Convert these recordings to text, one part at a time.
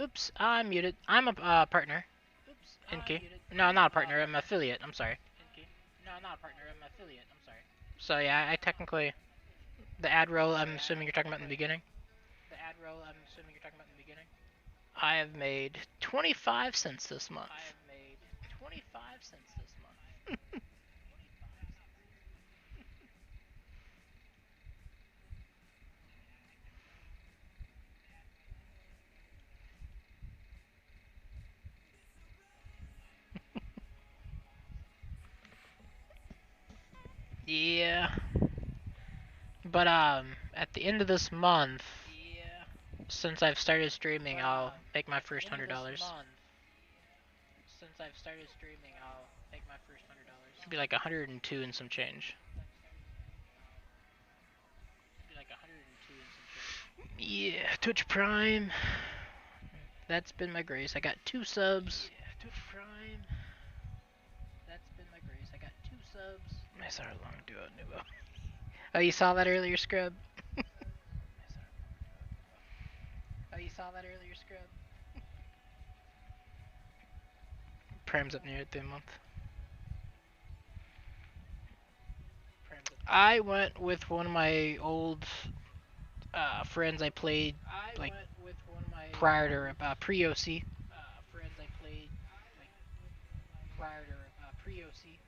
Oops, I'm muted. I'm a partner. Oops, Inky. No, not a partner. I'm an affiliate. I'm sorry. Inky. No, not a partner. I'm an affiliate. I'm sorry. So yeah, I technically the ad roll. I'm assuming you're talking about in the beginning. The ad roll. I'm assuming you're talking about in the beginning. I have made 25 cents this month. I have made 25 cents this month. Yeah. But at the end of this month, since I've started streaming, I'll make my first $100. Since I've started streaming, I'll make my first $100. It'd be like 102 and some change. It'd be like 102 and some change. Yeah, Twitch Prime. That's been my grace. I got 2 subs. Yeah, Twitch Prime. That's been my grace. I got 2 subs. I saw a long duo nubo. Oh, you saw that earlier, Scrub? Oh, you saw that earlier, Scrub? Prime's up near the month. I went with one of my old friends I played like prior to pre-OC. Friends I played like prior to pre-OC.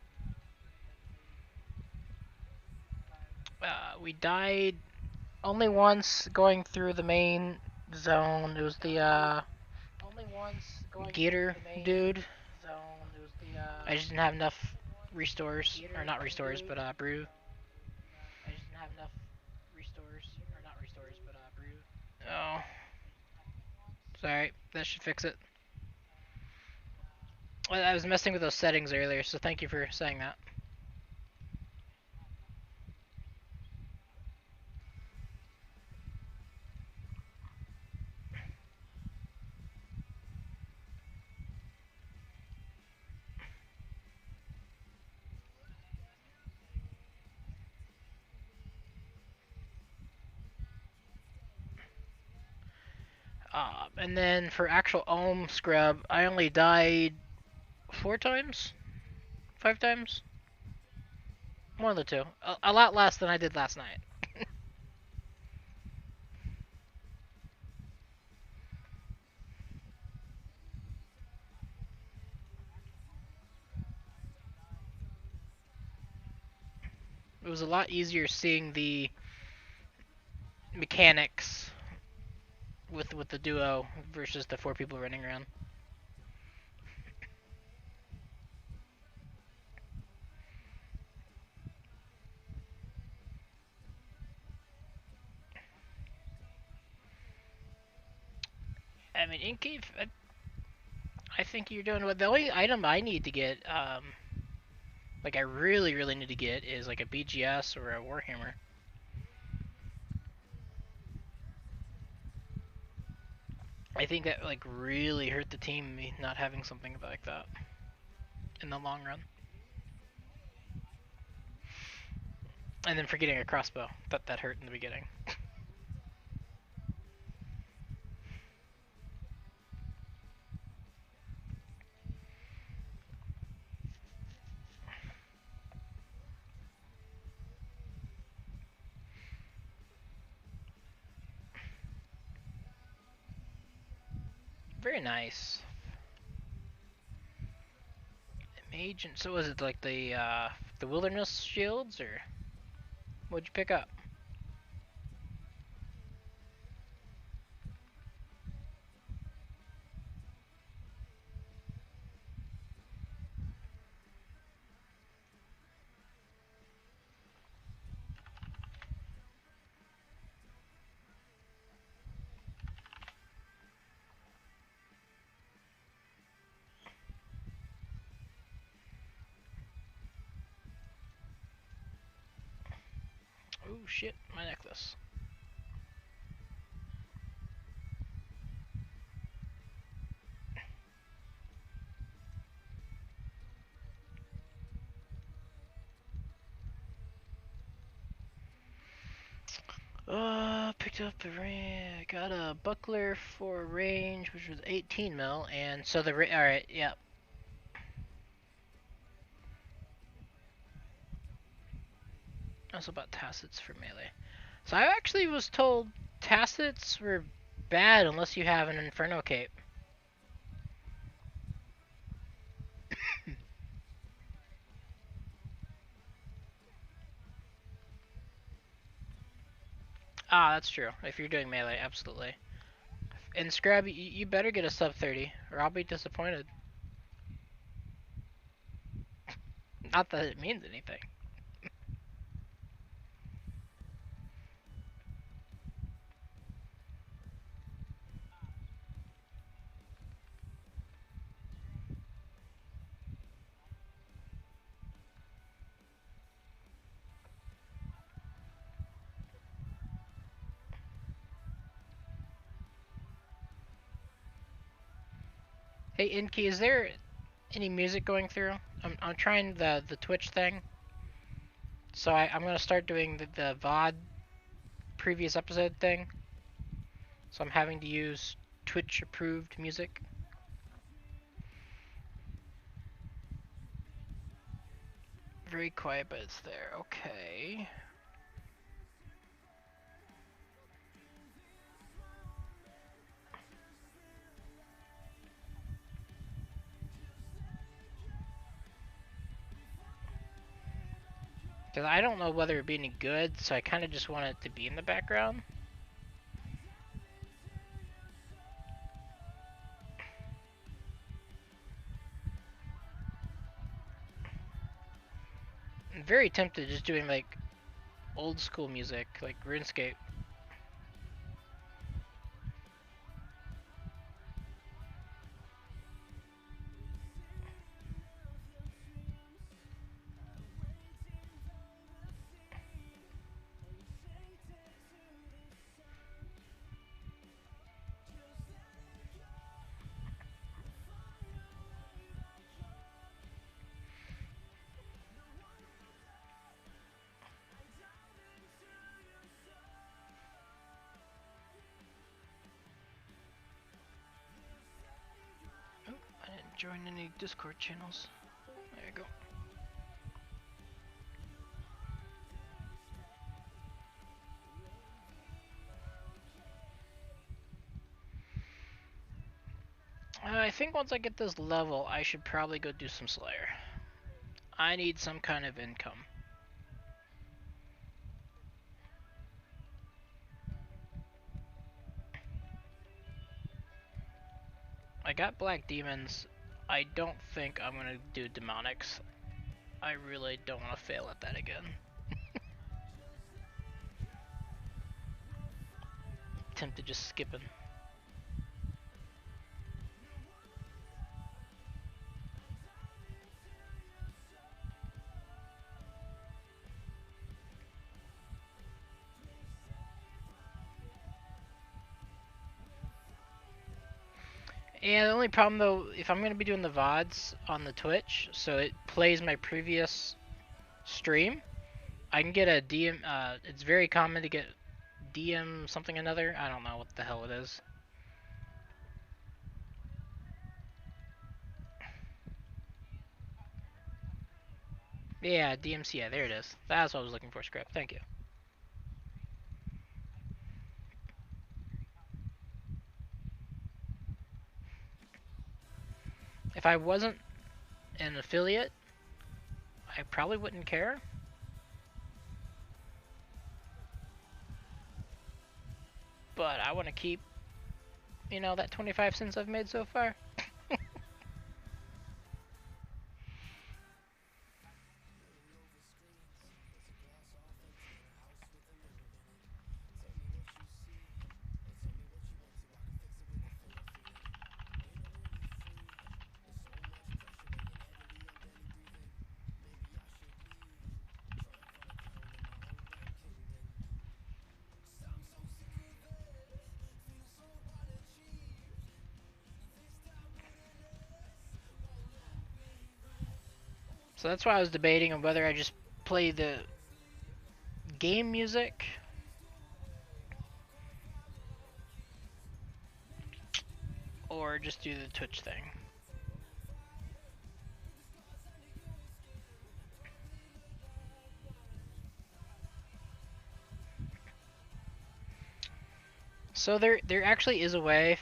We died only once going through the main zone. It was the Gator dude. I just didn't have enough restores, or not restores, but brew. I just didn't have enough restores, or not restores, but brew. Oh. Sorry, that should fix it. I was messing with those settings earlier, so thank you for saying that. And then for actual Ohm Scrub, I only died 4 times? 5 times? One of the two. A lot less than I did last night. It was a lot easier seeing the mechanics with the duo versus the 4 people running around. I mean, in cave, I think you're doing what the only item I need to get, like I really need to get is like a BGS or a Warhammer. I think that like really hurt the team, me not having something like that in the long run. And then for getting a crossbow, that hurt in the beginning. Very nice. Mage, and so was it like the wilderness shields, or what'd you pick up? Oh shit, my necklace. picked up the range. I got a buckler for range, which was 18 mil, and so the alright, yeah. Also about tacits for melee. So I actually was told tacits were bad unless you have an Inferno cape. Ah, that's true. If you're doing melee, absolutely. And Scrab, you better get a sub 30, or I'll be disappointed. Not that it means anything. Hey, Inky, is there any music going through? I'm trying the Twitch thing. So I'm gonna start doing the VOD previous episode thing. So I'm having to use Twitch approved music. Very quiet, but it's there. Okay. Because I don't know whether it'd be any good, so I kind of just want it to be in the background. I'm very tempted just doing like old school music, like RuneScape. Join any Discord channels. There you go. I think once I get this level, I should probably go do some Slayer. I need some kind of income. I got Black Demons. I don't think I'm gonna do Demonics. I really don't want to fail at that again. Tempted just skipping. Yeah, the only problem though, if I'm gonna be doing the VODs on the Twitch, so it plays my previous stream, I can get a DM, it's very common to get DM something another, I don't know what the hell it is. Yeah, DMC, yeah, there it is. That's what I was looking for, Script, thank you. If I wasn't an affiliate, I probably wouldn't care. But I want to keep, you know, that 25 cents I've made so far. So that's why I was debating on whether I just play the game music or just do the Twitch thing. So there actually is a way,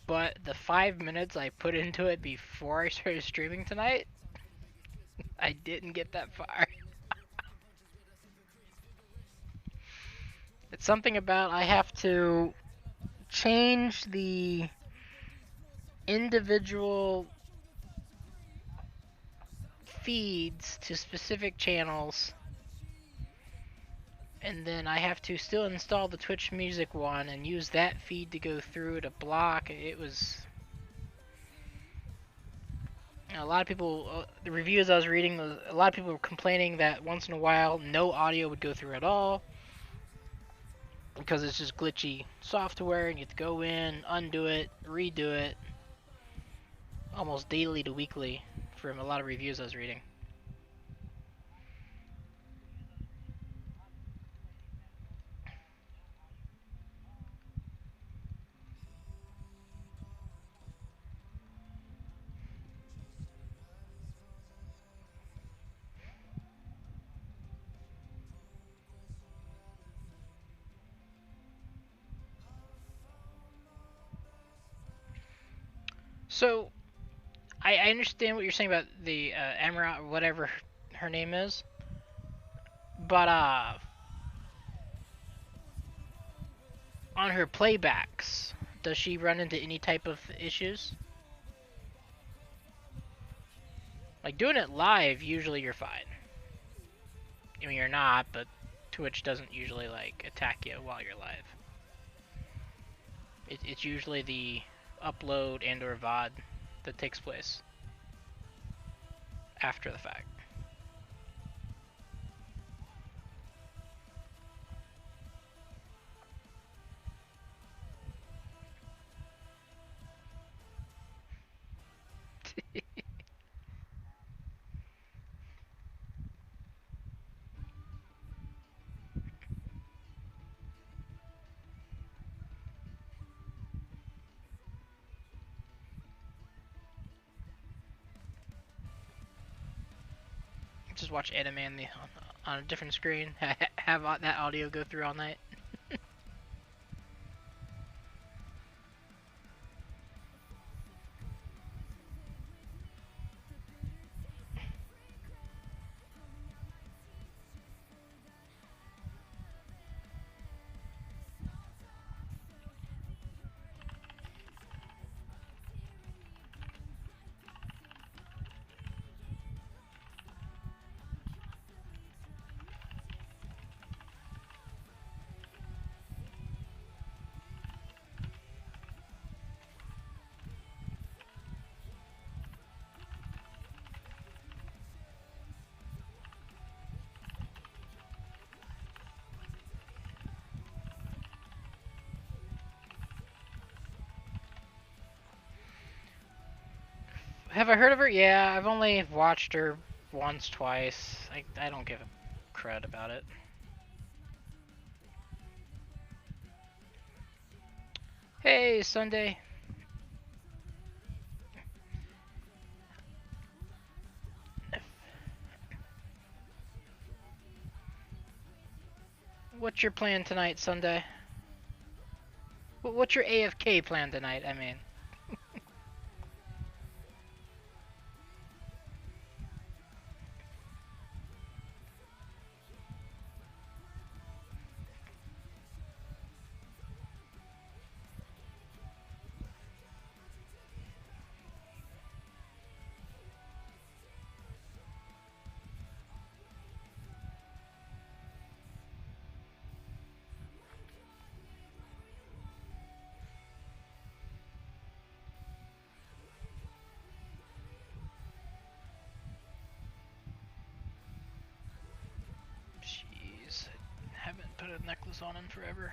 but the 5 minutes I put into it before I started streaming tonight, I didn't get that far. It's something about I have to change the individual feeds to specific channels, and then I have to still install the Twitch Music one and use that feed to go through to block. It was a lot of people, the reviews I was reading, a lot of people were complaining that once in a while no audio would go through at all because it's just glitchy software and you have to go in, undo it, redo it almost daily to weekly from a lot of reviews I was reading. So, I understand what you're saying about the Amaranth, or whatever her name is, but on her playbacks, does she run into any type of issues? Like doing it live, usually you're fine. I mean, you're not, but Twitch doesn't usually like attack you while you're live. It's usually the upload and or VOD that takes place after the fact. Just watch anime on a different screen. Have that audio go through all night. Have I heard of her? Yeah, I've only watched her once, twice. I don't give a crud about it. Hey, Sunday. What's your plan tonight, Sunday? What's your AFK plan tonight, I mean? Jeez, I haven't put a necklace on in forever.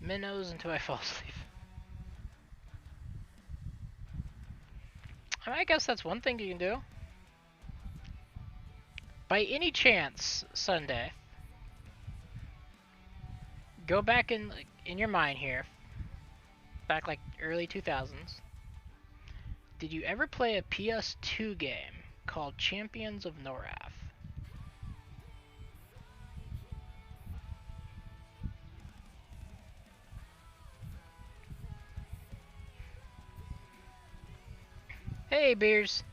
Minnows until I fall asleep. I guess that's one thing you can do. By any chance, Sunday, go back in your mind here, back like early 2000s. Did you ever play a PS2 game called Champions of Norath? Hey, Beers.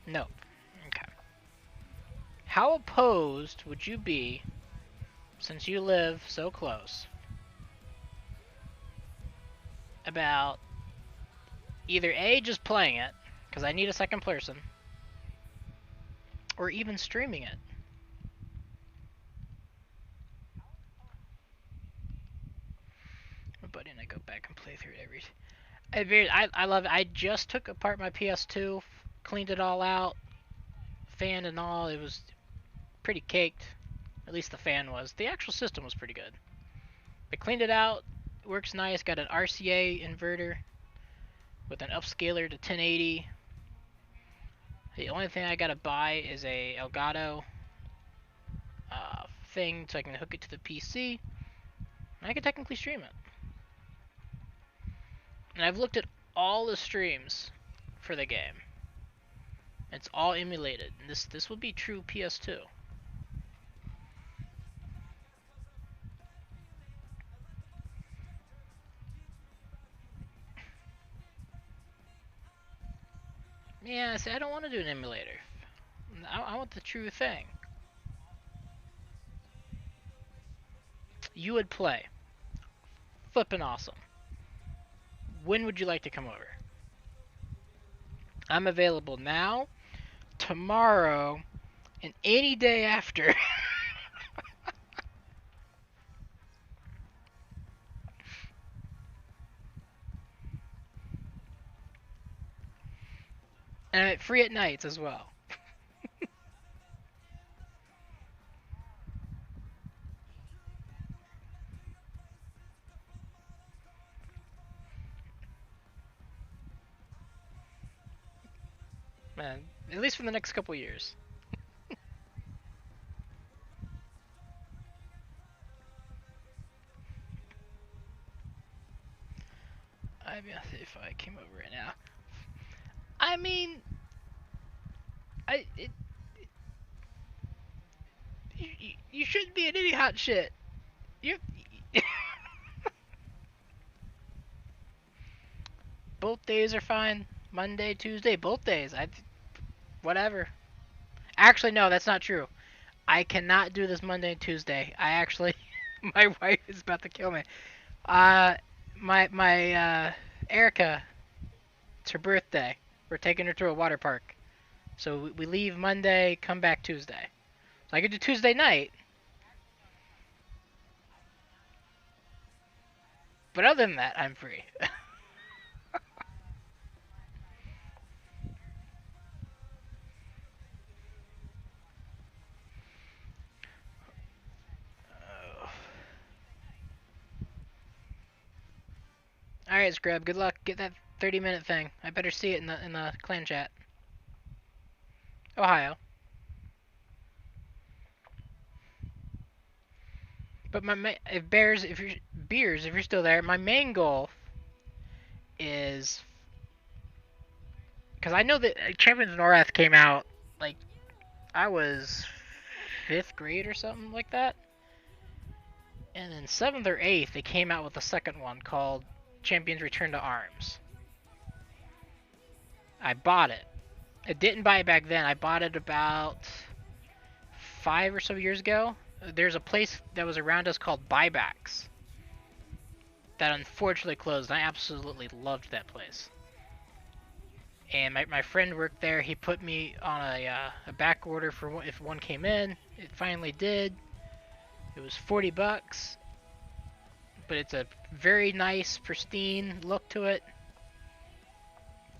Nope. Okay. How opposed would you be, since you live so close, about either A, just playing it, because I need a second person, or even streaming it? My buddy and I go back and play through it I love it. I just took apart my PS2, cleaned it all out, fan and all. It was pretty caked. At least the fan was. The actual system was pretty good. I cleaned it out. Works nice. Got an RCA inverter with an upscaler to 1080. The only thing I gotta buy is a Elgato thing so I can hook it to the PC. And I can technically stream it. And I've looked at all the streams for the game. It's all emulated. And this will be true PS2. Yeah, see, I don't want to do an emulator. I want the true thing. You would play. Flippin' awesome. When would you like to come over? I'm available now, tomorrow, and any day after. And I'm free at nights as well. Man, at least for the next couple years. I mean, if I came over right now, I mean, you shouldn't be in any hot shit. You. Both days are fine. Monday, Tuesday, both days. Whatever. Actually, no, that's not true. I cannot do this Monday and Tuesday. I actually, my wife is about to kill me. My Erica, it's her birthday. We're taking her to a water park. So we leave Monday, come back Tuesday. So I could do Tuesday night. But other than that, I'm free. Alright, Scrub, good luck. Get that 30-minute thing. I better see it in the clan chat. Ohio. But if you're still there, my main goal is, because I know that Champions of Norath came out like I was 5th grade or something like that, and then 7th or 8th they came out with a second one called Champions Return to Arms. I bought it. I didn't buy it back then. I bought it about 5 or so years ago. There's a place that was around us called Buybacks that unfortunately closed. I absolutely loved that place. And my friend worked there. He put me on a back order for if one came in. It finally did. It was $40, but it's a very nice, pristine look to it.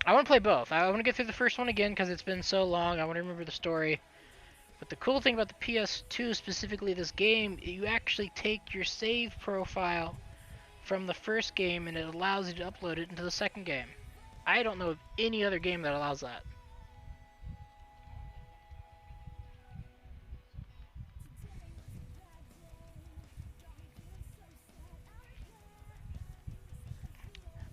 I want to play both. I want to get through the first one again because it's been so long. I want to remember the story. But the cool thing about the PS2, specifically this game, you actually take your save profile from the first game, and it allows you to upload it into the second game. I don't know of any other game that allows that.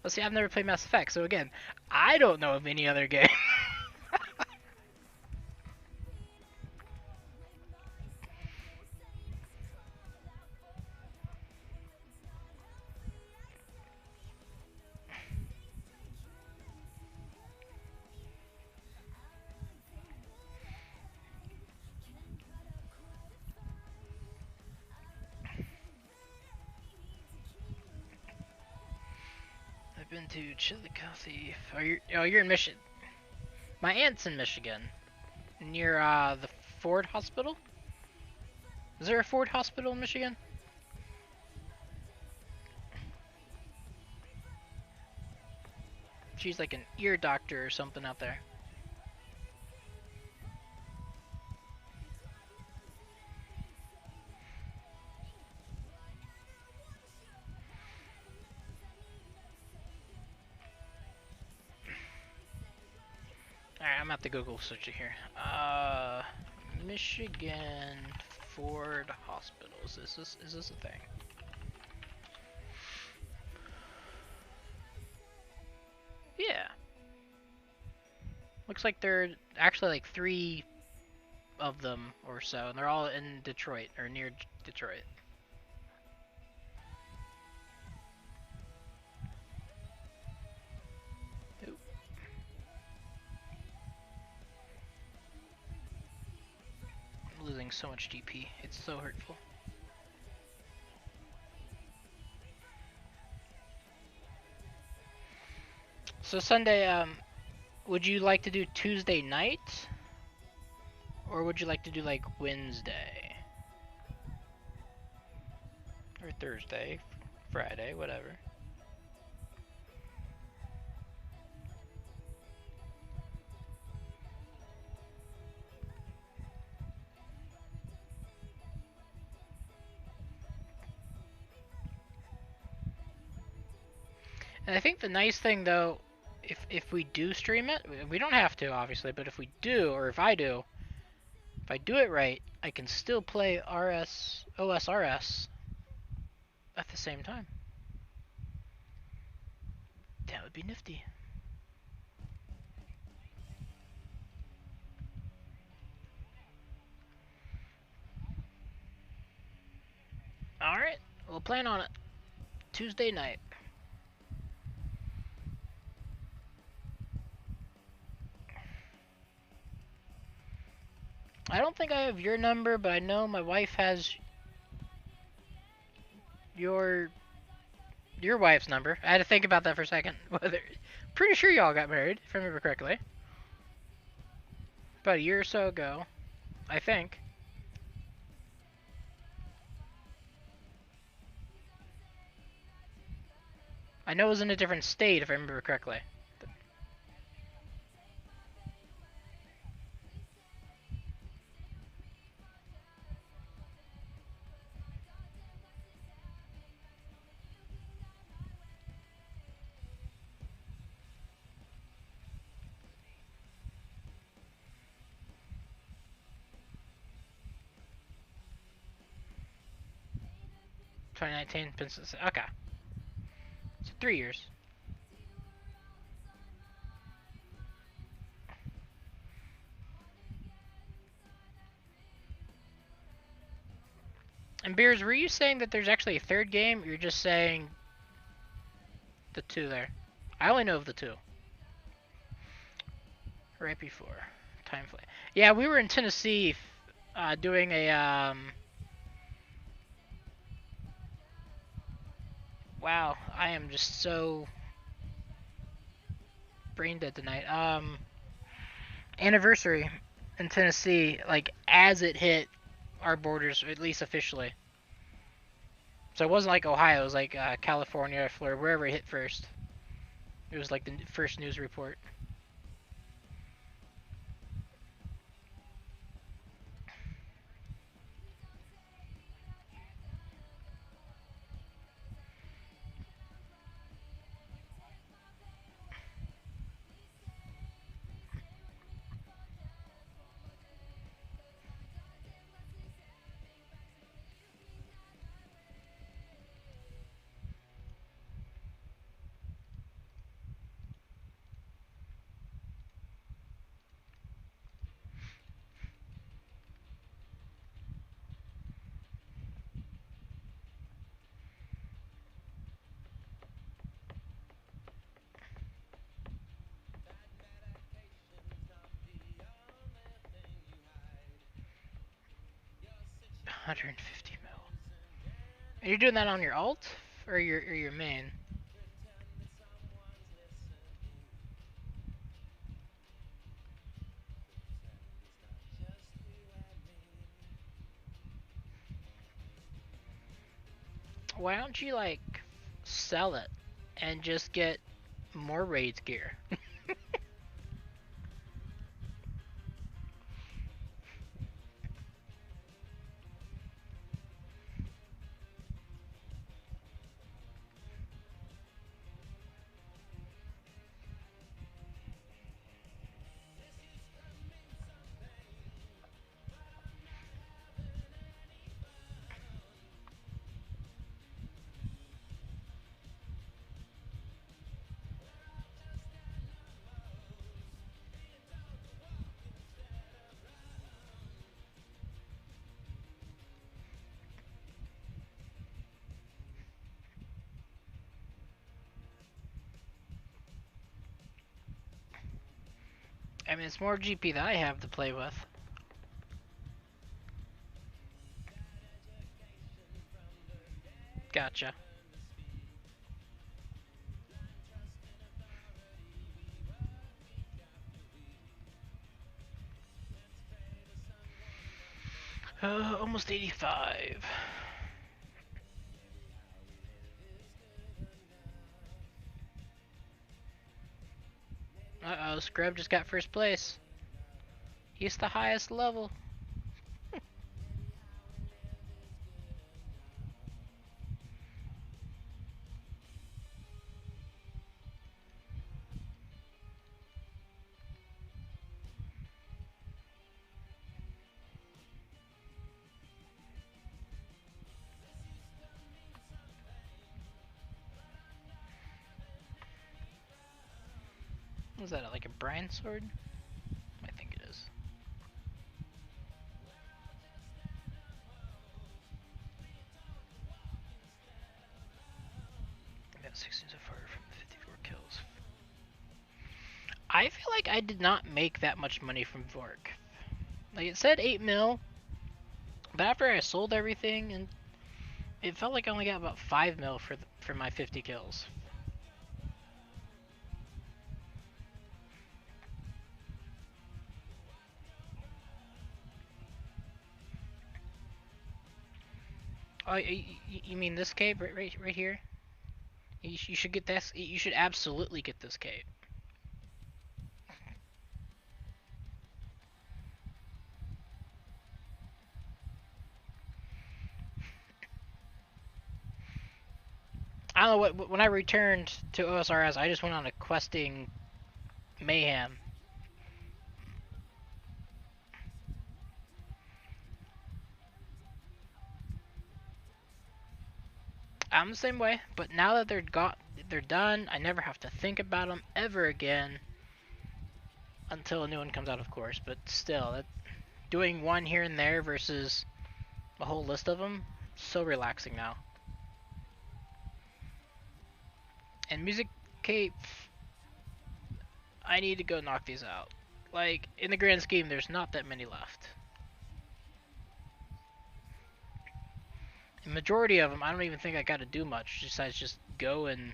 Well, see, I've never played Mass Effect, so again, I don't know of any other game. I've been to Chillicothe. Oh, you're in Michigan. My aunt's in Michigan, near the Ford Hospital. Is there a Ford Hospital in Michigan? She's like an ear doctor or something out there. Alright, I'm at the Google search it here. Michigan Ford Hospitals. Is this a thing? Yeah. Looks like there are actually like 3 of them or so, and they're all in Detroit or near Detroit. Ooh. I'm losing so much GP. It's so hurtful. So Sunday, would you like to do Tuesday night? Or would you like to do like Wednesday? Or Thursday, Friday, whatever. And I think the nice thing though, if we do stream it, we don't have to obviously, but if we do, or if I do it right, I can still play osrs at the same time. That would be nifty. Alright, we'll plan on it. Tuesday night. I don't think I have your number, but I know my wife has your wife's number. I had to think about that for a second. Pretty sure y'all got married, if I remember correctly. About a year or so ago, I think. I know it was in a different state, if I remember correctly. (2019) Okay. So 3 years. And Beers, were you saying that there's actually a third game, or you're just saying the 2 there? I only know of the 2. Right before time flight. Yeah, we were in Tennessee doing a wow, I am just so brain dead tonight. Anniversary in Tennessee, like as it hit our borders, at least officially. So it wasn't like Ohio, it was like California, Florida, wherever it hit first. It was like the first news report. 150 mil. And you're doing that on your alt or your main? Why don't you like sell it and just get more raids gear? I mean, it's more GP that I have to play with. Gotcha. Almost 85. Uh-oh, Scrub just got first place. He's the highest level. Is that like a Brian sword? I think it is. I got 16 so far from 54 kills. I feel like I did not make that much money from Vork. Like it said 8 mil, but after I sold everything, and it felt like I only got about 5 mil for my 50 kills. Oh, you mean this cape right here? You should get this. You should absolutely get this cape. I don't know what. When I returned to osrs, I just went on a questing mayhem. I'm the same way, but now that they're done, I never have to think about them ever again until a new one comes out, of course. But still, doing one here and there versus a whole list of them, so relaxing now. And music cape, I need to go knock these out. Like, in the grand scheme, there's not that many left. The majority of them, I don't even think I gotta do much, besides just go and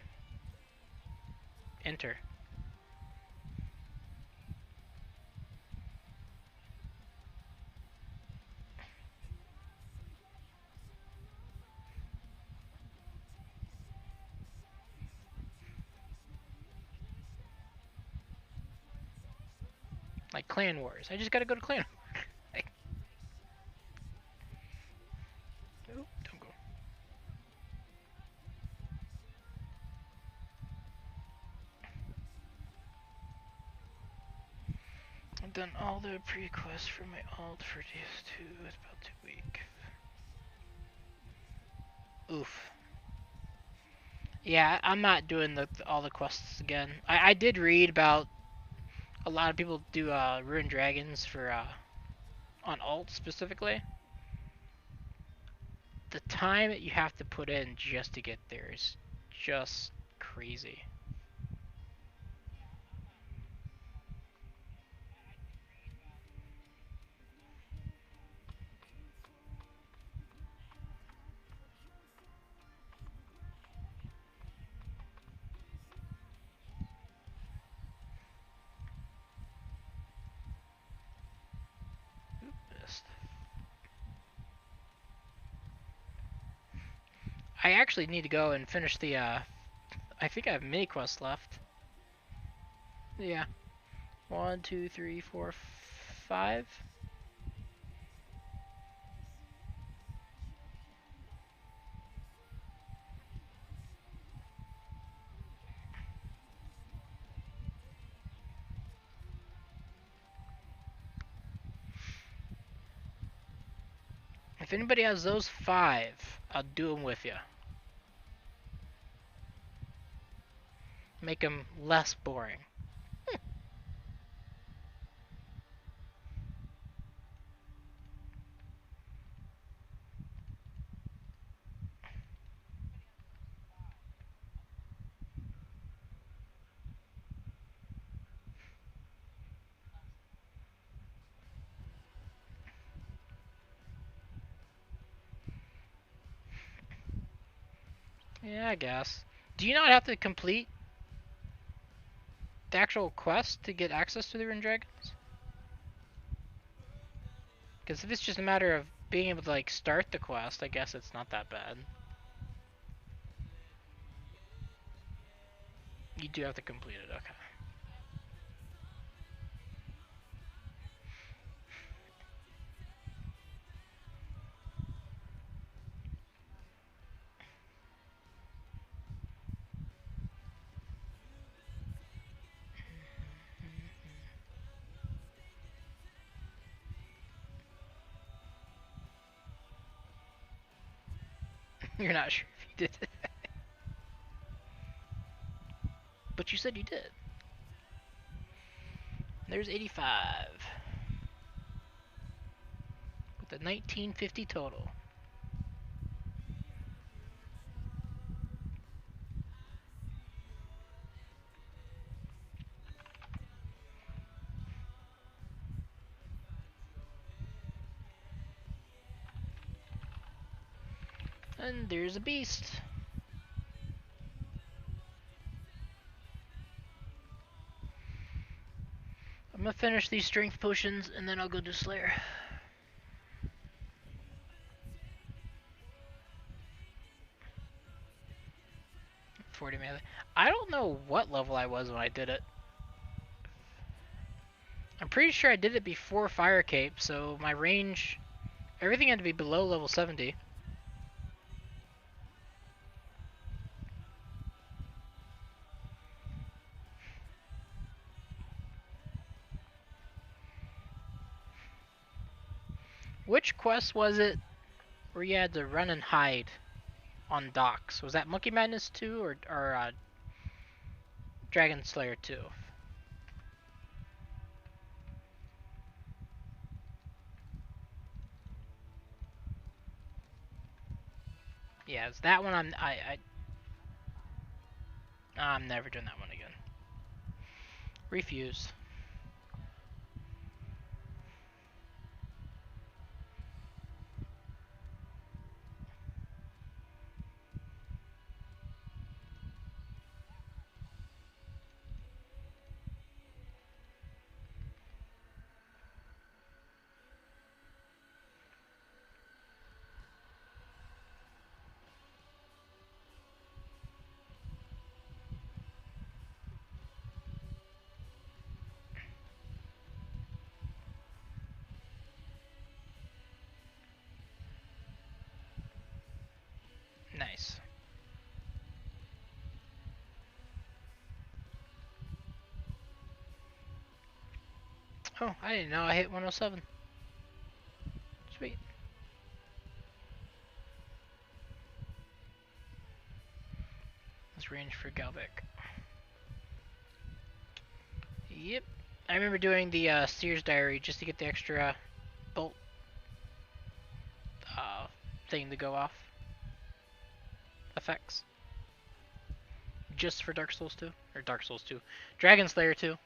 enter. Like Clan Wars. I just gotta go to Clan Wars. Like, oh, don't go. I've done all the pre-quests for my alt for DS2. It's about 2 weeks. Oof. Yeah, I'm not doing all the quests again. I did read about a lot of people do Ruined Dragons for on alt specifically. The time that you have to put in just to get there is just crazy. I actually need to go and finish the, I think I have mini quests left. Yeah. 1, 2, 3, 4, 5. If anybody has those 5, I'll do them with you. Make them less boring. Yeah, I guess. Do you not have to complete the actual quest to get access to the Rune Dragons? Because if it's just a matter of being able to, like, start the quest, I guess it's not that bad. You do have to complete it, okay. You're not sure if you did it. But you said you did. There's 85. With a 1950 total. And there's a beast. I'm gonna finish these strength potions and then I'll go do Slayer. 40 melee. I don't know what level I was when I did it. I'm pretty sure I did it before Fire Cape, so my range, everything had to be below level 70. Which quest was it where you had to run and hide on docks? Was that Monkey Madness 2 or Dragon Slayer 2? Yeah, it's that one. I'm never doing that one again. Refuse. Nice. Oh, I didn't know I hit 107. Sweet. Let's range for Galvic. Yep. I remember doing the Sears Diary just to get the extra bolt thing to go off. Effects. Just for Dark Souls 2. Or Dark Souls 2. Dragon Slayer 2.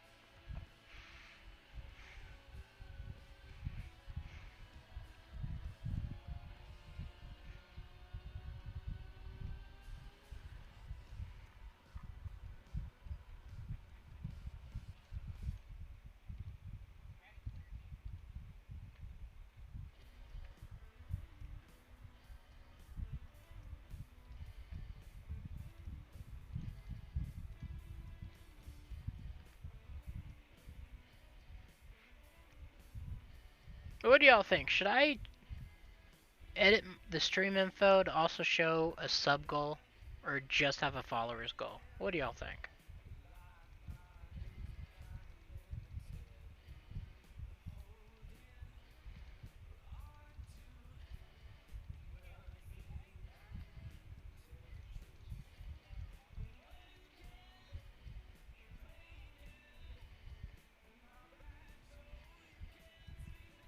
What do y'all think? Should I edit the stream info to also show a sub goal, or just have a followers goal? What do y'all think?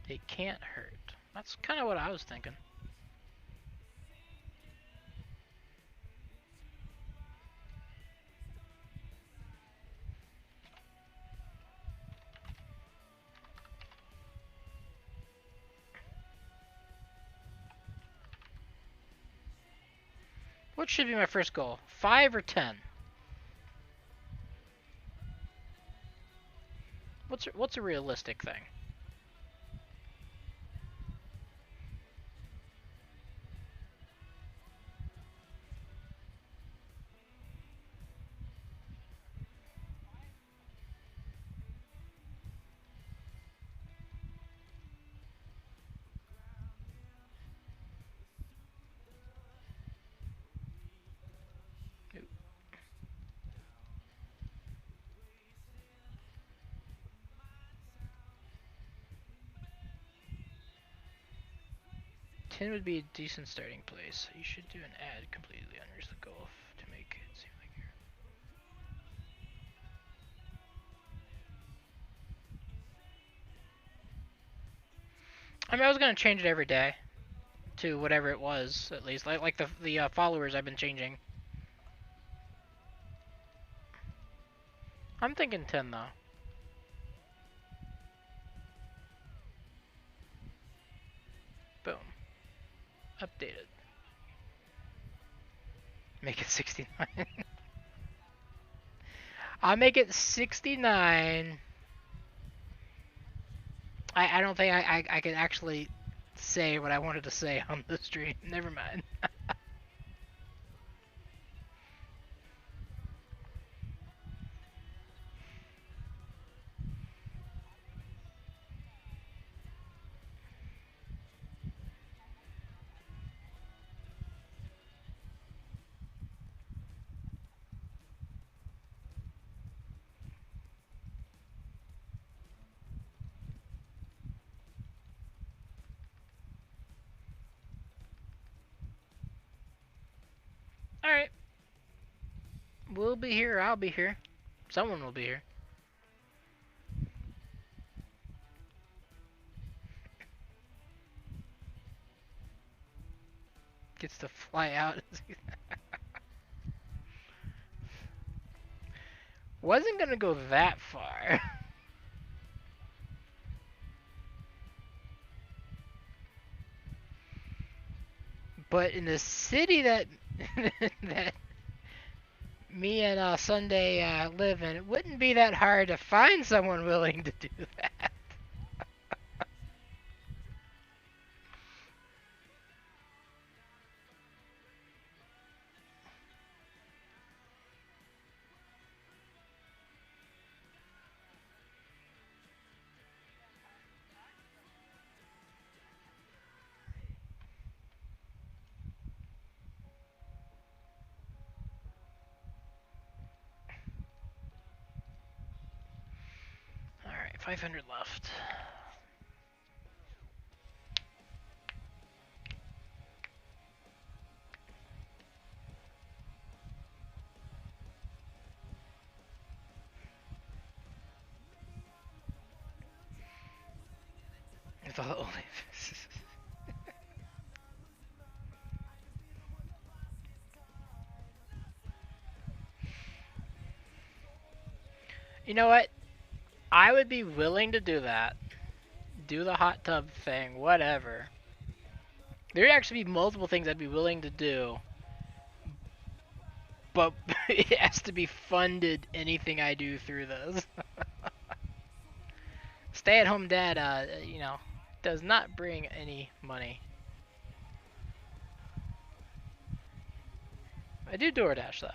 It can't hurt. That's kind of what I was thinking. What should be my first goal? 5 or 10? What's a realistic thing? Ooh. 10 would be a decent starting place. You should do an ad completely under the goal to make it seem like you're... I mean, I was gonna change it every day to whatever it was, at least. Like the followers I've been changing. I'm thinking 10 though. Boom. Updated. Make it 69. I'll make it 69. I don't think I could actually say what I wanted to say on the stream. Never mind. Alright. We'll be here, I'll be here. Someone will be here. Gets to fly out. Wasn't gonna go that far. But in the city that that me and Sunday live in, it wouldn't be that hard to find someone willing to do that. Alright, 500 left. If I'll only... You know what? I would be willing to do that. Do the hot tub thing, whatever. There'd actually be multiple things I'd be willing to do. But it has to be funded, anything I do through this. Stay-at-home dad, you know, does not bring any money. I do DoorDash, though.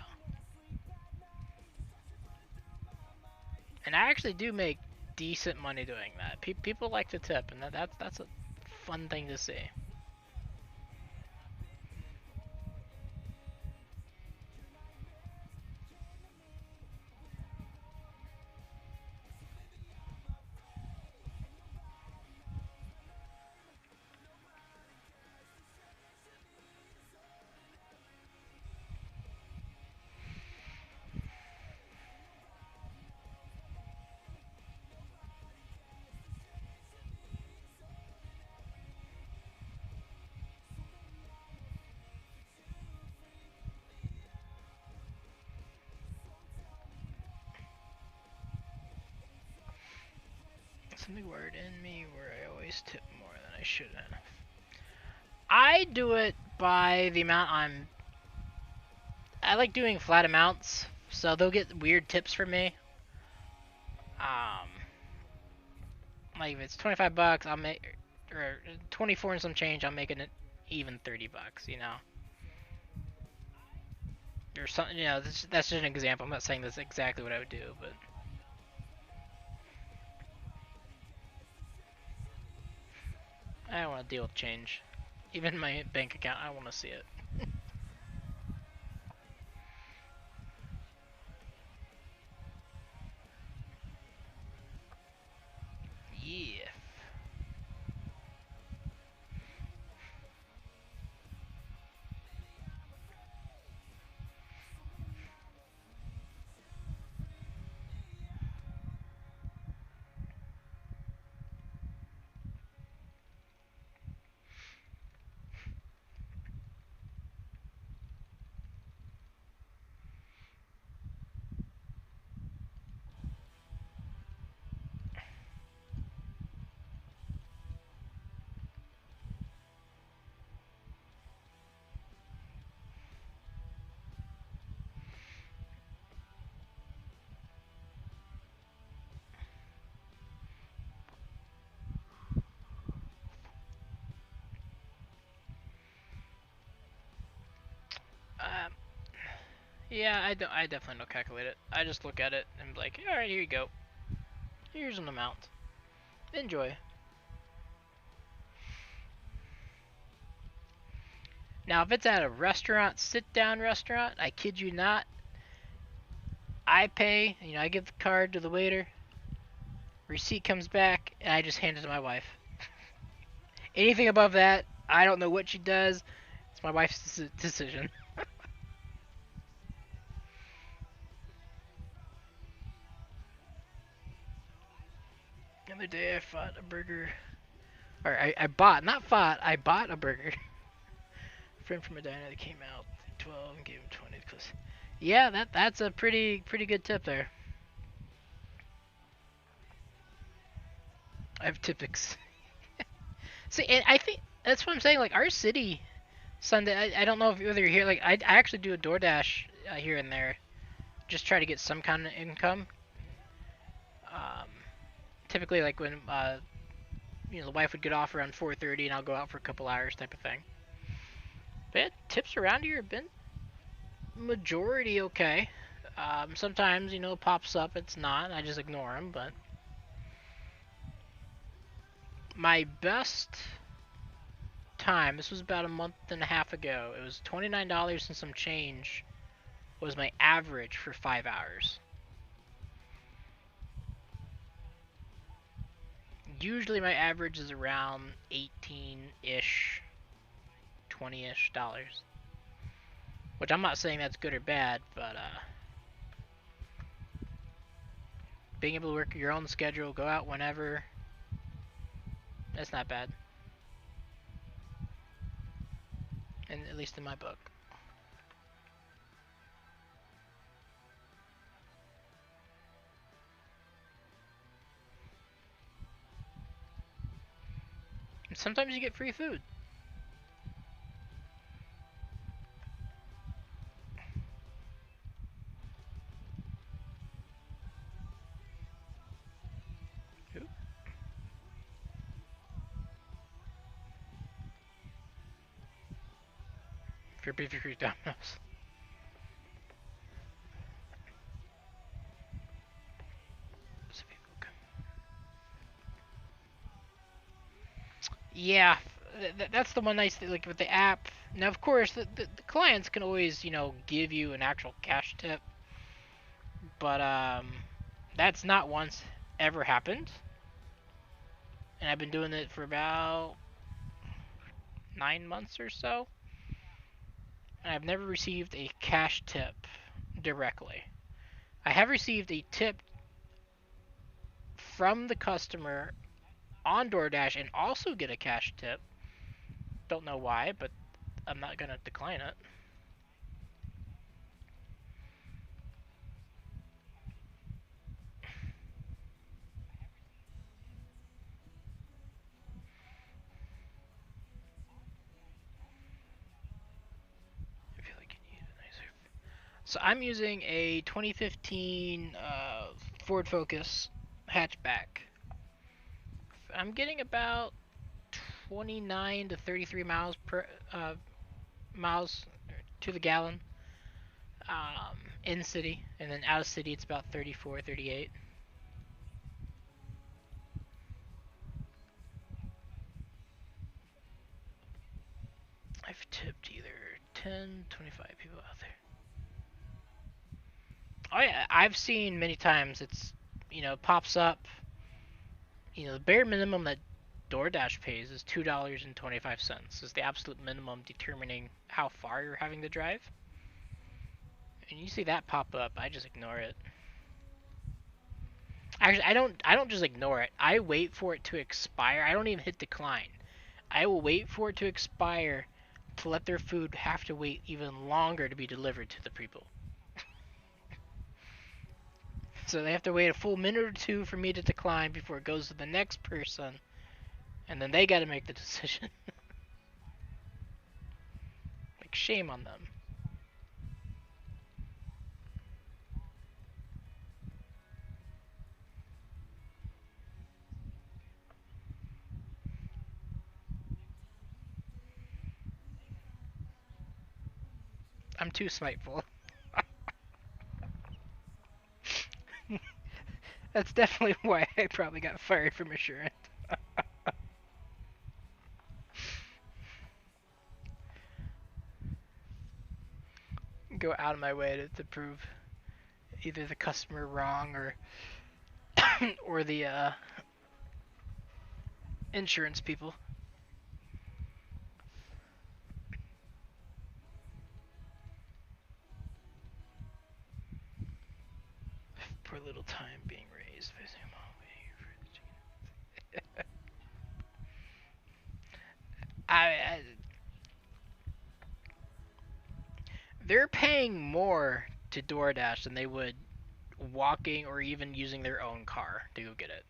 And I actually do make decent money doing that. People like to tip, and that's a fun thing to see. Something weird in me where I always tip more than I should have. I do it by the amount I like doing flat amounts, so they'll get weird tips from me. Like if it's 25 bucks, I'll make, or 24 and some change, I'm making it even 30 bucks, you know. Or something, you know, that's just an example. I'm not saying that's exactly what I would do, but I don't want to deal with change. Even my bank account, I want to see it. Yeah. Um, yeah, I definitely don't calculate it. I just look at it and be like, all right, here you go. Here's an amount. Enjoy. Now, if it's at a restaurant, sit-down restaurant, I kid you not, I pay, you know, I give the card to the waiter, receipt comes back, and I just hand it to my wife. Anything above that, I don't know what she does. It's my wife's decision. The other day I fought a burger. Or I bought, not fought, I bought a burger. A friend from Medina that came out 12 and gave him 20 because yeah, that's a pretty good tip there. I have Tipex. See, and I think that's what I'm saying. Like our city Sunday, I don't know if whether you're here. Like I actually do a DoorDash here and there, just try to get some kind of income. Um, Typically, like when you know the wife would get off around 4:30, and I'll go out for a couple hours, type of thing. But yeah, tips around here have been majority okay. Sometimes you know it pops up, it's not. I just ignore them. But my best time, this was about a month and a half ago. It was $29 and some change was my average for 5 hours. Usually my average is around 18-ish, 20-ish dollars. Which I'm not saying that's good or bad, but being able to work your own schedule, go out whenever, that's not bad. And at least in my book. And sometimes you get free food. Ooh. For beefy creek Domino's. Yeah, that's the one nice thing, like with the app. Now, of course, the clients can always, give you an actual cash tip, but that's not once ever happened. And I've been doing it for about 9 months or so, and I've never received a cash tip directly. I have received a tip from the customer on DoorDash and also get a cash tip. Don't know why, but I'm not gonna decline it. I feel like you need a nicer. So I'm using a 2015 Ford Focus hatchback. I'm getting about 29 to 33 miles to the gallon in city, and then out of city it's about 34, 38. I've tipped either 10, 25 people out there. Oh yeah, I've seen many times pops up, the bare minimum that DoorDash pays is $2.25 is the absolute minimum determining how far you're having to drive. And you see that pop up, I just ignore it. Actually, I don't just ignore it. I wait for it to expire. I don't even hit decline. I will wait for it to expire to let their food have to wait even longer to be delivered to the people. So they have to wait a full minute or two for me to decline before it goes to the next person, and then they got to make the decision. Like, shame on them. I'm too spiteful. That's definitely why I probably got fired from Assurance. Go out of my way to prove either the customer wrong or the insurance people. Poor little time being raised. I they're paying more to DoorDash than they would walking or even using their own car to go get it.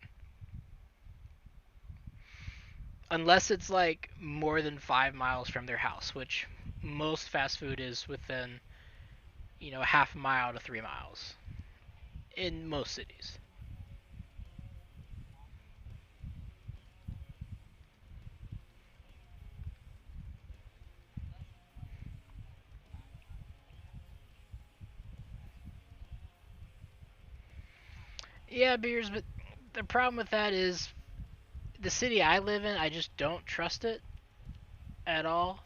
Unless it's like more than 5 miles from their house, which most fast food is within, a half mile to 3 miles in most cities. Yeah, beers, but the problem with that is the city I live in, I just don't trust it at all.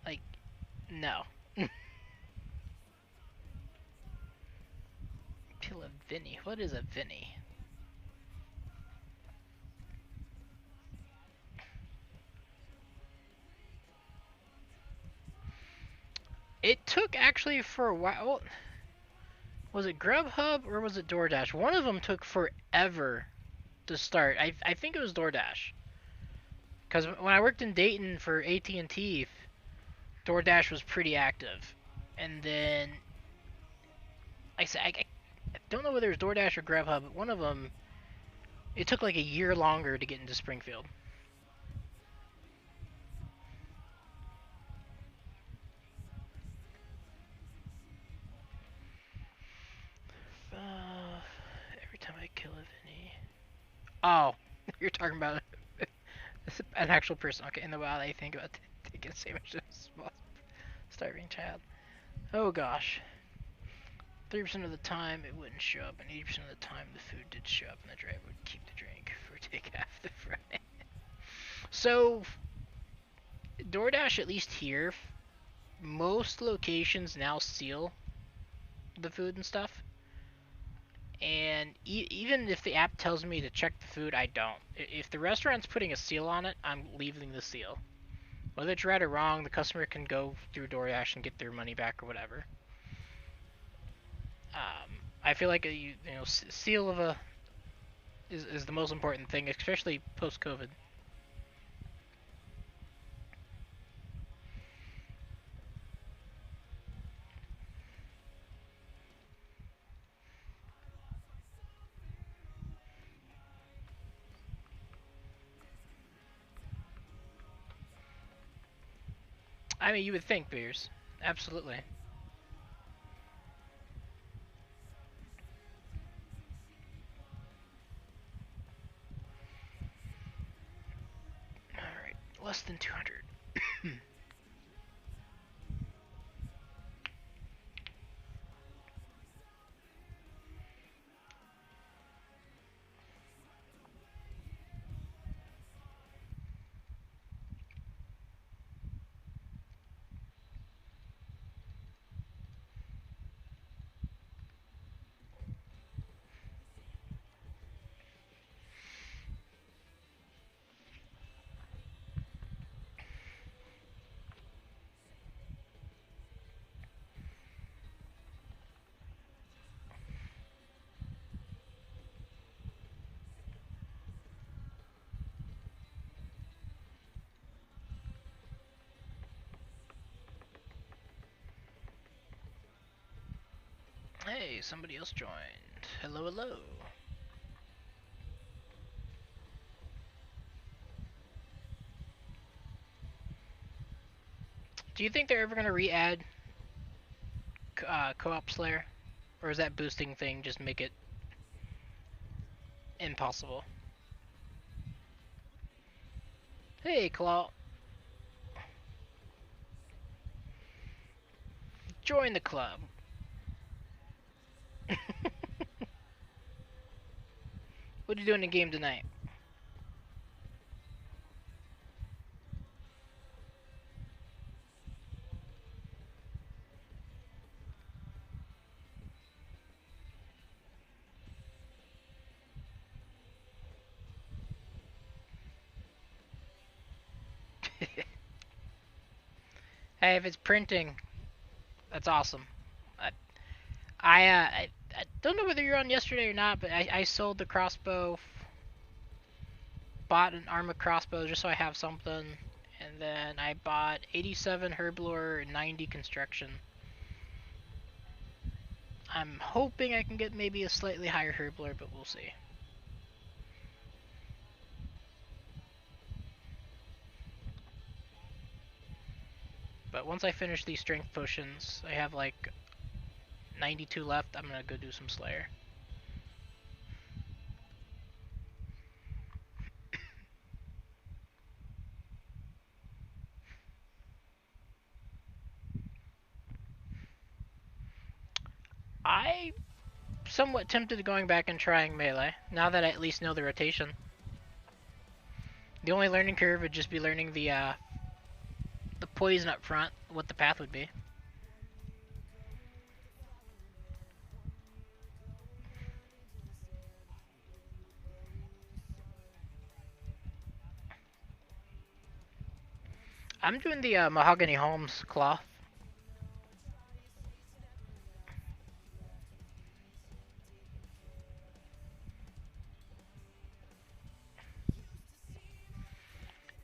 Like, no. Kill a Vinny. What is a Vinny? It took actually for a while. Was it Grubhub or was it DoorDash? One of them took forever to start. I think it was DoorDash. Because when I worked in Dayton for AT&T, DoorDash was pretty active. And then, like I said, I don't know whether it was DoorDash or Grubhub, but one of them, it took like a year longer to get into Springfield. Every time I kill a Vinny. Oh, you're talking about an actual person. Okay, in the wild, I think about taking a sandwich to a small starving child. Oh gosh. 30% of the time it wouldn't show up, and 80% of the time the food did show up, and the driver would keep the drink for take half the fry. So, DoorDash, at least here, most locations now seal the food and stuff. And even if the app tells me to check the food, I don't. If the restaurant's putting a seal on it, I'm leaving the seal. Whether it's right or wrong, the customer can go through DoorDash and get their money back or whatever. I feel like seal of a is the most important thing, especially post-COVID. I mean, you would think, Beers. Absolutely. Alright, less than 200. Hey, somebody else joined. Hello, hello. Do you think they're ever going to re-add co-op Slayer? Or is that boosting thing just make it impossible? Hey, Claw. Join the club. What are you doing in the game tonight? Hey, if it's printing, that's awesome. I don't know whether you're on yesterday or not, but I sold the crossbow, bought an armored crossbow just so I have something, and then I bought 87 herblore and 90 construction. I'm hoping I can get maybe a slightly higher herblore, but we'll see. But once I finish these strength potions, I have like 92 left. I'm gonna go do some Slayer. I somewhat tempted to going back and trying melee, now that I at least know the rotation. The only learning curve would just be learning the poison up front, what the path would be. I'm doing the Mahogany Holmes cloth.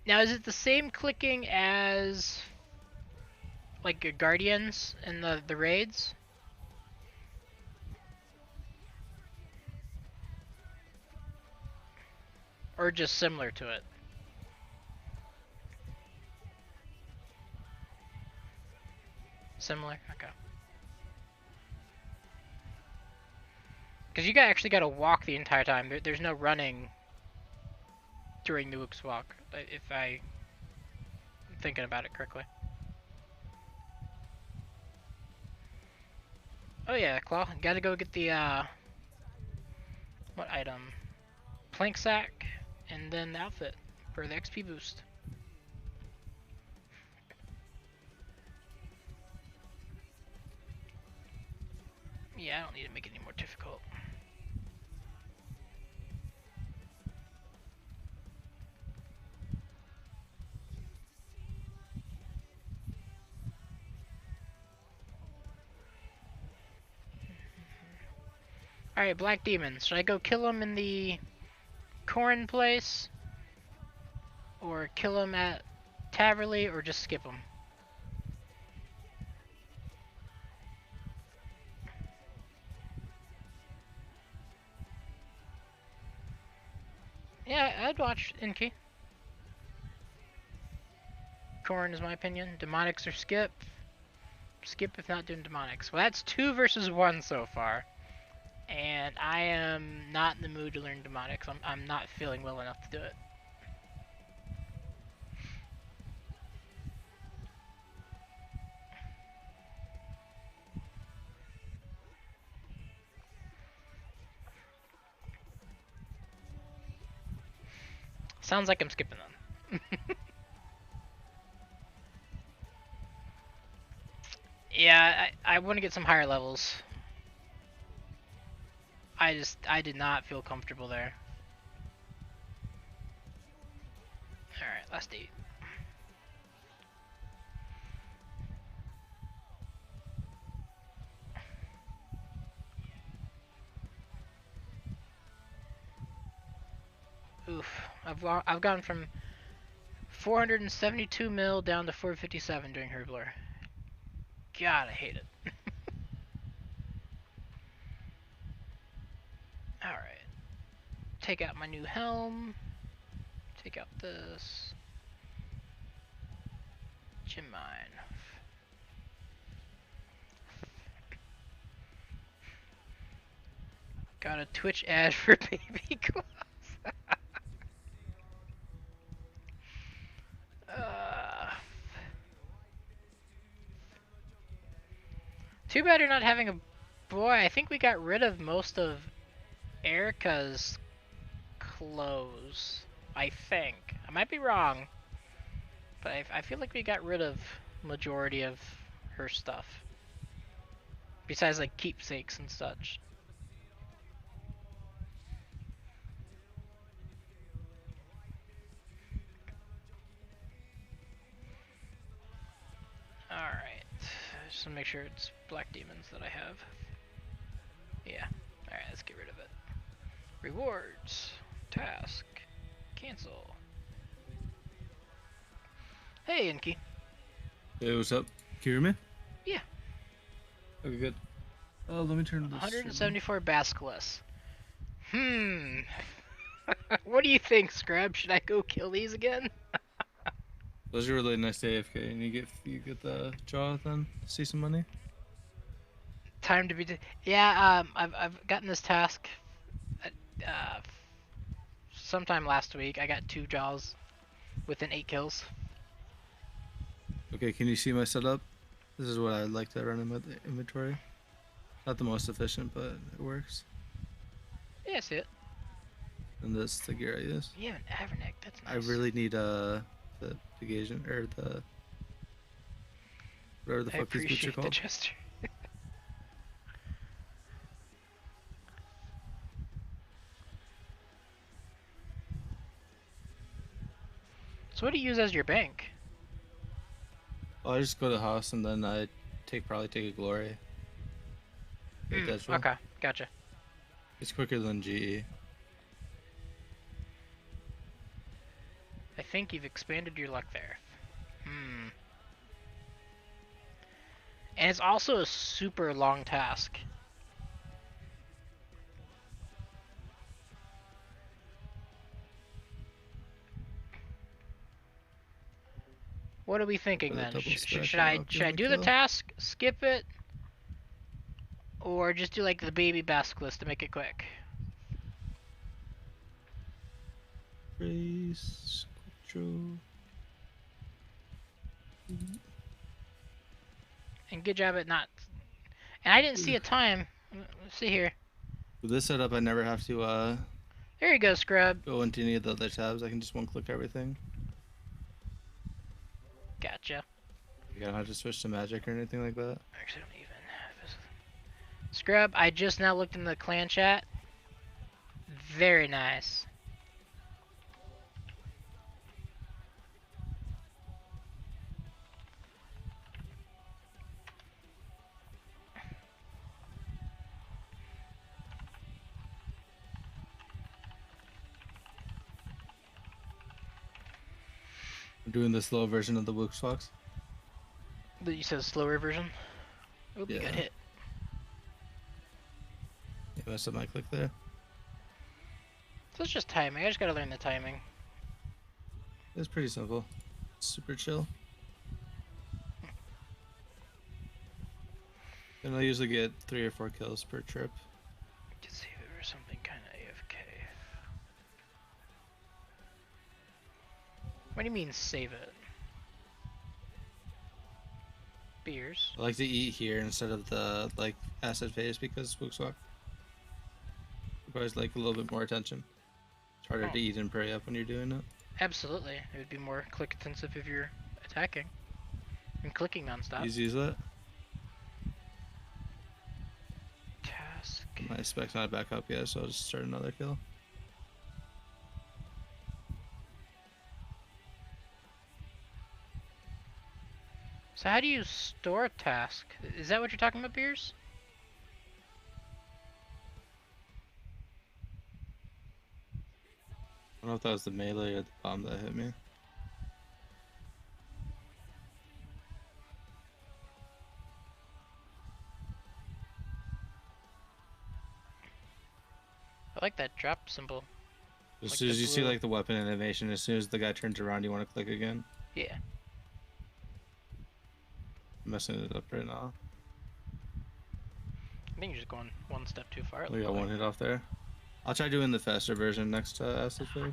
Now, is it the same clicking as like Guardians in the raids? Or just similar to it? Similar? Okay. Because you actually got to walk the entire time. There's no running during the Wook's walk, if I'm thinking about it correctly. Oh yeah, Claw, gotta go get the, what item? Plank sack? and then the outfit for the XP boost. Yeah, I don't need to make it any more difficult. Alright, Black Demons. Should I go kill him in the Corn place? Or kill him at Taverley, or just skip him? Yeah, I'd watch Inky. Corn is my opinion. Demonics or skip. Skip if not doing demonics. Well, that's 2 versus 1 so far. And I am not in the mood to learn demonics. I'm not feeling well enough to do it. Sounds like I'm skipping them. Yeah, I want to get some higher levels. I did not feel comfortable there. Alright, last 8. Oof, I've gone from 472 mil down to 457 during Herbler. God, I hate it. Alright. Take out my new helm. Take out this. Gem mine. Got a Twitch ad for baby gloves. Too bad you're not having a boy. I think we got rid of most of Erica's clothes. I think. I might be wrong. But I feel like we got rid of majority of her stuff. Besides like keepsakes and such. Alright. Just to make sure it's Black Demons that I have. Yeah. Alright, let's get rid of it. Rewards. Task. Cancel. Hey, Inky. Hey, what's up? Can you hear me? Yeah. Okay, good. Oh, let me turn this. 174 Basilisk. What do you think, Scrub? Should I go kill these again? Those are really nice AFK, and you get the jaw then see some money. Time to be. Yeah. I've gotten this task. Sometime last week, I got 2 jaws within 8 kills. Okay, can you see my setup? This is what I like to run in my inventory. Not the most efficient, but it works. Yeah, I see it. And this is the gear I use. Yeah, an Averneck. That's nice. I really need the Gagation or the whatever the fuck these boots are called. The gesture. So what do you use as your bank? Oh, I just go to the house and then I probably take a glory. Okay, gotcha. It's quicker than GE. I think you've expanded your luck there. And it's also a super long task. What are we thinking then? Should I do the task, skip it, or just do like the baby basilisk to make it quick? Race control. And good job at not. And I didn't see a time. Let's see here. With this setup, I never have to There you go, Scrub. Go into any of the other tabs. I can just one-click everything. Gotcha. You don't have to switch to magic or anything like that. Actually, I don't even. Scrub, I just now looked in the clan chat. Very nice. I'm doing the slow version of the Wooks Fox. You said slower version? Oop, you Yeah. got hit. You messed up my click there. So it's just timing. I just gotta learn the timing. It's pretty simple. Super chill. And I usually get 3 or 4 kills per trip. Could see if it was something kind of AFK. What do you mean save it? Beers. I like to eat here instead of the like acid phase because Wookswalk requires like a little bit more attention. It's harder to eat and pray up when you're doing it. Absolutely. It would be more click intensive if you're attacking and clicking nonstop. Use that. Task. My spec's not back up yet, so I'll just start another kill. So how do you store a task? Is that what you're talking about, Beers? I don't know if that was the melee or the bomb that hit me. I like that drop symbol. As Like soon the as you see blue. like the weapon animation, as soon as the guy turns around, you want to click again. Yeah. I'm messing it up right now. I think you're just going one step too far. We got one hit off there. I'll try doing the faster version next to acid phase.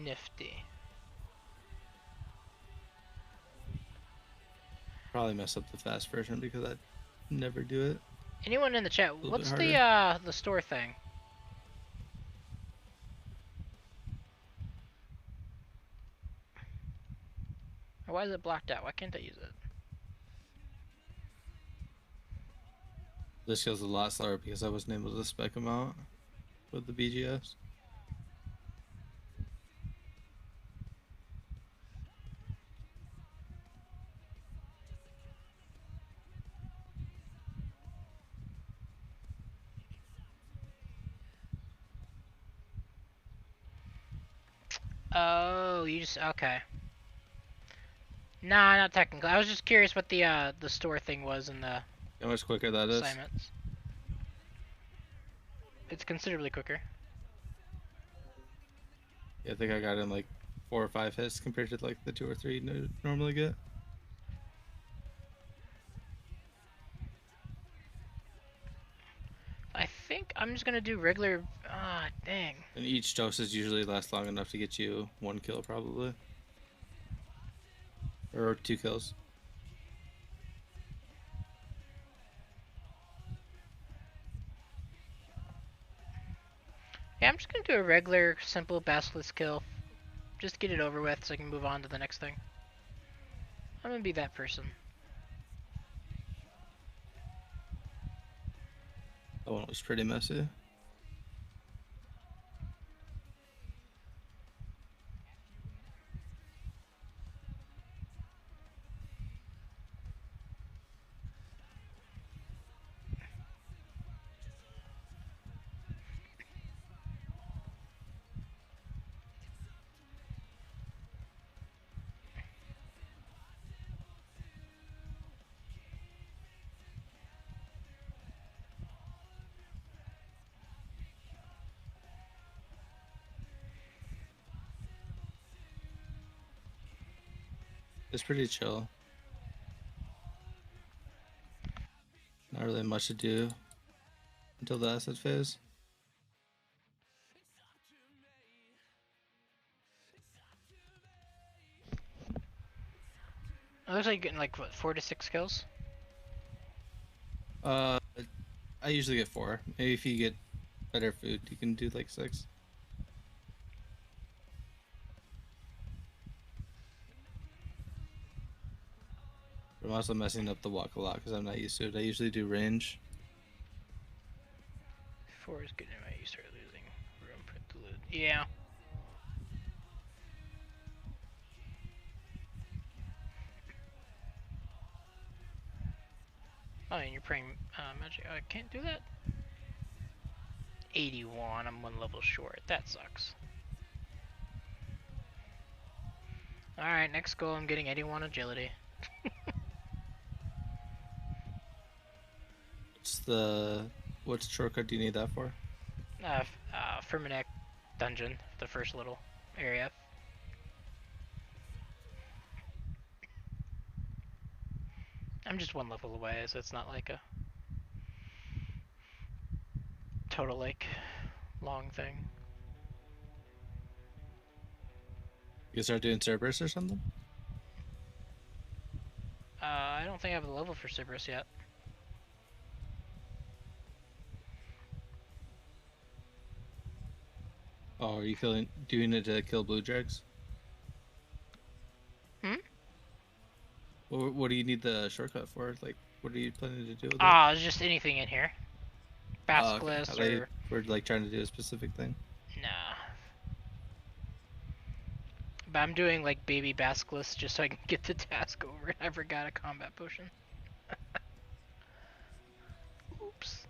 Nifty. Probably mess up the fast version because I never do it. Anyone in the chat, little what's bit the store thing? Or why is it blocked out? Why can't I use it? This feels a lot slower because I wasn't able to spec them out with the BGS. Oh, you just okay. Nah, not technically. I was just curious what the store thing was in the How much quicker that is? assignments. It's considerably quicker. Yeah, I think I got in like 4 or 5 hits compared to like the 2 or 3 you normally get. I think I'm just gonna do regular. Ah, dang. And each dosage usually lasts long enough to get you 1 kill probably. Or 2 kills. Yeah, I'm just gonna do a regular, simple basilisk kill. Just to get it over with so I can move on to the next thing. I'm gonna be that person. That one was pretty messy. It's pretty chill. Not really much to do until the acid phase. It looks like you're getting like what, 4 to 6 kills? Uh, I usually get 4. Maybe if you get better food, you can do like 6. I'm also messing up the walk a lot because I'm not used to it. I usually do range. 4 is good anyway. You start losing room for the loot. Yeah. Oh, and you're praying magic. I can't do that. 81. I'm 1 level short. That sucks. Alright, next goal. I'm getting 81 agility. What shortcut do you need that for? Firmanek dungeon, the first little area. I'm just 1 level away, so it's not like a total like long thing. You start doing Cerberus or something? I don't think I have a level for Cerberus yet. Oh, are you doing it to kill blue drags? Hmm? What do you need the shortcut for? Like, what are you planning to do with it? It's just anything in here. Oh, okay. Basilisk or... We're like trying to do a specific thing. Nah. But I'm doing like baby Basilisk just so I can get the task over and I forgot a combat potion. Oops.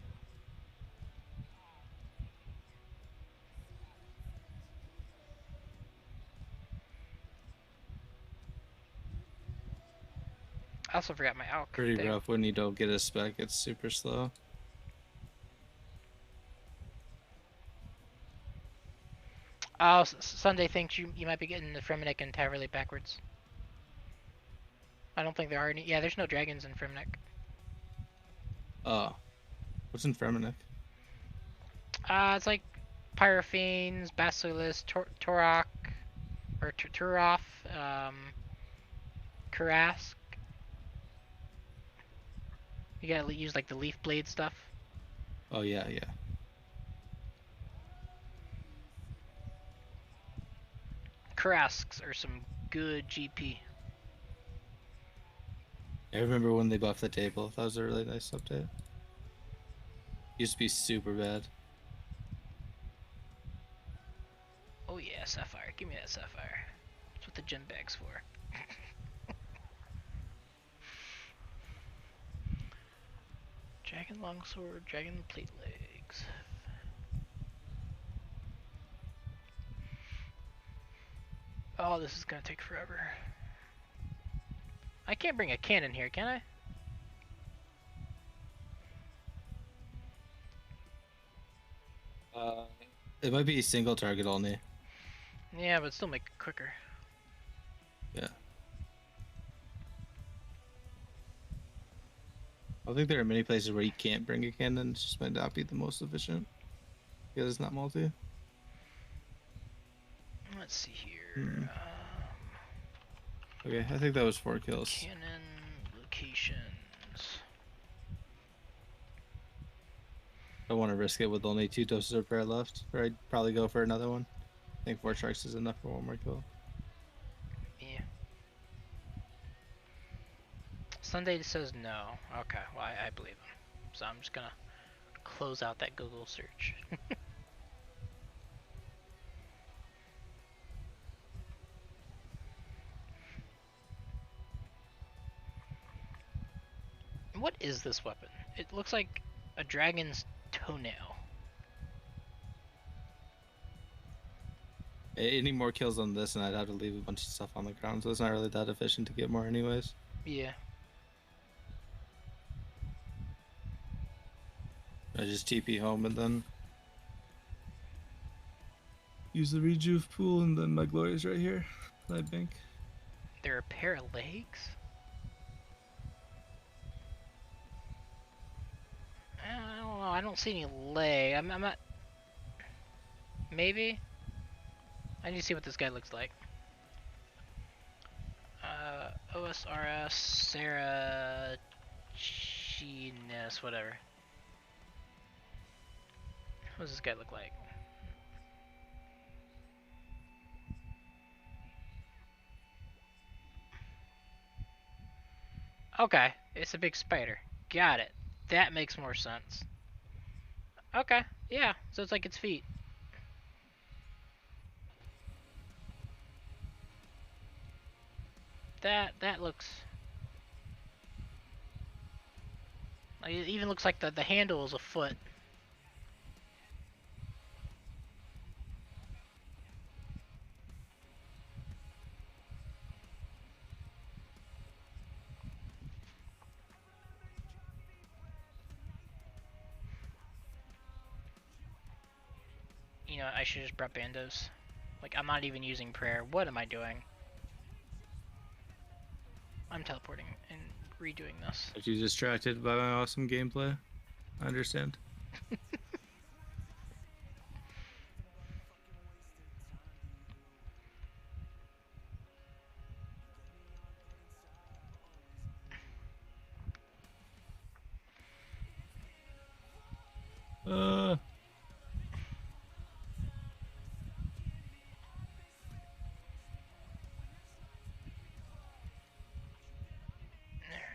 I also forgot my alch Pretty thing. rough when you don't get a spec. It's super slow. Oh, Sunday thinks you might be getting the Fremennik and Taverley backwards. I don't think there are any. Yeah, there's no dragons in Fremennik. Oh, what's in Fremennik? It's like Pyrophanes, Basilisk, Torok, or Turoth, Karask. You gotta use like the leaf blade stuff. Oh yeah, yeah. Karasks are some good GP. I remember when they buffed the table. That was a really nice update. Used to be super bad. Oh yeah, Sapphire. Give me that Sapphire. That's what the gem bag's for. Dragon Longsword, Dragon Plate Legs. Oh, this is gonna take forever. I can't bring a cannon here, can I? It might be single target only. Yeah, but still make it quicker. Yeah. I think there are many places where you can't bring a cannon. It just might not be the most efficient because it's not multi. Let's see here. Okay, I think that was 4 kills. Cannon locations. I don't want to risk it with only 2 doses of prayer left, or I'd probably go for another one. I think 4 sharks is enough for 1 more kill. Yeah. Sunday says no. Okay, well I believe him. So I'm just gonna close out that Google search. What is this weapon? It looks like a dragon's toenail. Any more kills on this, and I'd have to leave a bunch of stuff on the ground, so it's not really that efficient to get more anyways. Yeah. I just TP home and then use the rejuve pool, and then my glory's right here. I bank. There are a pair of legs? I don't know, I don't see any leg. I'm not... Maybe? I need to see what this guy looks like. OSRS, Sarah... Genius, whatever. What does this guy look like? Okay, it's a big spider. Got it. That makes more sense. Okay, yeah, so it's like its feet. That looks... Like, it even looks like the handle is a foot. You know, I should just brought bandos. Like, I'm not even using prayer. What am I doing? I'm teleporting and redoing this. Are you distracted by my awesome gameplay? I understand.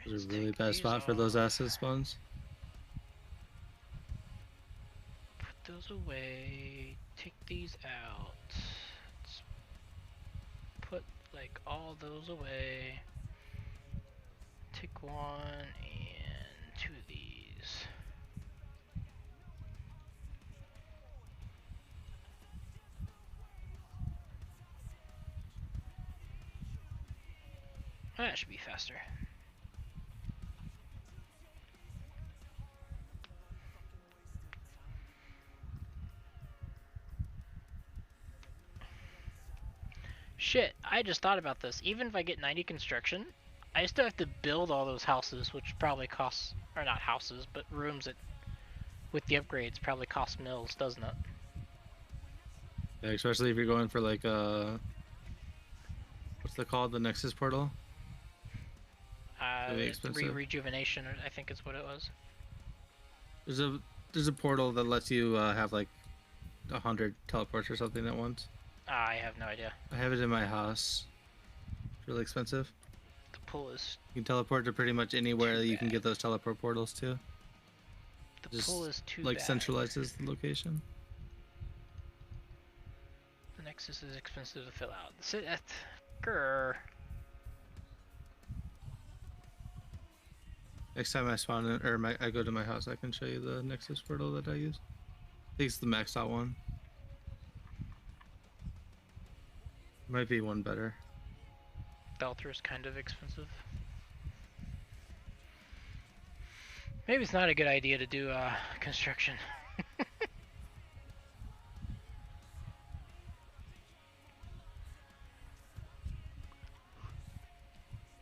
There's a really bad spot for those acid spawns. Put those away. Take these out. Let's put like all those away. Take one and two of these. That should be faster. Shit, I just thought about this. Even if I get 90 construction, I still have to build all those houses, which probably costs, or not houses, but rooms that, with the upgrades, probably cost mills, doesn't it? Yeah, especially if you're going for like what's it called? The Nexus portal? Rejuvenation, I think is what it was. There's a portal that lets you have like 100 teleports or something at once. I have no idea. I have it in my house. It's really expensive. The pool is... You can teleport to pretty much anywhere that you can get those teleport portals to. The pool is too like bad. centralizes the location. The Nexus is expensive to fill out. Grr. Next time I spawn in, or I go to my house, I can show you the Nexus portal that I use. I think it's the maxed out one. Might be one better. Belter is kind of expensive. Maybe it's not a good idea to do construction.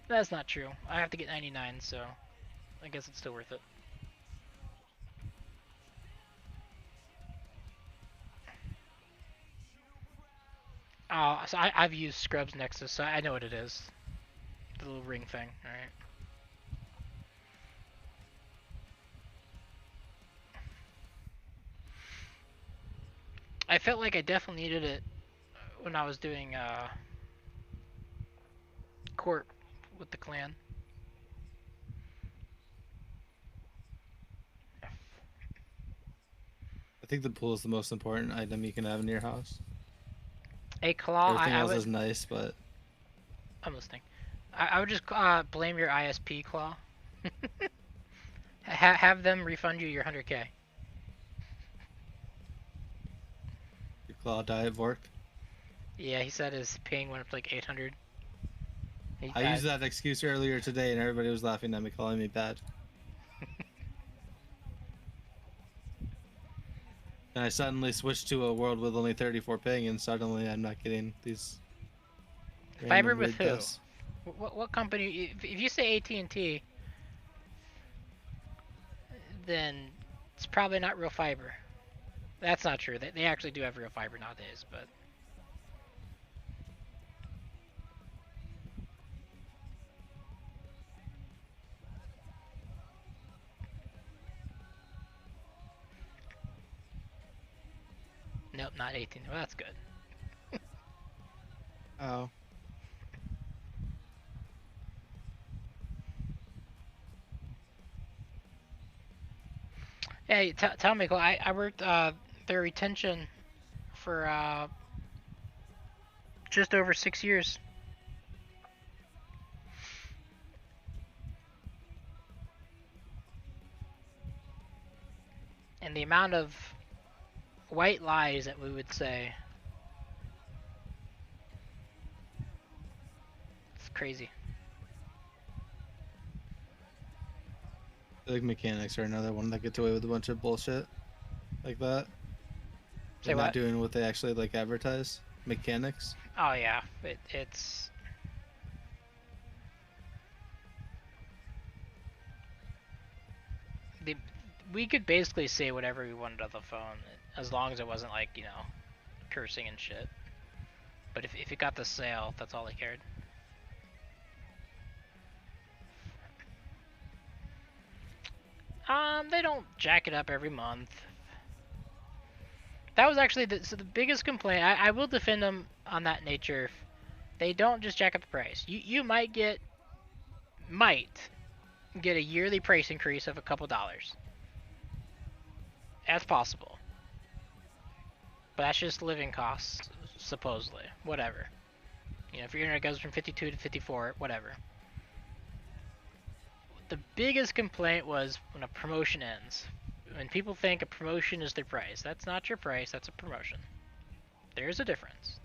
That's not true. I have to get 99, so I guess it's still worth it. So I've used Scrubs Nexus, so I know what it is. The little ring thing, alright. I felt like I definitely needed it when I was doing Corp with the clan. I think the pool is the most important item you can have in your house. A claw. Everything else is nice, but I'm listening. I would just blame your ISP claw. Have them refund you your 100K. your claw diet Vork. Yeah, he said his ping went up to like 800. I used that excuse earlier today, and everybody was laughing at me, calling me bad. And I suddenly switched to a world with only 34 ping, and suddenly I'm not getting these. Fiber with who? What company? If you say AT&T, then it's probably not real fiber. That's not true. They actually do have real fiber nowadays, but. Nope, not 18. Well, that's good. Oh. Hey, tell me, Cole, I worked their retention for just over 6 years. And the amount of white lies that we would say, it's crazy. I feel like mechanics are another one that gets away with a bunch of bullshit like that. Say They're what? not doing what they actually like advertise. Mechanics. Oh yeah, it's the we could basically say whatever we wanted on the phone as long as it wasn't like, you know, cursing and shit. But if it got the sale, that's all they cared. They don't jack it up every month. That was actually the biggest complaint. I will defend them on that nature. They don't just jack up the price. You might get a yearly price increase of a couple dollars. That's possible. But that's just living costs, supposedly. Whatever. You know, if your internet goes from 52 to 54, whatever. The biggest complaint was when a promotion ends. When people think a promotion is their price. That's not your price, that's a promotion. There's a difference.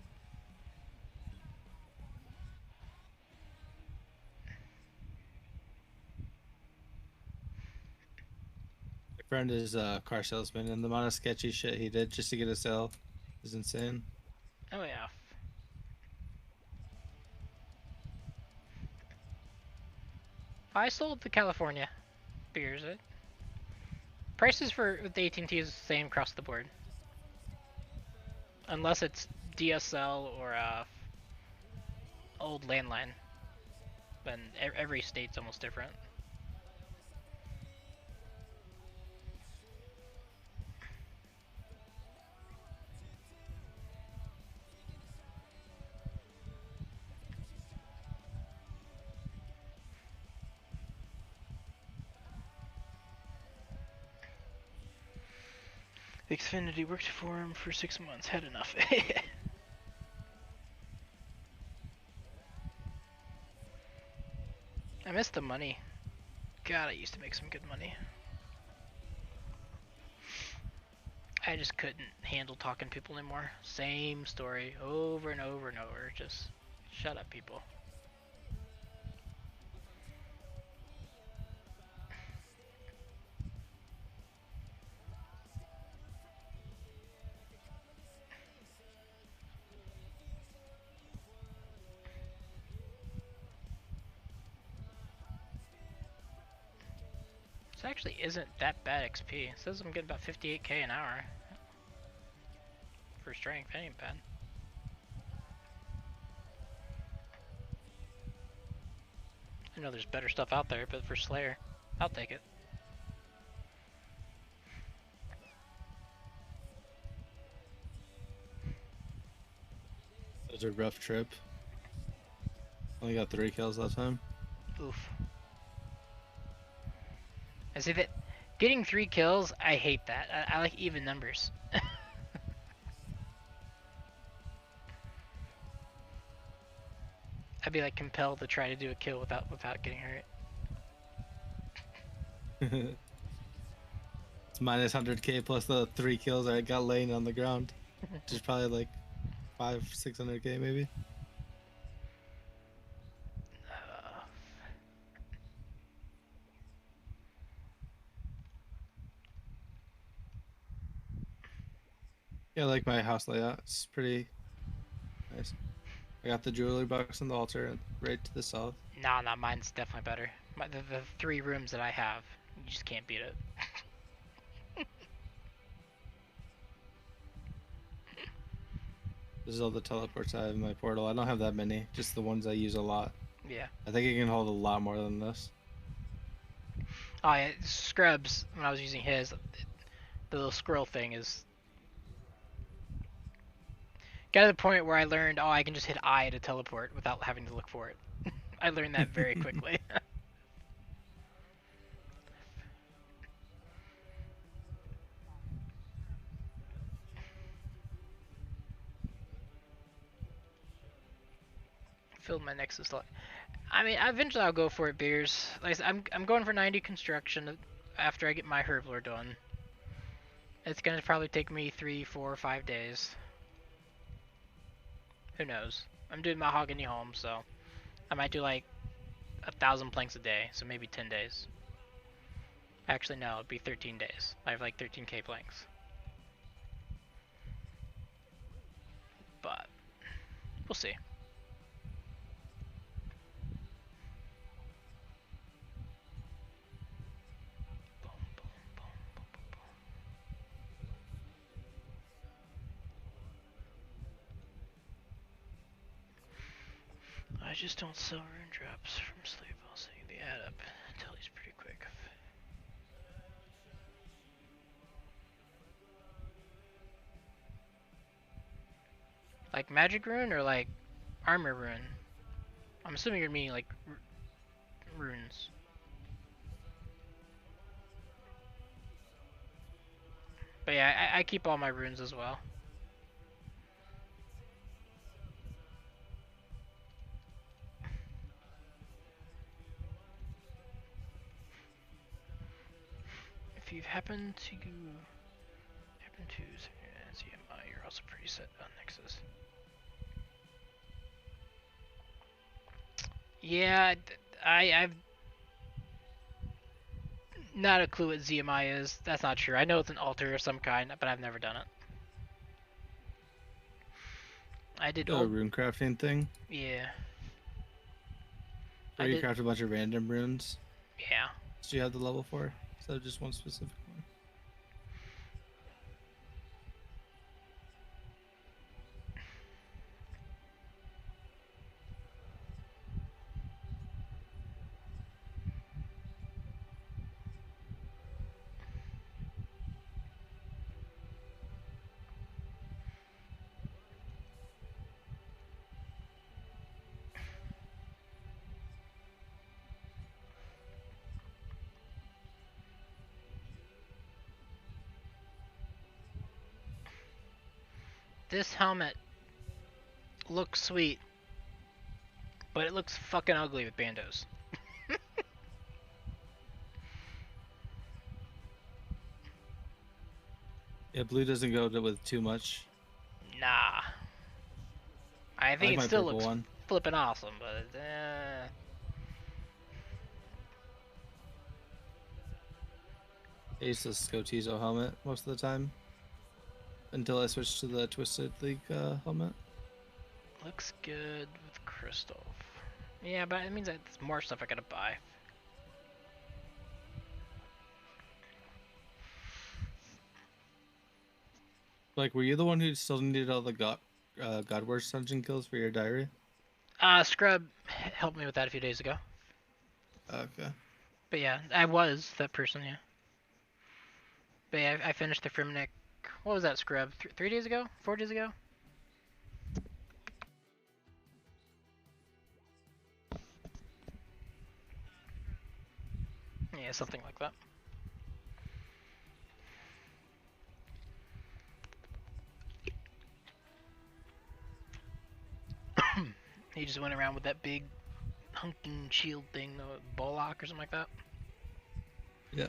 My friend is a car salesman, and the amount of sketchy shit he did just to get a sale is insane. Oh yeah. I sold the California beers. Prices for the AT&T is the same across the board. Unless it's DSL or old landline. Then every state's almost different. Xfinity worked for him for 6 months. Had enough. I miss the money. God, I used to make some good money. I just couldn't handle talking to people anymore. Same story over and over and over. Just shut up, people. This actually isn't that bad XP. It says I'm getting about 58k an hour. For strength, that ain't bad. I know there's better stuff out there, but for Slayer, I'll take it. It was a rough trip. Only got 3 kills last time. Oof. I see that getting 3 kills, I hate that. I like even numbers. I'd be like compelled to try to do a kill without getting hurt. It's minus 100k plus the 3 kills I got laying on the ground. Which is probably like 500-600k maybe. Yeah, I like my house layout. It's pretty nice. I got the jewelry box on the altar and right to the south. Nah, mine's definitely better. The 3 rooms that I have, you just can't beat it. This is all the teleports I have in my portal. I don't have that many, just the ones I use a lot. Yeah. I think it can hold a lot more than this. Oh yeah, Scrubs, when I was using his, the little squirrel thing is Got to the point where I learned, oh, I can just hit I to teleport without having to look for it. I learned that very quickly. Filled my Nexus slot. I mean, eventually I'll go for it, beers. Like I said, I'm going for 90 construction after I get my Herbler done. It's gonna probably take me 3, 4, 5 days. Who knows? I'm doing mahogany home, so I might do like 1,000 planks a day, so maybe 10 days. Actually, no, it'd be 13 days. I have like 13k planks. But we'll see. I just don't sell rune drops from sleep. I'll say the add up until he's pretty quick. Like magic rune or like armor rune? I'm assuming you're meaning like runes. But yeah, I keep all my runes as well. If you happen to ZMI, you're also pretty set on Nexus. Yeah, I've not a clue what ZMI is. That's not true. I know it's an altar of some kind, but I've never done it. I did a rune crafting thing. Yeah. Where you craft a bunch of random runes. Yeah. So you have the level for, instead of just one specific one. This helmet looks sweet, but it looks fucking ugly with bandos. Yeah, blue doesn't go with too much. Nah. I think like it still looks flippin' awesome, but I use this Scotizo helmet most of the time. Until I switched to the Twisted League helmet. Looks good with crystal. Yeah, but it means that there's more stuff I gotta buy. Like, were you the one who still needed all the God Wars dungeon kills for your diary? Scrub helped me with that a few days ago. Okay. But yeah, I was that person, yeah. But yeah, I finished the Frimnick. What was that, Scrub? 3 days ago? 4 days ago? Yeah, something like that. He just went around with that big hunking shield thing, the Bollock or something like that. Yeah.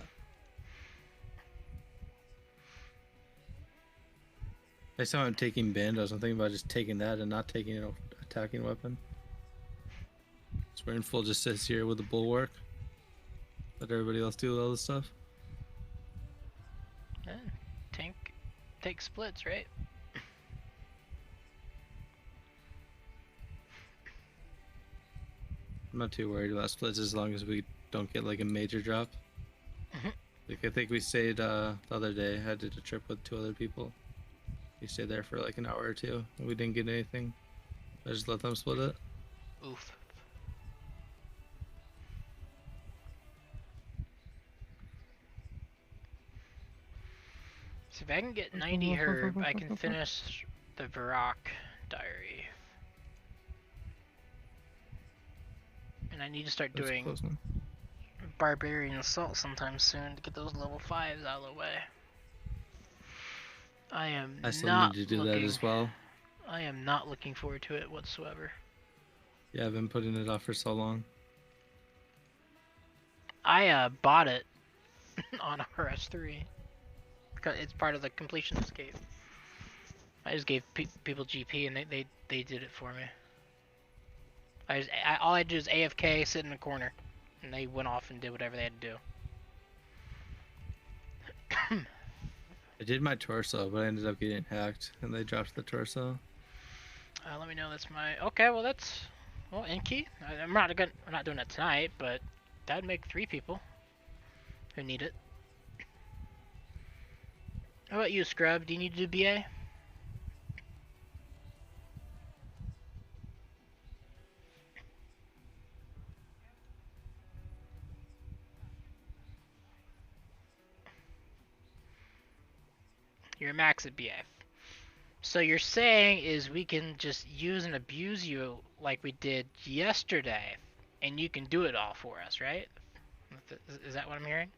Next time I'm taking bandos, I'm thinking about just taking that and not taking an attacking weapon. So we're in full just sits here with the bulwark. Let everybody else do all this stuff. Yeah, tank take splits, right? I'm not too worried about splits as long as we don't get like a major drop. Like I think we stayed the other day. I did a trip with 2 other people. We stayed there for like an hour or 2 and we didn't get anything. I just let them split it. Oof. So if I can get 90 herb, I can finish the Varrock diary. And I need to start That's doing close enough. Barbarian Assault sometime soon to get those level 5s out of the way. I still need to do that as well. I am not looking forward to it whatsoever. Yeah, I've been putting it off for so long. I bought it on rs3 because it's part of the completion escape. I just gave people GP and they did it for me. All I did is AFK, sit in a corner, and they went off and did whatever they had to do. I did my torso, but I ended up getting hacked, and they dropped the torso. Let me know that's my... Okay, well that's... Well, Inky. I'm not doing it tonight, but that'd make 3 people who need it. How about you, Scrub? Do you need to do BA? You're max at BA. So you're saying is we can just use and abuse you like we did yesterday, and you can do it all for us, right? Is that what I'm hearing?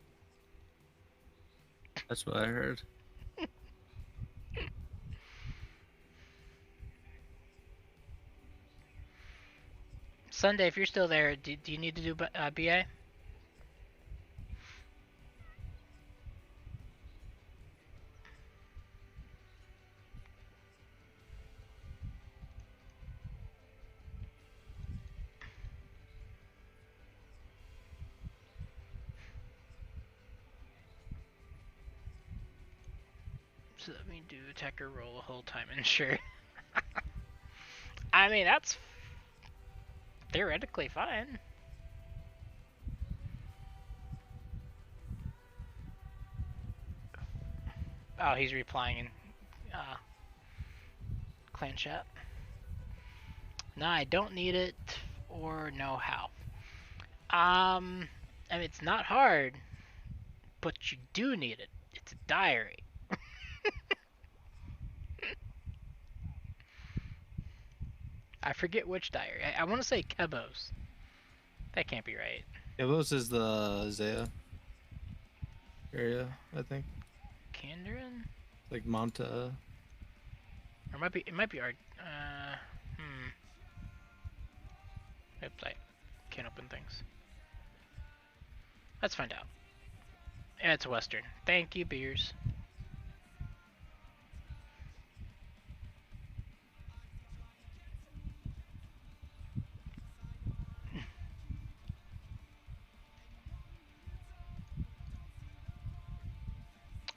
That's what I heard. Sunday, if you're still there, do you need to do BA? So let me do attacker roll the whole time and sure. I mean, that's theoretically fine. Oh, he's replying in clan chat. No, I don't need it or know how. I mean, it's not hard, but you do need it. It's a diary. I forget which diary. I want to say Kebos. That can't be right. Kebos is the Zaya area, I think. Kandarin? Like Monta. Or it might be our Oops, I can't open things. Let's find out. Yeah, it's Western. Thank you, beers.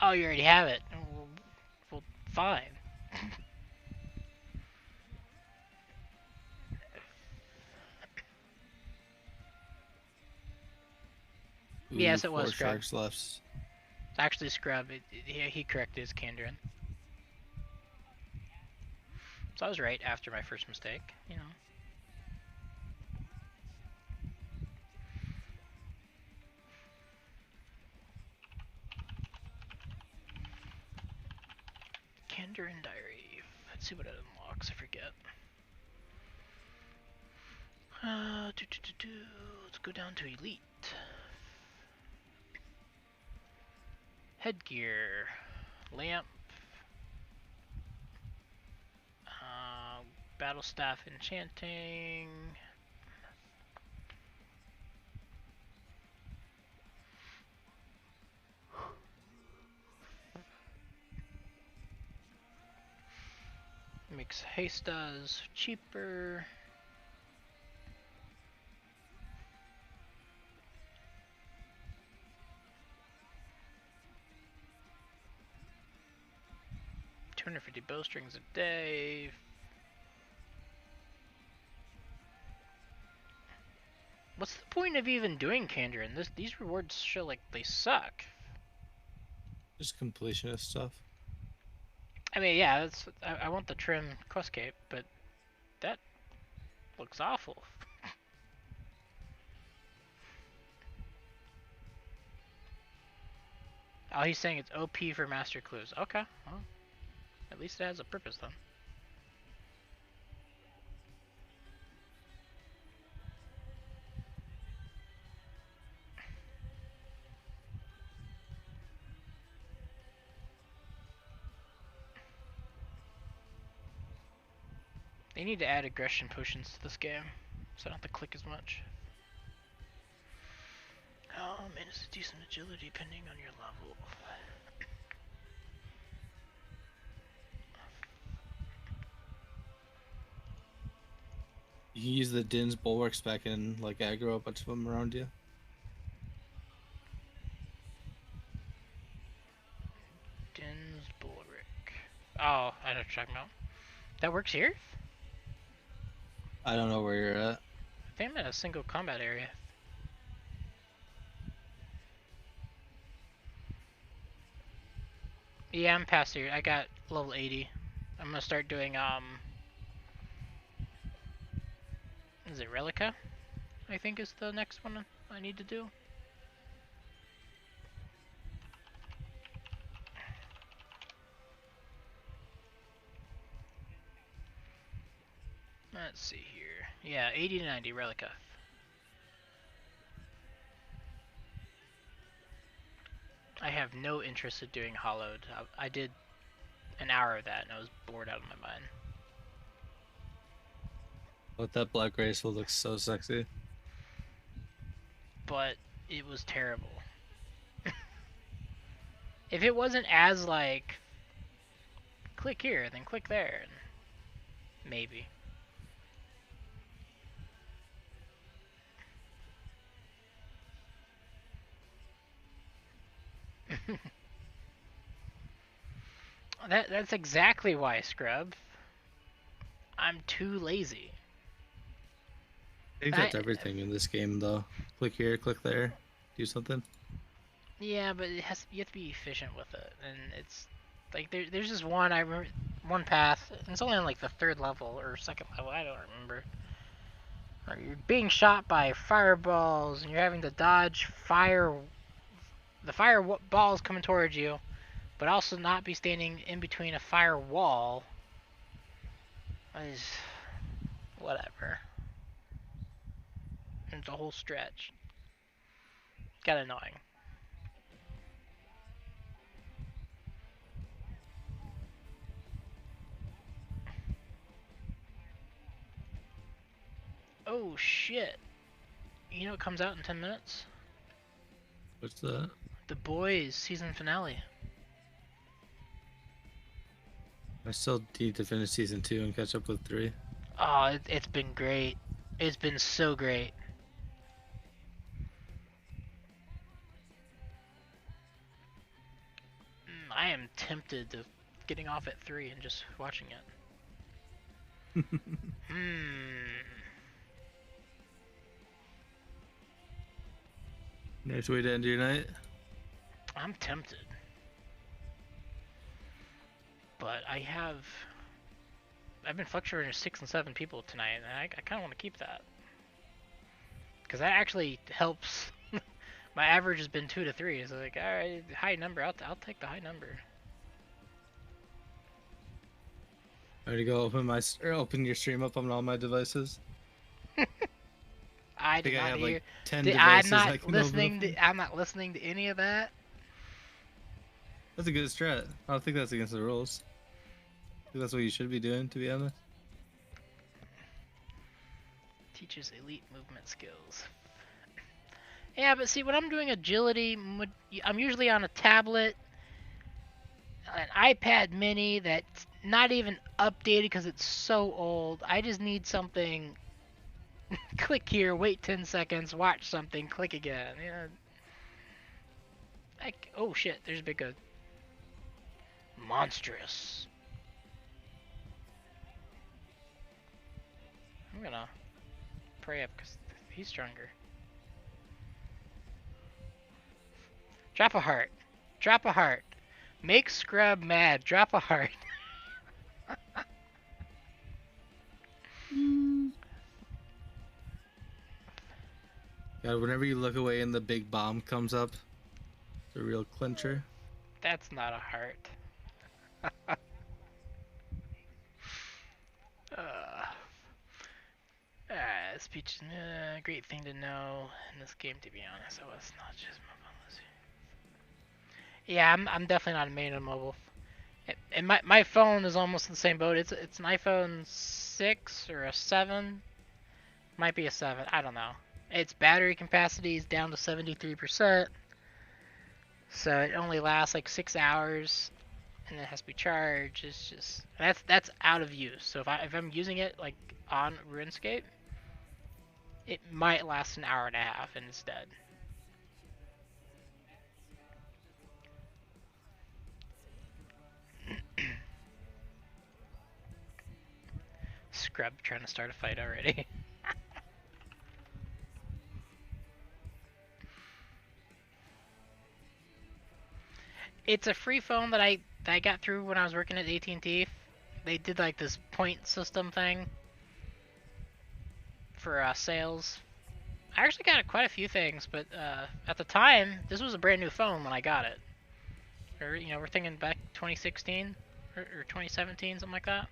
Oh, you already have it. Well, fine. Ooh, Yes, it was 4 Scrub. sharks left. It's actually Scrub. He corrected his Kandarin. So I was right after my first mistake, you know. Kandarin diary. Let's see what it unlocks. I forget. Let's go down to elite. Headgear, lamp, battle staff enchanting. Makes hastas cheaper. $250 bowstrings a day. What's the point of even doing Kandarin? These rewards show like they suck. Just completionist stuff. I mean, yeah, I want the trim quest cape, but that looks awful. Oh, he's saying it's OP for master clues. Okay, well, at least it has a purpose then. They need to add aggression potions to this game, so I don't have to click as much. And it's a decent agility depending on your level. You can use the Din's bulwarks back and like aggro a bunch of them around you. Din's bulwark. Oh, I know what you're talking about. That works here? I don't know where you're at. I think I'm in a single combat area. Yeah, I'm past here. I got level 80. I'm gonna start doing, is it Relica? I think is the next one I need to do. Let's see here. Yeah, 80 to 90 Relica. I have no interest in doing Hollowed. I did an hour of that and I was bored out of my mind. But that Black Graceful looks so sexy. But it was terrible. If it wasn't as like, click here, then click there, maybe. That's exactly why, Scrub. I'm too lazy. I think that's everything in this game, though. Click here, click there, do something. Yeah, but you have to be efficient with it, and it's like there's this one I remember, one path. And it's only on like the 3rd level or 2nd level. I don't remember. You're being shot by fireballs, and you're having to dodge the fireballs coming towards you, but also not be standing in between a firewall. Whatever. It's a whole stretch. Got annoying. Oh shit. You know it comes out in 10 minutes? What's that? The Boys season finale. I still need to finish season 2 and catch up with 3. Oh, it's been great. It's been so great. I am tempted to getting off at 3 and just watching it. Nice way to end your night. I'm tempted. But I've been fluctuating 6 and 7 people tonight, and I kind of want to keep that. Because that actually helps. My average has been 2 to 3. So like, alright, high number. I'll take the high number. I'm gonna go open your stream up on all my devices. I think I have like 10 I'm devices. not listening to any of that. That's a good strat. I don't think that's against the rules. I think that's what you should be doing, to be honest. Teaches elite movement skills. Yeah, but see, when I'm doing agility, I'm usually on a tablet, an iPad mini that's not even updated because it's so old. I just need something. Click here, wait 10 seconds, watch something, click again. Yeah. Oh shit, there's a big monstrous. I'm gonna pray up because he's stronger. Drop a heart. Drop a heart. Make Scrub mad. Drop a heart. God, whenever you look away and the big bomb comes up, it's a real clincher. That's not a heart. Speech is a great thing to know in this game, to be honest. Oh, it's not just mobile. Yeah, I'm definitely not a main on mobile. And my phone is almost in the same boat. It's an iPhone 6 or a 7. Might be a 7. I don't know. Its battery capacity is down to 73%. So it only lasts like 6 hours, and it has to be charged. It's just that's out of use. So if I'm using it like on RuneScape, it might last an hour and a half and it's dead. Scrub trying to start a fight already. It's a free phone that I got through when I was working at AT&T. They did like this point system thing for sales. I actually got quite a few things, but at the time, this was a brand new phone when I got it. Or, you know, we're thinking back 2016 or 2017, something like that.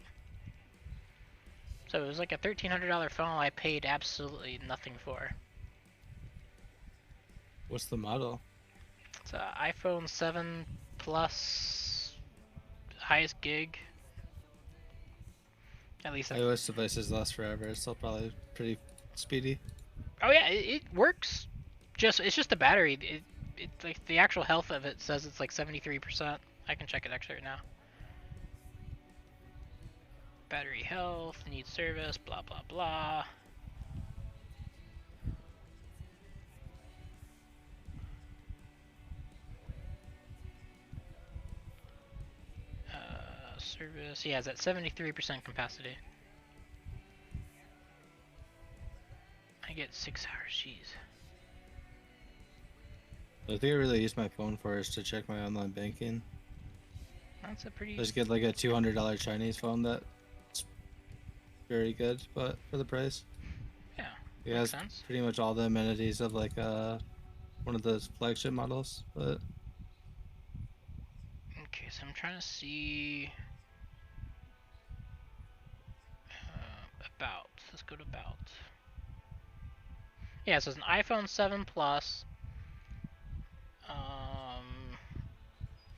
So it was like a $1,300 phone I paid absolutely nothing for. What's the model? It's an iPhone 7 Plus, highest gig. At least iOS devices last forever. It's still probably pretty speedy. Oh yeah, it works. It's just the battery. It's like the actual health of it says it's like 73%. I can check it actually right now. Battery health, needs service, blah blah blah. Service, yeah, it's at 73% capacity. I get 6 hours, jeez. The thing I really use my phone for is to check my online banking. That's a pretty... Just get like a $200 Chinese phone that's very good, but for the price. Yeah, it has sense. Pretty much all the amenities of like one of those flagship models, but... Okay, so I'm trying to see... about. Let's go to about. Yeah, so it's an iPhone 7 Plus.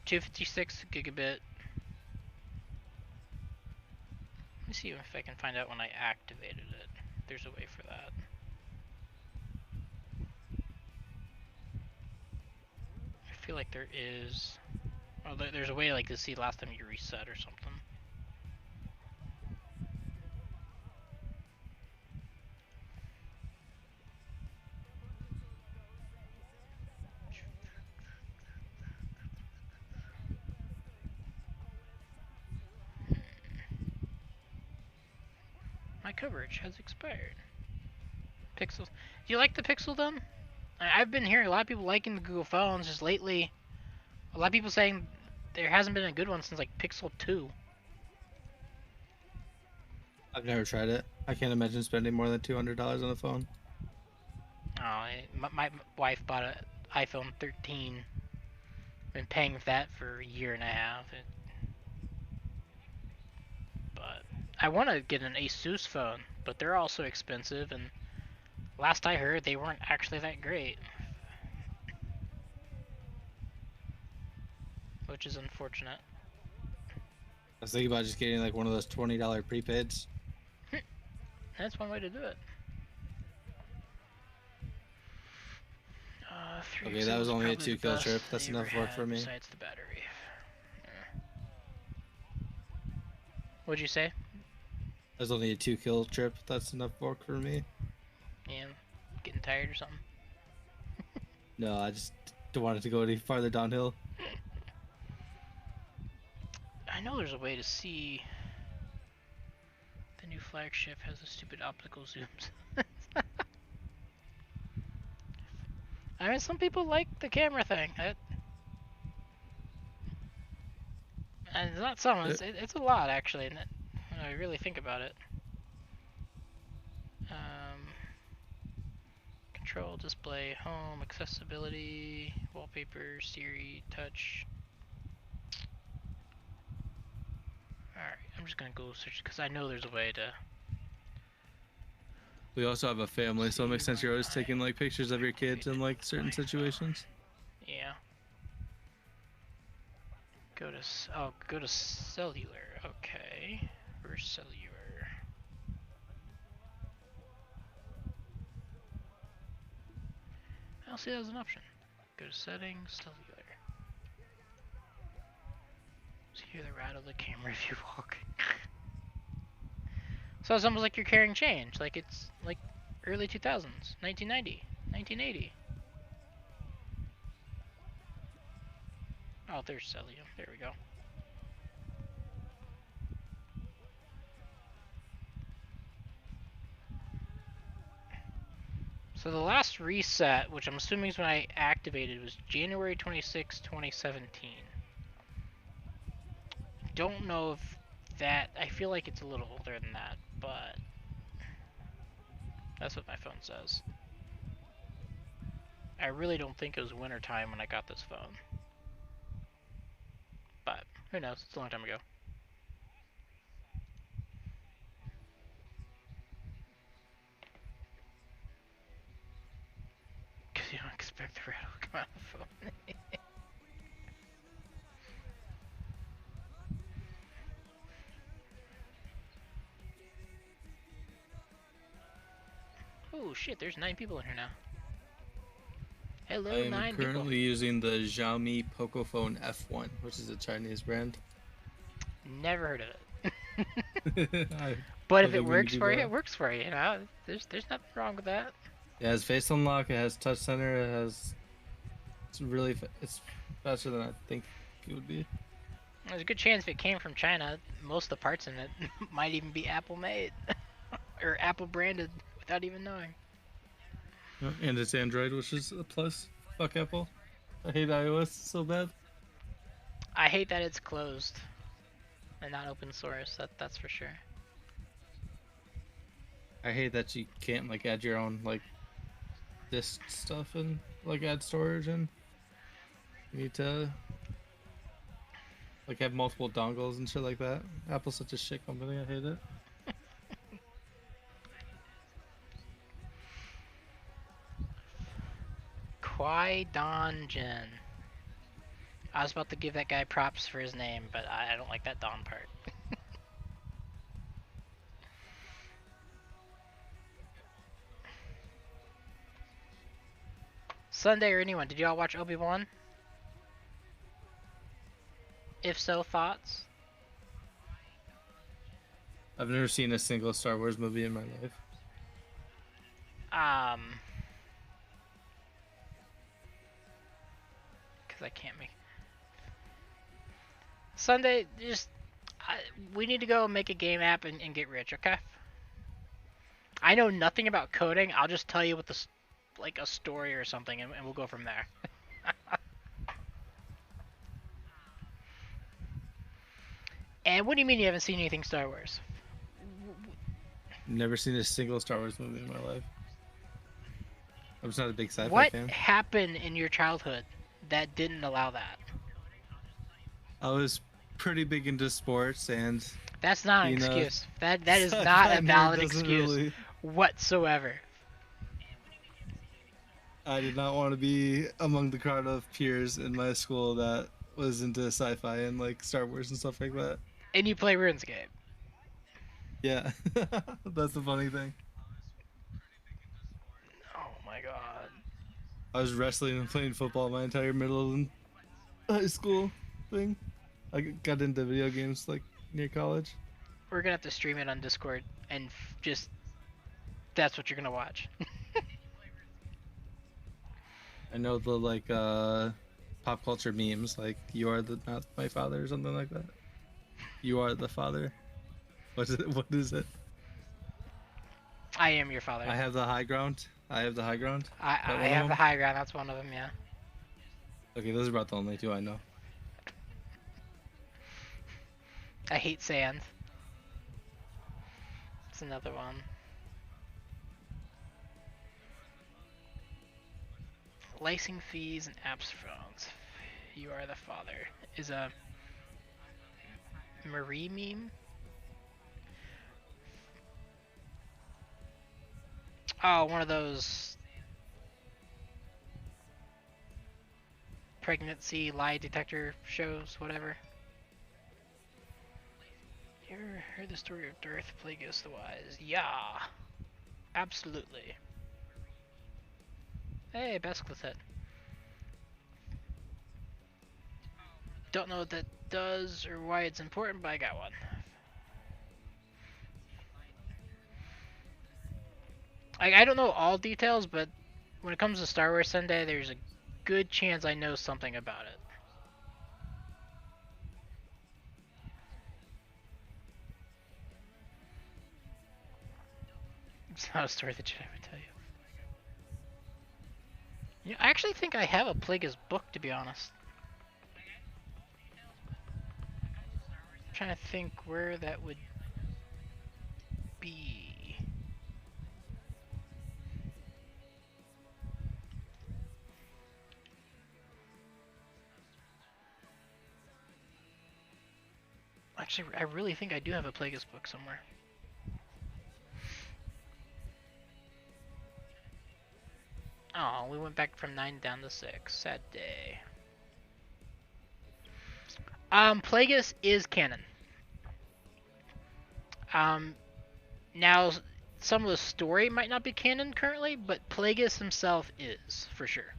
256 gigabit. Let me see if I can find out when I activated it. There's a way for that. I feel like there is. Oh, there's a way like to see last time you reset or something. My coverage has expired. Pixel. Do you like the Pixel then? I've been hearing a lot of people liking the Google phones just lately. A lot of people saying there hasn't been a good one since like Pixel 2. I've never tried it. I can't imagine spending more than $200 on a phone. Oh, my wife bought an iPhone 13. Been paying for that for a year and a half. But I want to get an Asus phone, but they're also expensive, and last I heard they weren't actually that great. Which is unfortunate. I was thinking about just getting like one of those $20 prepaids. That's one way to do it. Okay, that was only a 2-kill trip. That's enough work for me. Besides the battery. Yeah. What'd you say? That was only a 2-kill trip. That's enough work for me. Yeah, getting tired or something? No, I just don't want it to go any farther downhill. I know there's a way to see. The new flagship has the stupid optical zooms. I mean, some people like the camera thing. And it's not some, it's a lot actually, when I really think about it. Control, display, home, accessibility, wallpaper, Siri, touch. Alright, I'm just gonna go search because I know there's a way to. We also have a family, so it makes sense you're always taking like pictures of your kids in like certain situations. Yeah. Go to cellular. Okay. Where's cellular? I don't see that as an option. Go to settings, cellular. Just hear the rattle of the camera if you walk. So it's almost like you're carrying change. Like it's like early 2000s, 1990, 1980. Oh, there's cellular. There we go. So the last reset, which I'm assuming is when I activated, was January 26, 2017. Don't know if that... I feel like it's a little older than that, but... that's what my phone says. I really don't think it was winter time when I got this phone. But, who knows? It's a long time ago. Because you don't expect the rattle to come out of the phone. Oh shit, there's 9 people in here now. Hello, 9 people. I am currently using the Xiaomi Pocophone F1, which is a Chinese brand. Never heard of it. But if it works for you, it works for you, you know? There's nothing wrong with that. It has face unlock, it has touch center, it has... it's faster than I think it would be. There's a good chance if it came from China, most of the parts in it might even be Apple made. Or Apple branded without even knowing. And it's Android, which is a plus. Fuck Apple. I hate iOS so bad. I hate that it's closed and not open source, that's for sure. I hate that you can't like add your own like disk stuff and like add storage and you need to like have multiple dongles and shit like that. Apple's such a shit company, I hate it. Kwai Don Jin. I was about to give that guy props for his name, but I don't like that Don part. Sunday or anyone, did y'all watch Obi-Wan? If so, thoughts? I've never seen a single Star Wars movie in my life. Because I can't make... Sunday, we need to go make a game app and get rich, okay? I know nothing about coding, I'll just tell you what like a story or something, and we'll go from there. And what do you mean you haven't seen anything Star Wars? Never seen a single Star Wars movie in my life. I'm just not a big sci-fi fan. What happened in your childhood that didn't allow that? I was pretty big into sports and... That's not an excuse. That is not a valid excuse whatsoever. I did not want to be among the crowd of peers in my school that was into sci-fi and like Star Wars and stuff like that. And you play RuneScape. Yeah, that's the funny thing. Oh my god. I was wrestling and playing football my entire middle and high school thing. I got into video games like near college. We're gonna have to stream it on Discord and just... that's what you're gonna watch. I know the like pop culture memes like "You are not my father" or something like that. You are the father. What is it? I am your father. I have the high ground. I have the high ground. I have the high ground. That's one of them, yeah. Okay, those are about the only two I know. I hate sand. It's another one. Licensing fees and apps phones. You are the father. Is a Marie meme? Oh, one of those pregnancy lie detector shows, whatever. ever heard the story of Darth Plagueis the Wise? Yeah, absolutely. Hey, Basilisk head. Don't know what that does or why it's important, but I got one. I don't know all details, but when it comes to Star Wars Sunday, there's a good chance I know something about it. It's not a story the Jedi would tell you. You know, I actually think I have a Plagueis book, to be honest. I'm trying to think where that would be. Actually, I really think I do have a Plagueis book somewhere. Oh, we went back from 9 down to 6. Sad day. Plagueis is canon. Now, some of the story might not be canon currently, but Plagueis himself is, for sure.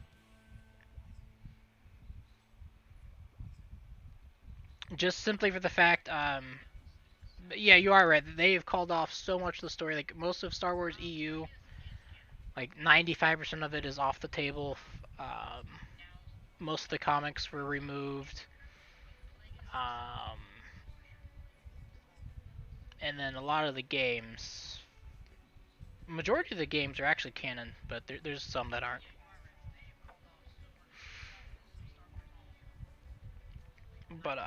Just simply for the fact, yeah, you are right. They have called off so much of the story. Like, most of Star Wars EU, like 95% of it is off the table. Most of the comics were removed. And then a lot of the games, majority of the games are actually canon, but there's some that aren't. But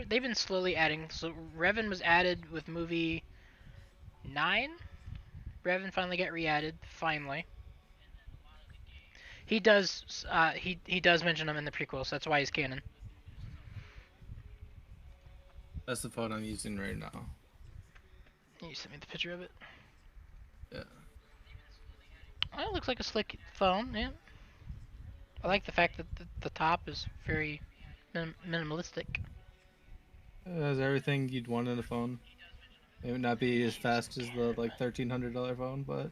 they've been slowly adding. So Revan was added with movie 9. Revan finally got re-added. Finally, he does. He does mention him in the prequels. So that's why he's canon. That's the phone I'm using right now. You sent me the picture of it. Yeah. Oh, it looks like a slick phone. Yeah. I like the fact that the top is very minimalistic. It has everything you'd want in a phone. It would not be as fast as the like $1,300 phone, but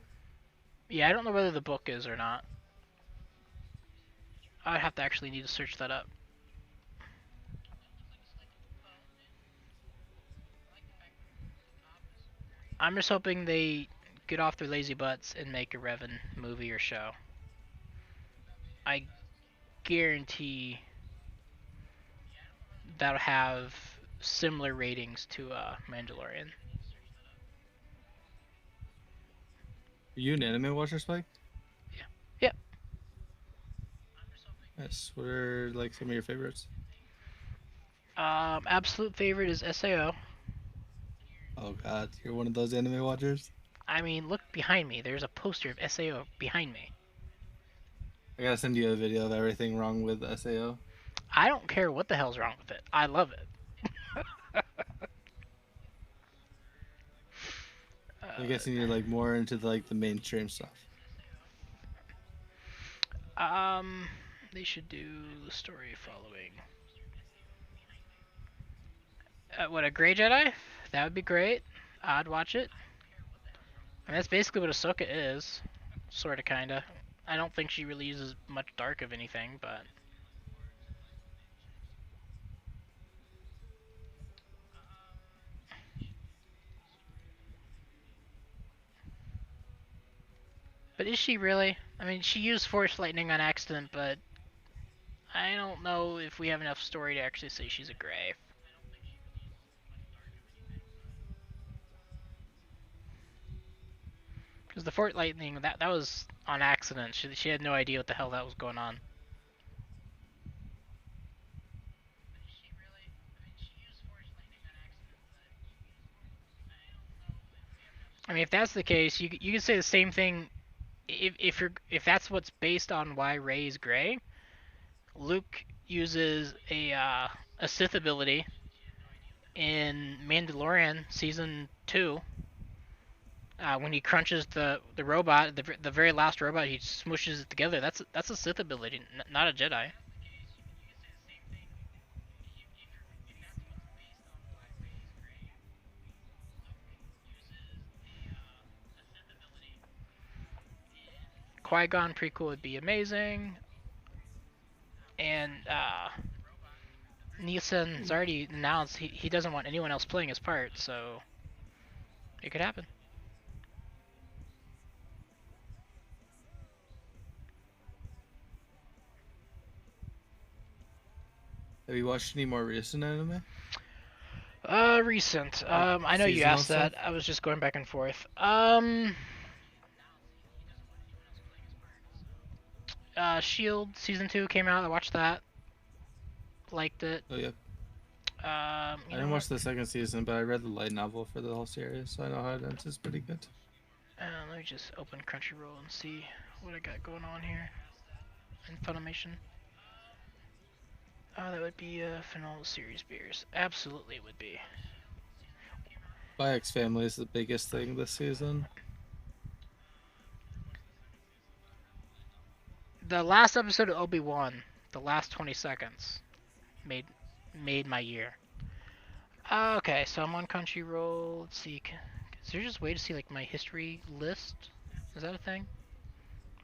Yeah, I don't know whether the book is or not. I'd have to actually need to search that up. I'm just hoping they get off their lazy butts and make a Revan movie or show. I guarantee that'll have similar ratings to Mandalorian. are you an anime watcher, Spike? Yeah. Yep. Yes. What are like some of your favorites? Absolute favorite is SAO. Oh God, you're one of those anime watchers. I mean, look behind me. There's a poster of SAO behind me. I gotta send you a video of everything wrong with SAO. I don't care what the hell's wrong with it. I love it. I'm guessing you're like more into like the mainstream stuff. They should do the story following. What, a Grey Jedi? That would be great. I'd watch it. I mean, that's basically what Ahsoka is. Sorta, kinda. I don't think she really uses much dark of anything, but... But is she really? I mean, she used Force Lightning on accident, but... I don't know if we have enough story to actually say she's a Grey. Because the Force Lightning, that was on accident. She had no idea what the hell that was going on. I mean, if that's the case, you could say the same thing. If that's what's based on why Rey is Grey, Luke uses a Sith ability in Mandalorian season 2. When he crunches the robot, the very last robot, he smushes it together. That's a Sith ability, not a Jedi. Qui-Gon prequel would be amazing. And Neeson's already announced he doesn't want anyone else playing his part, so it could happen. Have you watched any more recent anime? Recent. I know you Seasonal asked that. stuff? I was just going back and forth. Shield season 2 came out. I watched that. Liked it. Oh yeah. I I didn't watch the second season, but I read the light novel for the whole series, so I know how it ends. It's pretty good. Let me just open Crunchyroll and see what I got going on here in Funimation. That would be Final Series Beers. Absolutely, it would be. Spy X Family is the biggest thing this season. The last episode of Obi-Wan, the last 20 seconds, made my year. Okay, so I'm on Crunchyroll. Let's see. Is there just a way to see like my history list? Is that a thing?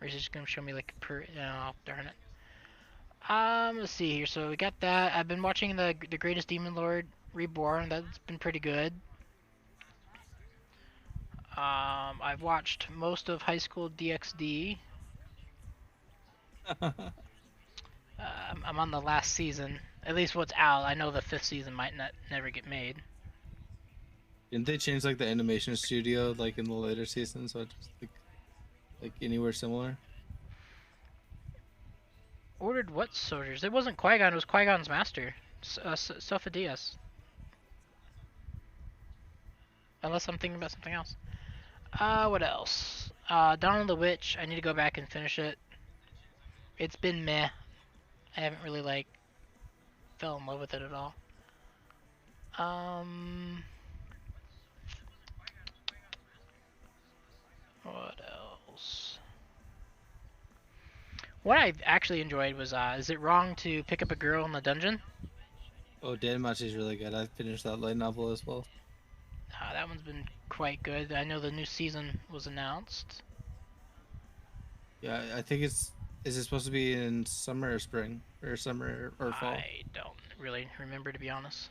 Or is it just gonna show me like per? No, darn it. Let's see here. So we got that. I've been watching the Greatest Demon Lord Reborn. That's been pretty good. I've watched most of High School DxD. I'm on the last season. At least what's out. I know the 5th season might never get made. Didn't they change like the animation studio like in the later seasons? So it's like anywhere similar? Ordered what soldiers? It wasn't Qui-Gon. It was Qui-Gon's master, Sofa Diaz. Unless I'm thinking about something else. What else? Dawn of the Witch. I need to go back and finish it. It's been meh. I haven't really like fell in love with it at all. What else? What I actually enjoyed was Is It Wrong to Pick Up a Girl in the Dungeon? Oh, Danmachi is really good. I finished that light novel as well. That one's been quite good. I know the new season was announced. Yeah, I think it's... Is it supposed to be in summer or spring? Or summer or fall? I don't really remember, to be honest.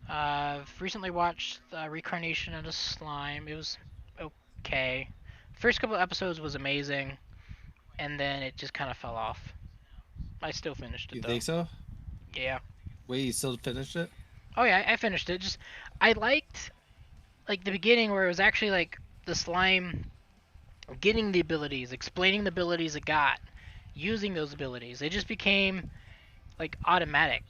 I've recently watched Reincarnation of a Slime. It was okay. First couple episodes was amazing, and then it just kind of fell off. I still finished it, You though. think so? Yeah. Wait, you still finished it? Oh yeah, I finished it. Just I liked like the beginning where it was actually like the slime getting the abilities, explaining the abilities it got, using those abilities. It just became like automatic.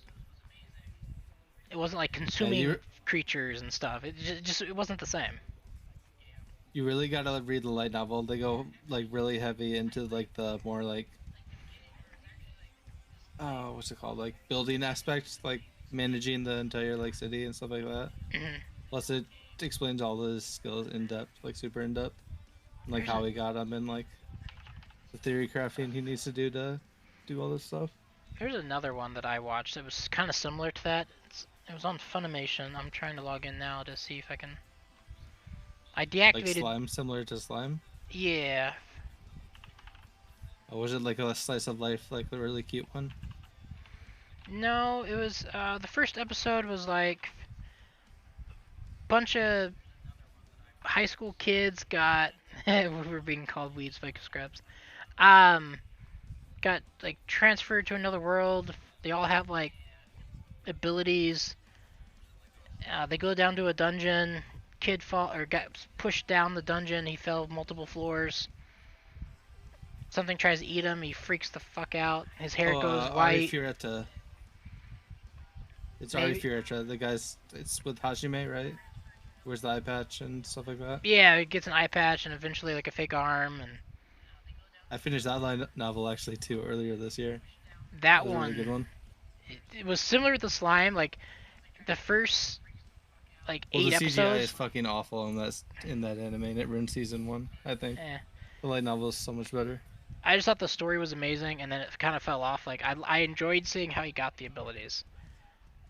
It wasn't like consuming creatures and stuff. It just it wasn't the same. You really gotta read the light novel. They go like really heavy into like the more like what's it called? Like building aspects, like managing the entire like city and stuff like that. Mhm. Plus it explains all his skills in depth, like super in depth. Like how he got them and like the theory crafting he needs to do all this stuff. There's another one that I watched that was kind of similar to that. It was on Funimation. I'm trying to log in now to see if I can. I deactivated. Like Slime, similar to Slime. Yeah. Or was it like a slice of life, like the really cute one? No, it was the first episode was like bunch of high school kids got we're being called weeds like scrubs. Got like transferred to another world. They all have like abilities. They go down to a dungeon. Kid got pushed down the dungeon. He fell multiple floors. Something tries to eat him. He freaks the fuck out. His hair goes white. Arifureta. It's Arifureta. The guy's. It's with Hajime, right? Wears the eye patch and stuff like that. Yeah, he gets an eye patch and eventually like a fake arm and. I finished that light novel actually too earlier this year. That was a one. really good one. It was similar to Slime. Like the first like 8 episodes. The CGI is fucking awful in that anime, and it ruined season 1. I think the light novel is so much better. I just thought the story was amazing, and then it kind of fell off. Like I enjoyed seeing how he got the abilities,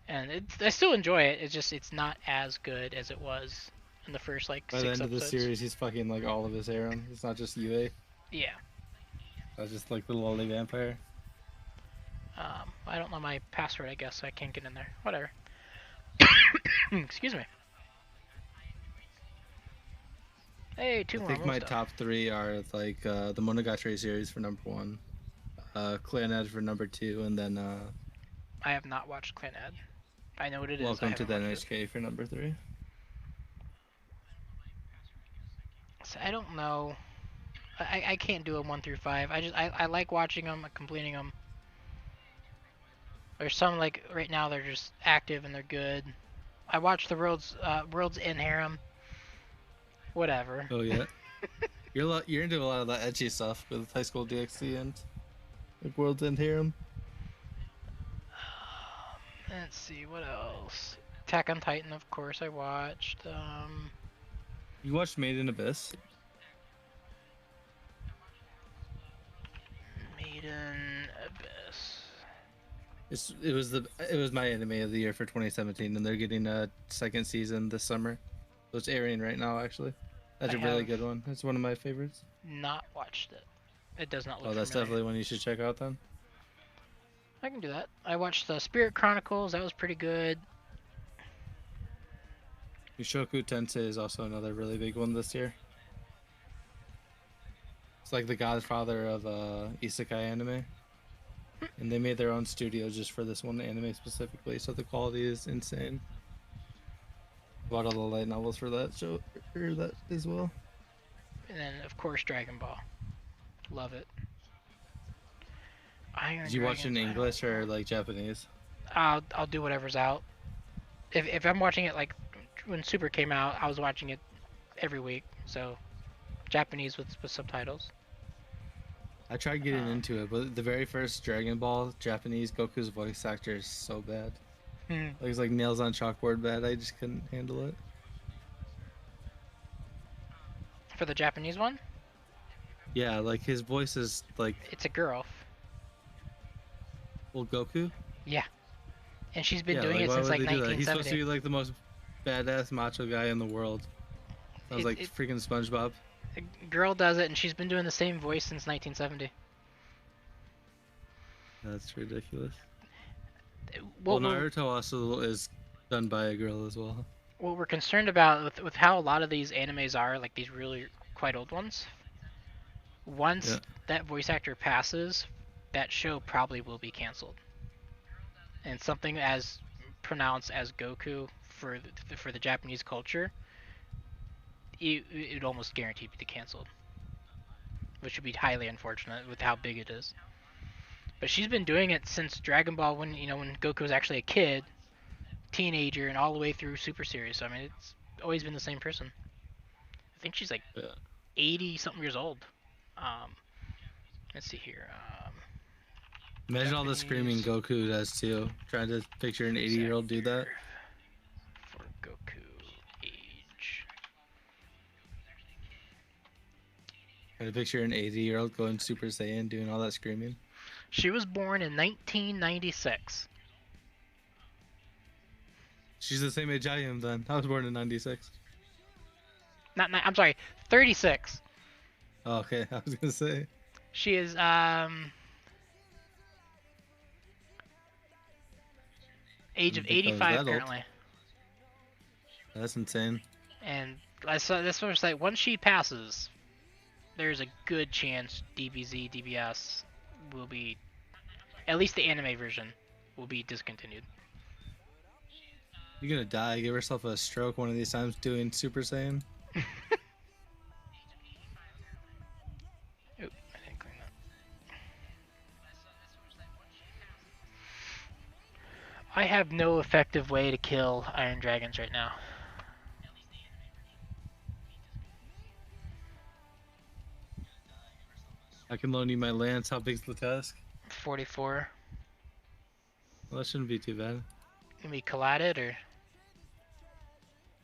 and I still enjoy it. It's just it's not as good as it was in the first like By the 6 end of the episodes. series, he's fucking like all of his harem. It's not just UA. Yeah. That's just like the lolly vampire. I don't know my password, I guess, so I can't get in there. Whatever. Excuse me. Hey, two I more. think my Almost done. top 3 are like the Monogatari series for number 1, Clan Edge for number 2, and then I have not watched Clan Ed. I know what it is. I Welcome to haven't the watched it. NHK for number 3. So I don't know. I can't do them 1 through 5. I like watching them, completing them. There's some like right now they're just active and they're good. I watched the World's End Harem. Whatever. Oh yeah, you're into a lot of that edgy stuff with High School DxD and like World's End Harem. Let's see what else. Attack on Titan, of course, I watched. You watched Made in Abyss? Maiden Abyss. It was my anime of the year for 2017, and they're getting a second season this summer. So it's airing right now, actually. That's a really good one. It's one of my favorites. Not watched it. It does not look. Oh, that's familiar. definitely one you should check out then. I can do that. I watched the Spirit Chronicles. That was pretty good. Mushoku Tensei is also another really big one this year. It's like the godfather of isekai anime. And they made their own studio just for this one anime specifically, so the quality is insane. Bought all the light novels for that show, or that as well. And then, of course, Dragon Ball. Love it. Did you watch it in English or like Japanese? I'll do whatever's out. If I'm watching it like when Super came out, I was watching it every week. So Japanese with subtitles. I tried getting into it, but the very first Dragon Ball Japanese Goku's voice actor is so bad. Like it's like nails on chalkboard bad. I just couldn't handle it. For the Japanese one? Yeah, like his voice is like. It's a girl. Well, Goku. Yeah, and she's been Yeah, doing it why since would like they do that? He's 1970. supposed to be like the most badass macho guy in the world. Sounds like freaking SpongeBob. A girl does it, and she's been doing the same voice since 1970. That's ridiculous. Well, Naruto also is done by a girl as well. What we're concerned about with how a lot of these animes are, like these really quite old ones, once that voice actor passes, that show probably will be canceled. And something as pronounced as Goku for the Japanese culture, it would almost guarantee be canceled, which would be highly unfortunate with how big it is. But she's been doing it since Dragon Ball, when Goku was actually a kid, teenager, and all the way through Super Series. So I mean, it's always been the same person. I think she's like 80 something years old. Let's see here. Imagine all the screaming Goku does too. Trying to picture an 80-year-old do that. For Goku age. Trying to picture an 80-year-old going Super Saiyan doing all that screaming. She was born in 1996. She's the same age I am then. I was born in 96. I'm sorry, 36. Oh, okay, I was gonna say. She is age of 85 apparently. That's insane. And I saw this was like once she passes, there's a good chance DBZ, DBS will be, at least the anime version, will be discontinued. You're gonna die. Give yourself a stroke one of these times doing Super Saiyan. Oop, I didn't clean that. I have no effective way to kill Iron Dragons right now. I can loan you my lance. How big's the task? 44. Well, that shouldn't be too bad. Can we collide it or?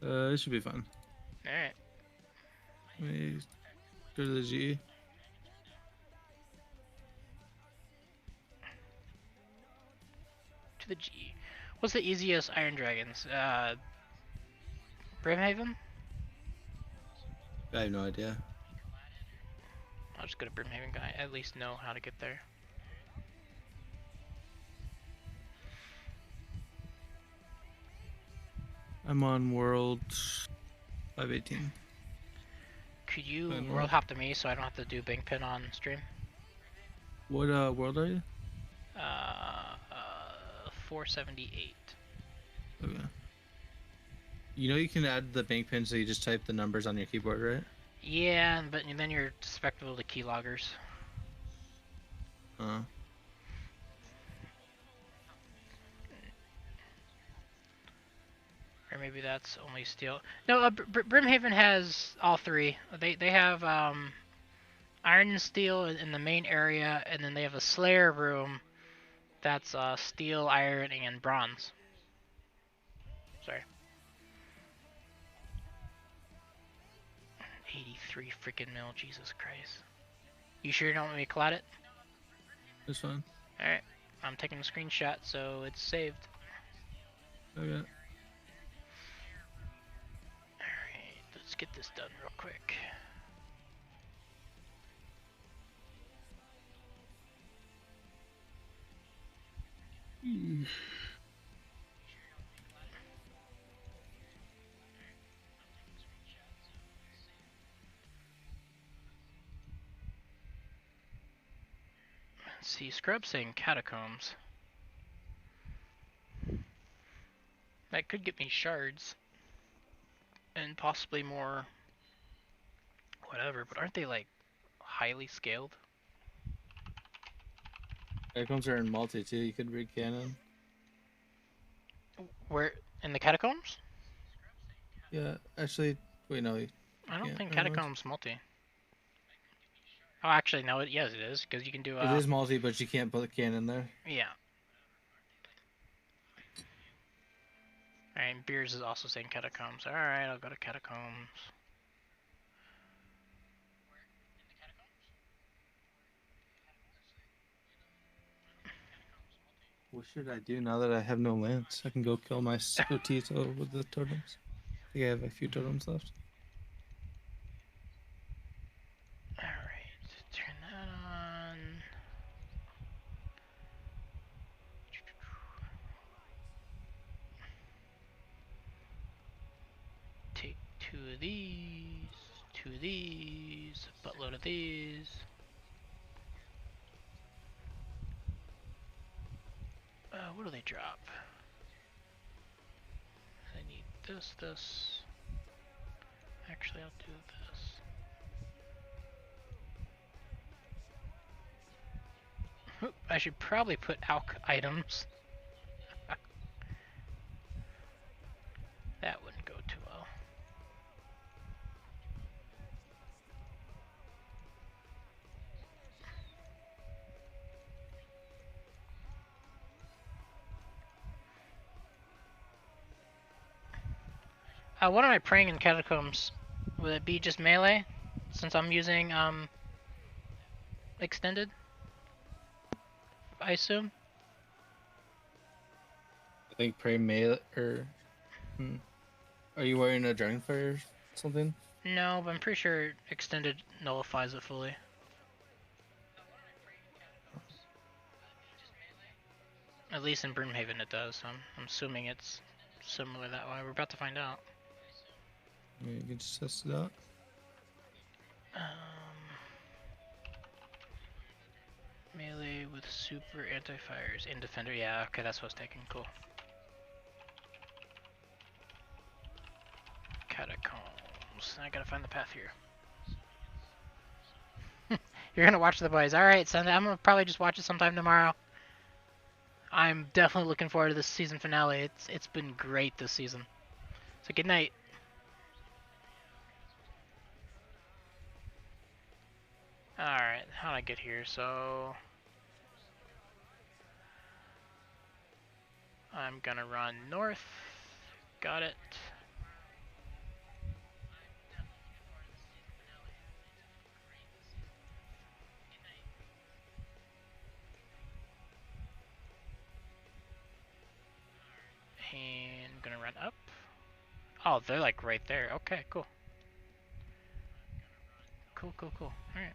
It should be fun. Alright. Let me go to the G. To the G. What's the easiest Iron Dragons? Brimhaven? I have no idea. I'll just go to Brimhaven, guy. At least know how to get there. I'm on world 518. Could you world hop to me so I don't have to do Bingpin on stream? What world are you? 478. Okay. You know you can add the bank pin, so you just type the numbers on your keyboard, right? Yeah, but then you're susceptible to keyloggers. Uh. Or maybe that's only steel. No, Brimhaven has all three. They have iron and steel in the main area, and then they have a Slayer room that's steel, iron, and bronze. Sorry. 83 freaking mil, Jesus Christ. You sure you don't want me to collide it? It's fine. Alright, I'm taking a screenshot so it's saved. Okay. Alright, let's get this done real quick. Let's see, Scrub saying catacombs. That could get me shards. And possibly more whatever, but aren't they like highly scaled? Catacombs are in multi too. You could rig cannon. Where in the catacombs? Yeah, actually, wait, no. I don't think catacombs multi. Oh, actually, no. Yes, it is because you can do. It is multi, but you can't put a cannon there. Yeah. Alright, Beers is also saying catacombs. Alright, I'll go to catacombs. What should I do now that I have no lance? I can go kill my Sotito with the totems. I think I have a few totems left. Alright, turn that on. Take two of these, a buttload of these. What do they drop? I need this. Actually, I'll do this. Oop, I should probably put alch items. That wouldn't go too well. What am I praying in catacombs? Would it be just melee? Since I'm using extended? I assume? I think pray melee or. Are you wearing a Dragonfire or something? No, but I'm pretty sure extended nullifies it fully. At least in Brimhaven it does, so I'm assuming it's similar that way. We're about to find out. Yeah, you can just test it out. Melee with super anti-fires in defender. Yeah, okay, that's what's taking. Cool. Catacombs. I gotta find the path here. You're gonna watch the boys. Alright, Sunday. I'm gonna probably just watch it sometime tomorrow. I'm definitely looking forward to this season finale. It's been great this season. So good night. Alright, how'd I get here? So I'm gonna run north. Got it. And I'm gonna run up. Oh, they're like right there. Okay, cool. Cool. All right.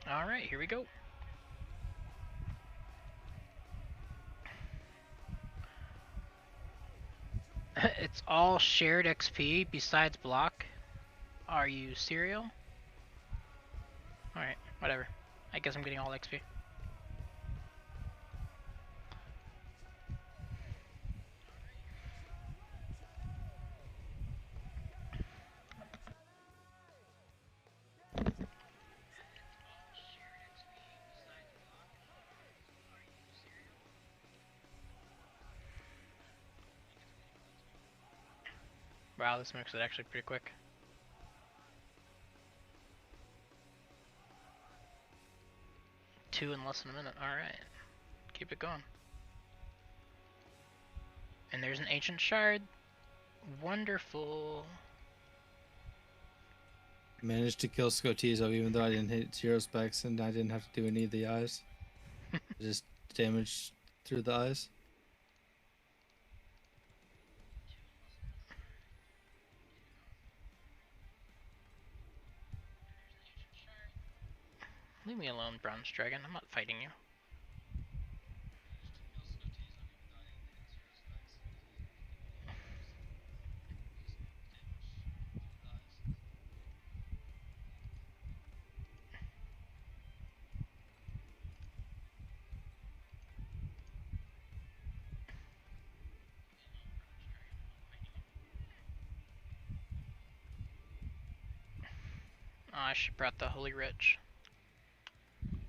All right, here we go. It's all shared XP besides block. Are you serial? Alright, whatever. I guess I'm getting all XP. Wow, this makes it actually pretty quick. Two in less than a minute. Alright. Keep it going. And there's an ancient shard. Wonderful. Managed to kill Scotizo even though I didn't hit 0 specs and I didn't have to do any of the eyes. Just damage through the eyes. Leave me alone, Bronze Dragon. I'm not fighting you. Oh, I should brought the Holy Rich.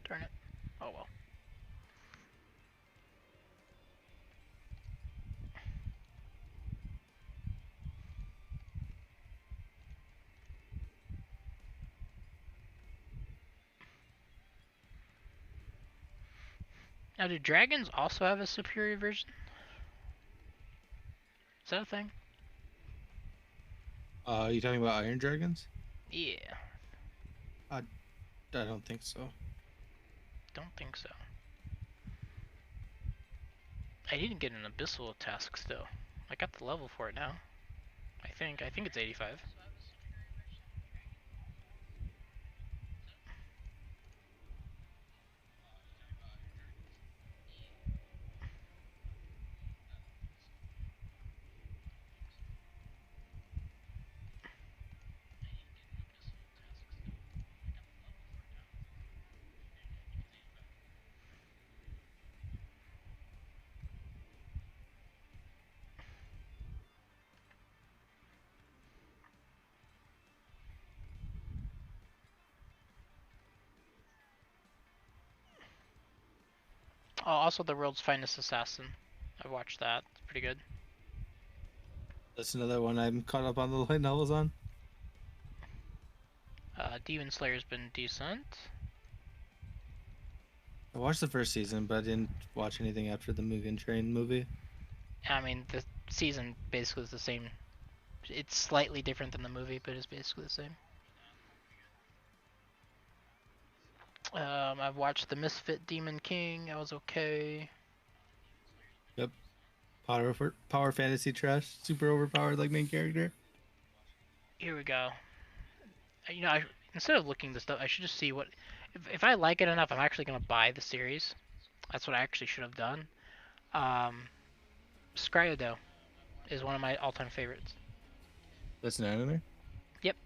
Darn it. Oh well. Now, do dragons also have a superior version? Is that a thing? You talking about Iron Dragons? Yeah. I don't think so. Don't think so. I didn't get an abyssal task still. I got the level for it now. I think it's 85. Oh, also the world's finest assassin. I watched that. It's pretty good. That's another one I'm caught up on the light novels on. Demon Slayer's been decent. I watched the first season, but I didn't watch anything after the Mugen Train movie. I mean, the season basically is the same. It's slightly different than the movie, but it's basically the same. I've watched the Misfit Demon King. That was okay. Yep. Power fantasy trash. Super overpowered like main character. Here we go. You know, instead of looking this stuff, I should just see what. If I like it enough, I'm actually gonna buy the series. That's what I actually should have done. Scryodo is one of my all-time favorites. That's an anime? Yep.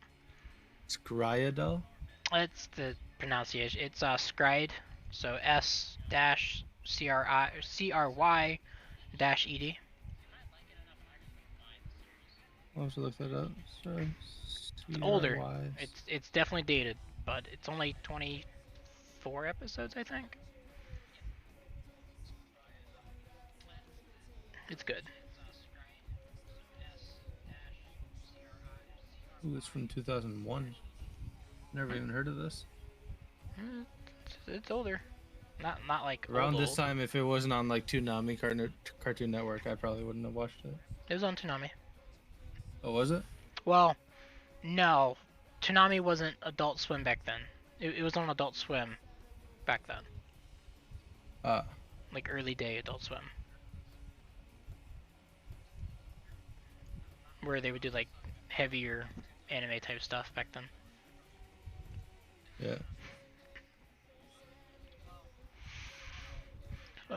Scryadel? It's the pronunciation. It's Scryed, so S-CRY-ED. I'll have to look that up. It's older. It's definitely dated, but it's only 24 episodes, I think. It's good. Ooh, it's from 2001. Never even heard of this. It's older. Not like around old, this time. If it wasn't on like Toonami Cartoon Network, I probably wouldn't have watched it. It was on Toonami. Oh, was it? Well, no. Toonami wasn't Adult Swim back then. It was on Adult Swim back then. Like early day Adult Swim. Where they would do like heavier anime type stuff back then. Yeah.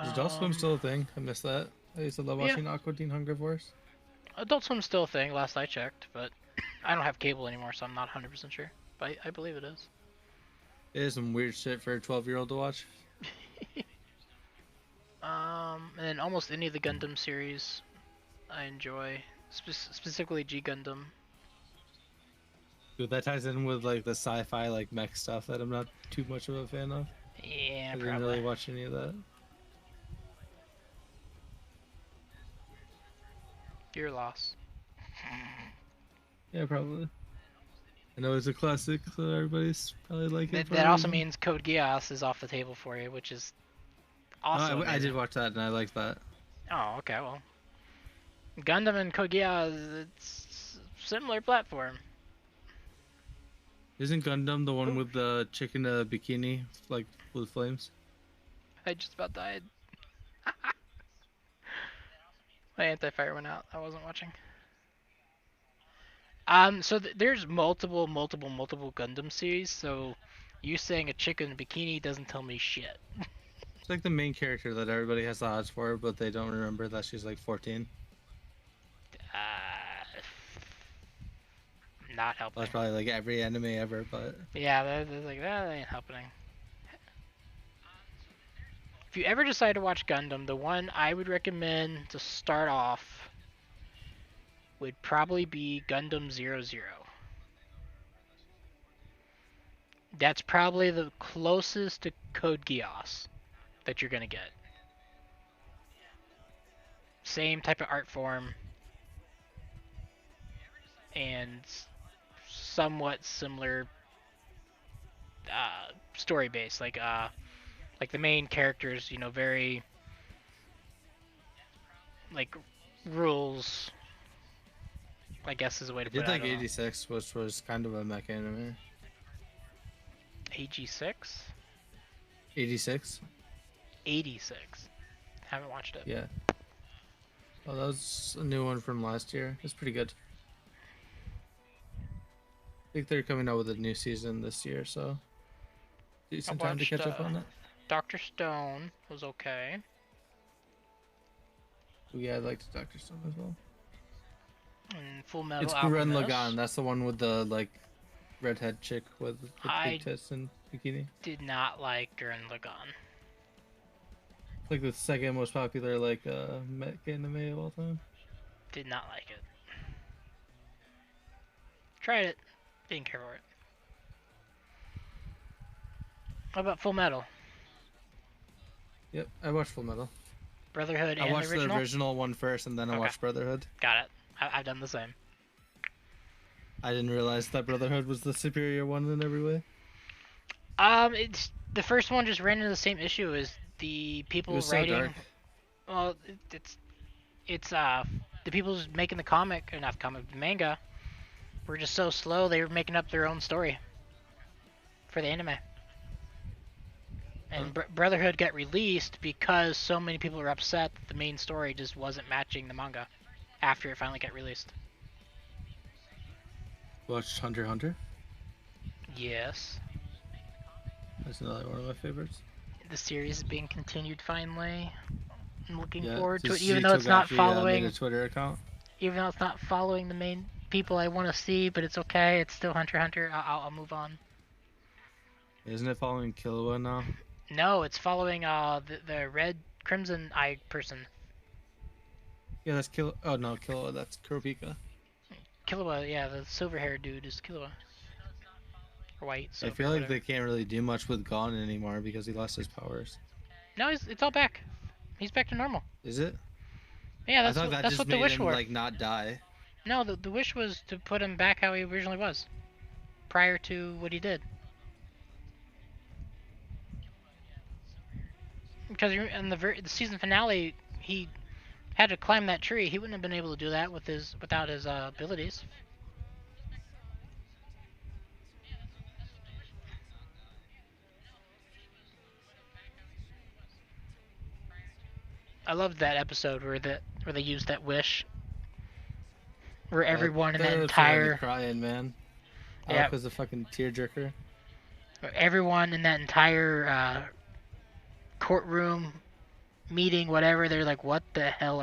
Is Adult Swim still a thing? I missed that. I used to love watching Aqua Teen Hunger Force. Adult Swim's still a thing, last I checked, but I don't have cable anymore, so I'm not 100% sure. But I believe it is. It is some weird shit for a 12-year-old to watch. And then almost any of the Gundam series I enjoy, specifically G Gundam. Dude, that ties in with like the sci-fi like mech stuff that I'm not too much of a fan of. Yeah, I didn't really watch any of that. Your loss. Yeah, probably. I know it's a classic, so everybody's probably like it. That also means Code Geass is off the table for you, which is awesome. I did watch that and I liked that. Oh, okay, well. Gundam and Code Geass, it's similar platform. Isn't Gundam the one with the chick in a bikini, like, with flames? I just about died. My anti-fire went out. I wasn't watching. So there's multiple Gundam series, so you saying a chick in a bikini doesn't tell me shit. It's like the main character that everybody has the odds for, but they don't remember that she's like 14. Not helping. That's probably like every anime ever, but... Yeah, that's like, that ain't happening. If you ever decide to watch Gundam, the one I would recommend to start off would probably be Gundam 00. That's probably the closest to Code Geass that you're gonna get. Same type of art form. And somewhat similar story base, like the main characters, you know, very like rules, I guess is a way to put it. Did like 86, which was kind of a mech anime. AG6? 86? 86. Haven't watched it. Yeah. Oh, that was a new one from last year. It's pretty good. I think they're coming out with a new season this year, so decent time to catch up on that. Dr. Stone was okay. Yeah, I liked Dr. Stone as well. And Full Metal It's Alchemist. Gurren Lagann. That's the one with the like redhead chick with big tits and bikini. Did not like Gurren Lagann. Like the second most popular like mech anime of all time. Did not like it. Tried it. Didn't care for it. How about Full Metal? Yep, I watched Full Metal. Brotherhood and I watched the original? the original one first, and then I watched Brotherhood. Got it. I've done the same. I didn't realize that Brotherhood was the superior one in every way. It's the first one just ran into the same issue as the people writing. So dark. Well, it's the people who's making the comic, or not the comic, the manga, were just so slow. They were making up their own story for the anime. And Brotherhood got released because so many people were upset that the main story just wasn't matching the manga after it finally got released. Watched Hunter x Hunter? Yes. That's another one of my favorites. The series is being continued finally. I'm looking Yeah, forward to it, see even though it's not Togashi, following. made a Twitter account. Even though it's not following the main people I want to see, but it's okay. It's still Hunter x Hunter. I'll move on. Isn't it following Killua now? No, it's following the red crimson eye person. Yeah, that's Killua. Oh no, Killua. That's Kurapika. Killua, yeah, the silver-haired dude is Killua. Or white. I feel like they can't really do much with Gon anymore because he lost his powers. No, it's all back. He's back to normal. Is it? Yeah, I thought that that's just what the made wish him were. like not die. No, the wish was to put him back how he originally was, prior to what he did. Because in the season finale, he had to climb that tree. He wouldn't have been able to do that without his abilities. I loved that episode where they used that wish, where That everyone in that that episode had me entire crying, man. yeah, Alec was a fucking tearjerker. where everyone in that entire courtroom meeting, whatever, they're like, what the hell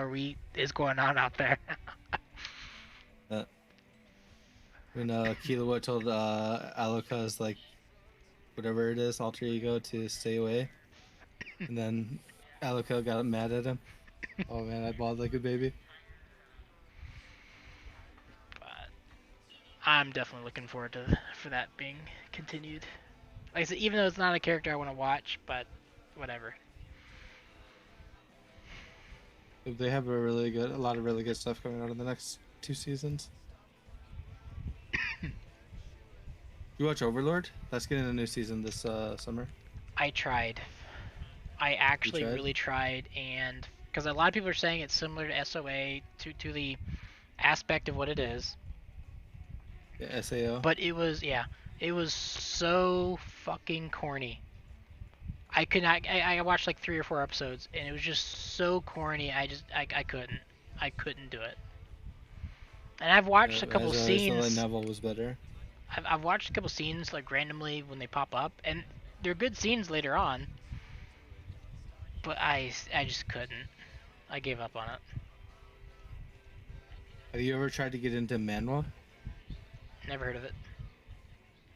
is going on out there? When Killua told Aloka's like whatever it is, alter ego, to stay away, and then Aloka got mad at him. Oh man, I bawled like a baby. But I'm definitely looking forward for that being continued. Like I said, even though it's not a character I want to watch, but whatever. They have a lot of really good stuff coming out in the next 2 seasons. You watch Overlord? That's getting a new season this summer. I tried. I actually tried? really tried, and because a lot of people are saying it's similar to SOA to the aspect of what it is, Yeah, SAO. but it was so fucking corny. I could not. I watched like 3 or 4 episodes, and it was just so corny. I couldn't do it. And I've watched a couple The scenes. light novel was better. I've watched a couple scenes like randomly when they pop up, and they're good scenes later on. But I just couldn't. I gave up on it. Have you ever tried to get into manhwa? Never heard of it.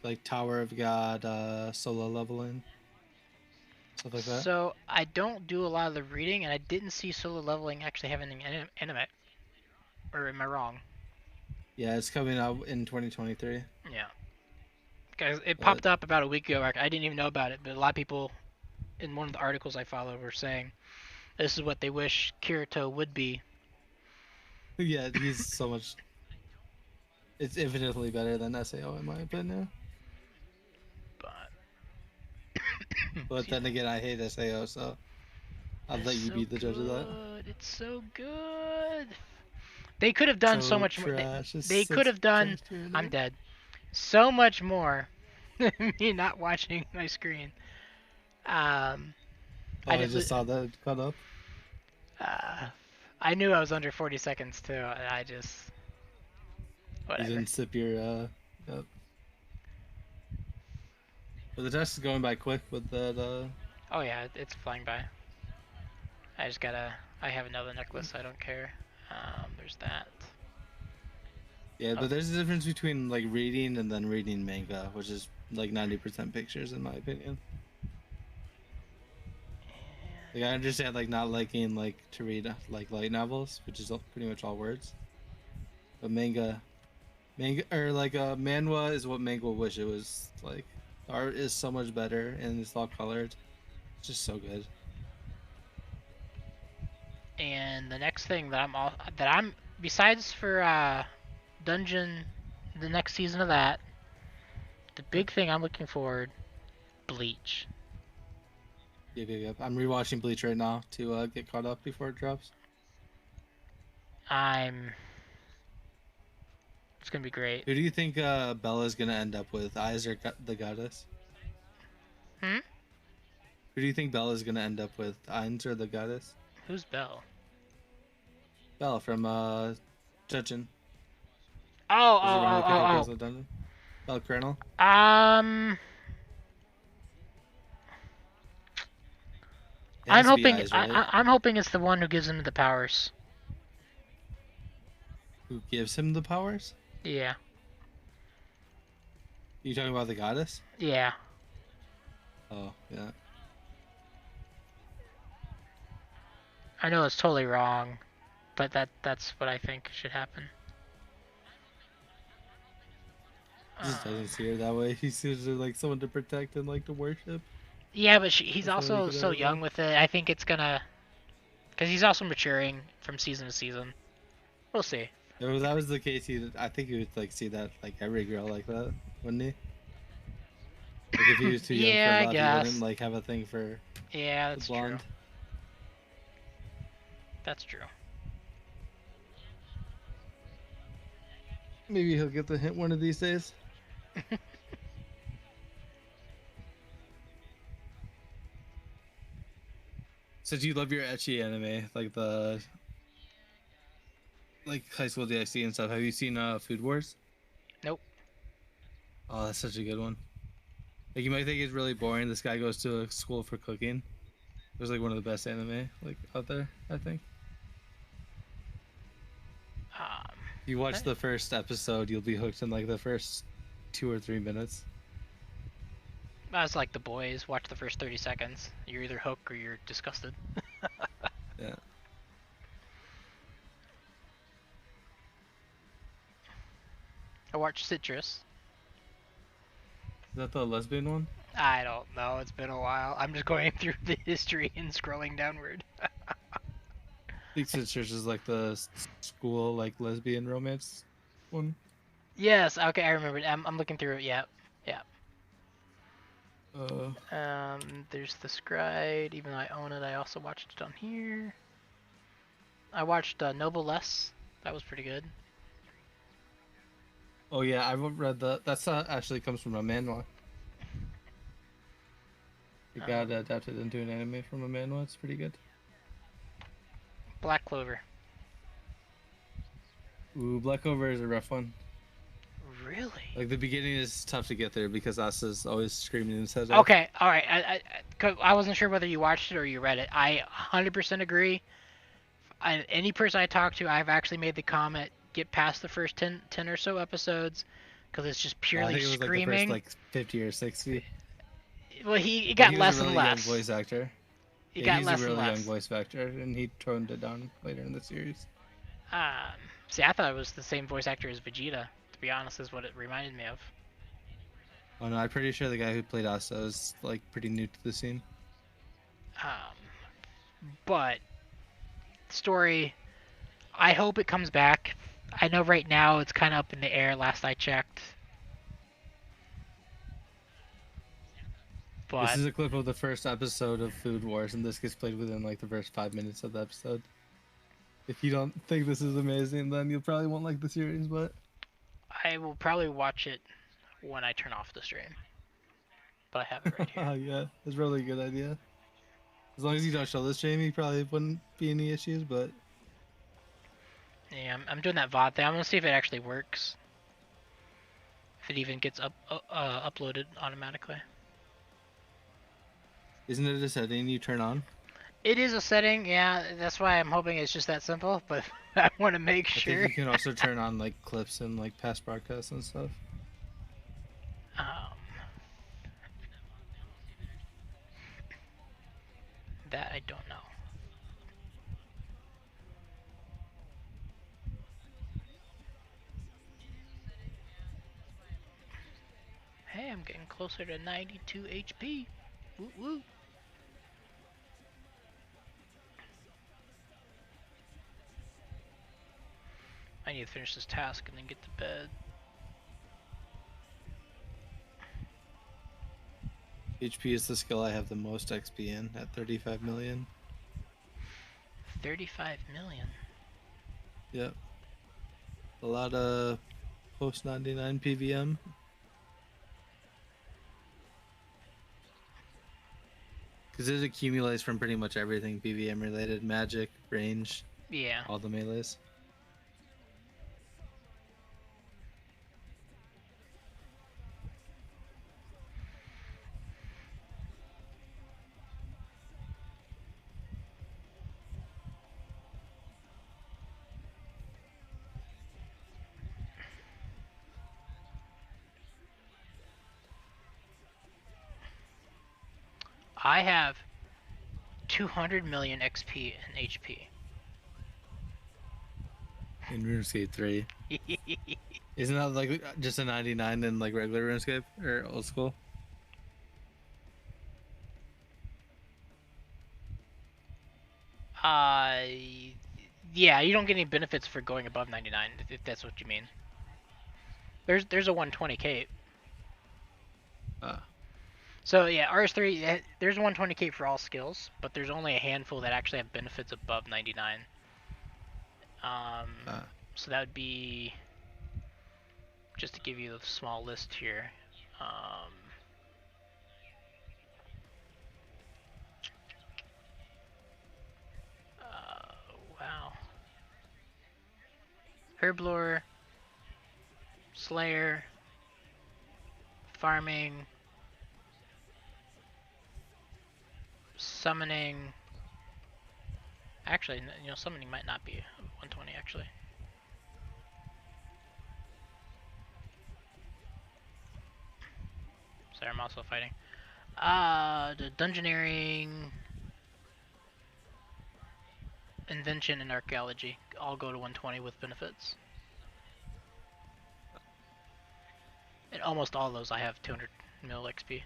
Like Tower of God, solo leveling, stuff like that. So I don't do a lot of the reading, and I didn't see Solo Leveling actually have an anime. Or am I wrong? Yeah, it's coming out in 2023. Yeah. Guys, it popped up about a week ago. I didn't even know about it, but a lot of people in one of the articles I follow were saying this is what they wish Kirito would be. Yeah, he's so much. It's infinitely better than SAO in my opinion. But then again, I hate SAO, so I'll let you be the judge of that. It's so good. They could have done so much more. They could have done. I'm dead. So much more than me not watching my screen. I just saw that cut up. I knew I was under 40 seconds too, and I just. Whatever. You didn't sip your. Yep. But the test is going by quick with that. Oh yeah, it's flying by. I just gotta. I have another necklace. I don't care. There's that. Yeah, but there's a difference between like reading and then reading manga, which is like 90% pictures in my opinion. Like I understand like not liking like to read like light novels, which is pretty much all words. But manga or like manhwa is what manga wish it was like. The art is so much better and it's all colored. It's just so good. And the next thing that I'm besides for Dungeon, the next season of that, the big thing I'm looking forward, Bleach. Yep. I'm rewatching Bleach right now to get caught up before it drops. It's gonna be great. Who do you think Bella's gonna end up with, Eyes or the Goddess? Hmm? Who do you think Bella's gonna end up with, Ainz or the Goddess? Who's Belle? Bella from Judgin. Oh. Bella Colonel. I'm hoping Eyes, right? I'm hoping it's the one who gives him the powers. Who gives him the powers? Yeah. You talking about the Goddess? Yeah. Oh, yeah. I know it's totally wrong, but that's what I think should happen. He just doesn't see her that way. He sees her like someone to protect and like to worship. Yeah, but he's That's how also we get so out of young it. with it. I think it's gonna, because he's also maturing from season to season. We'll see. If that was the case, I think he would like see that like every girl like that, wouldn't he? Like if he was too young Yeah, I for love, he guess. wouldn't like have a thing for Yeah, the that's true. blonde. That's true. Maybe he'll get the hint one of these days. Since you love your ecchi anime, like the High School DxD and stuff, have you seen Food Wars? Nope. Oh, that's such a good one. Like you might think it's really boring. This guy goes to a school for cooking. It was like one of the best anime like out there, I think. If you watch the first episode, you'll be hooked in like the first 2 or 3 minutes. That's like The Boys. Watch the first 30 seconds. You're either hooked or you're disgusted. Yeah. I watched Citrus. Is that the lesbian one? I don't know. It's been a while. I'm just going through the history and scrolling downward. I think Sisters is like the school like lesbian romance one. Yes. Okay, I remember. I'm looking through it. Yeah. Yeah. There's the Scribe. Even though I own it, I also watched it on here. I watched Noblesse. That was pretty good. Oh yeah, I've read that. That's actually comes from a manhwa. It got adapted into an anime from a manhwa. It's pretty good. Black Clover. Ooh, Black Clover is a rough one. Really? Like the beginning is tough to get there because Asa's always screaming in his head. Okay, all right. I wasn't sure whether you watched it or you read it. I 100% agree. Any person I talk to, I've actually made the comment: get past the first 10 or so episodes, because it's just purely I think it was screaming. like the first 50 or 60. Well, he got less and less. Young voice actor. He got he's less a really and less. young voice actor, and he toned it down later in the series. See, I thought it was the same voice actor as Vegeta. To be honest, is what it reminded me of. Oh no, I'm pretty sure the guy who played Asa is like pretty new to the scene. But story, I hope it comes back. I know right now it's kind of up in the air. Last I checked. But this is a clip of the first episode of Food Wars, and this gets played within like the first 5 minutes of the episode. If you don't think this is amazing, then you probably won't like the series, but I will probably watch it when I turn off the stream. But I have it right here. Yeah, it's really a good idea. As long as you don't show the stream, you probably wouldn't be any issues, but yeah, I'm doing that VOD thing. I'm gonna see if it actually works. If it even gets uploaded automatically. Isn't it a setting you turn on? It is a setting, yeah. That's why I'm hoping it's just that simple. But I want to make sure. I think you can also turn on like clips and like past broadcasts and stuff. That I don't know. Hey, I'm getting closer to 92 HP. Woo woo. I need to finish this task and then get to bed. HP is the skill I have the most XP in at 35 million. 35 million? Yep. A lot of post 99 PVM. Because it accumulates from pretty much everything PVM related. Magic, range. Yeah. All the melees. I have 200 million XP and HP. In RuneScape 3. Isn't that like just a 99 in like regular RuneScape or old school? Yeah, you don't get any benefits for going above 99, if that's what you mean. There's a 120 cape. So yeah, rs3, there's 120 cape for all skills, but there's only a handful that actually have benefits above 99. So that would be, just to give you a small list here. Herblore, Slayer, Farming, Summoning. Actually, you know, Summoning might not be 120 actually. Sorry, I'm also fighting. The Dungeoneering, Invention, and Archaeology all go to 120 with benefits. And almost all those I have 200 mil XP.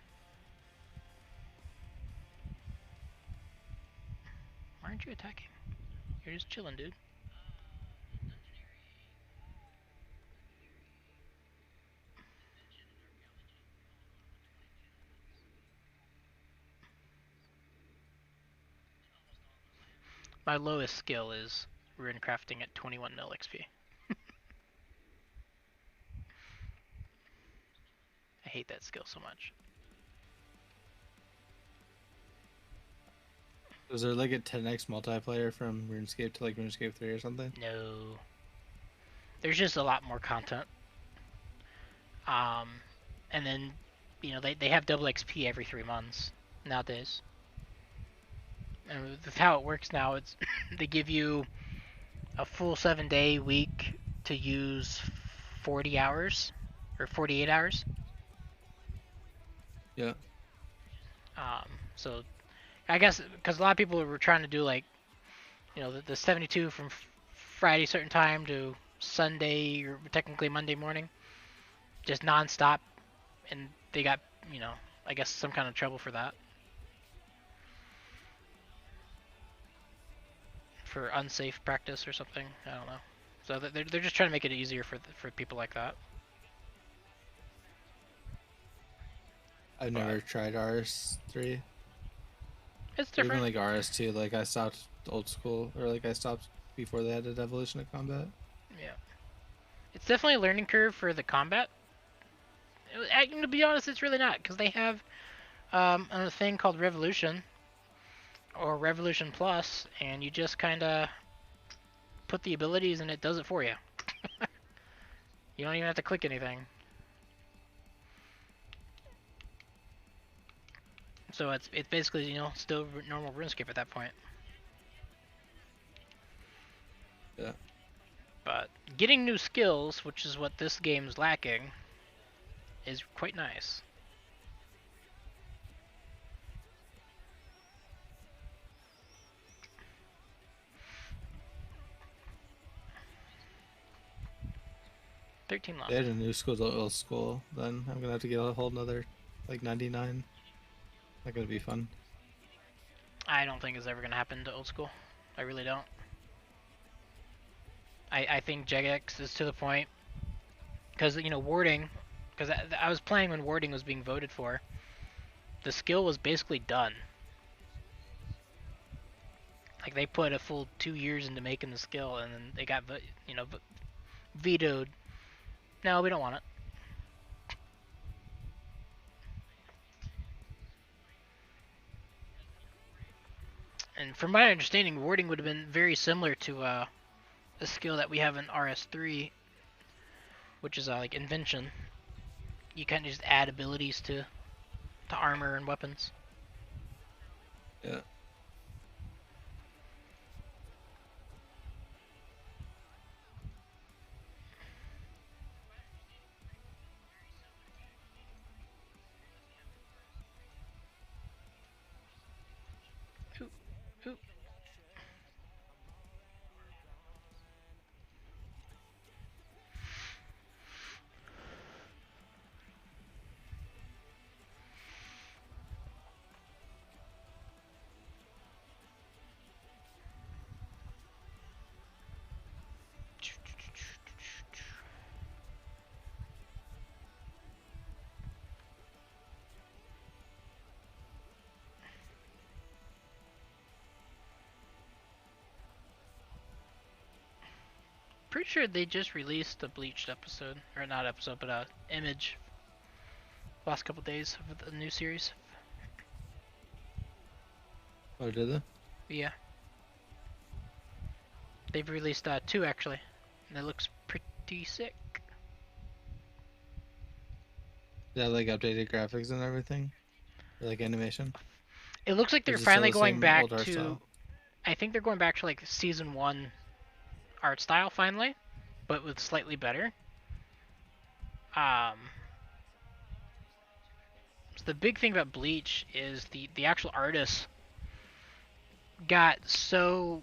Why aren't you attacking? You're just chilling, dude. My lowest skill is rune crafting at 21 mil XP. I hate that skill so much. Was there like a 10x multiplayer from RuneScape to like RuneScape 3 or something? No. There's just a lot more content. And then, you know, they have double XP every 3 months nowadays. And with how it works now, it's they give you a full 7-day week to use 40 hours or 48 hours. Yeah. So I guess because a lot of people were trying to do like, you know, the 72 from Friday certain time to Sunday or technically Monday morning, just non-stop, and they got, you know, I guess some kind of trouble for that. For unsafe practice or something, I don't know. So they're just trying to make it easier for people like that. I've never tried rs3. It's different. Even like rs2, like I stopped old school, or like I stopped before they added evolution of combat. Yeah. It's definitely a learning curve for the combat. To be honest, it's really not, because they have a thing called Revolution, or Revolution Plus, and you just kind of put the abilities and it does it for you. You don't even have to click anything. So it's basically, you know, still normal RuneScape at that point. Yeah. But getting new skills, which is what this game's lacking, is quite nice. They had a new school to old school, then I'm gonna have to get a whole nother like 99. Not gonna be fun. I don't think it's ever gonna happen to old school. I really don't. I think Jagex is to the point, because, you know, warding, because I was playing when warding was being voted for. The skill was basically done. Like, they put a full 2 years into making the skill, and then they got, you know, vetoed. No, we don't want it. And from my understanding, warding would have been very similar to a skill that we have in rs3, which is like invention. You kind of just add abilities to armor and weapons. Yeah. Ooh, ooh. Pretty sure they just released a bleached episode, or not episode, but a image. Last couple days of the new series. Oh, did they? Yeah. They've released 2 actually, and it looks pretty sick. Yeah, like updated graphics and everything, or like animation. It looks like Or they're is it still finally the going same back old art to. style? I think they're going back to like season 1 art style finally, but with slightly better. Um, so the big thing about Bleach is the actual artist got so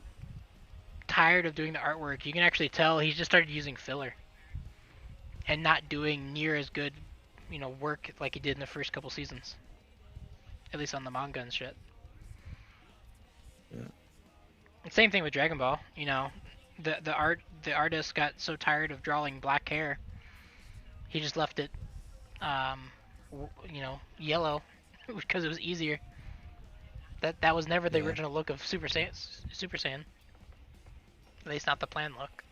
tired of doing the artwork. You can actually tell he's just started using filler and not doing near as good, work like he did in the first couple seasons. At least on the manga and shit. Yeah. Same thing with Dragon Ball. The artist got so tired of drawing black hair, he just left it, yellow, because it was easier. That was never the Yeah. original look of Super Saiyan. Super Saiyan. At least not the plan look.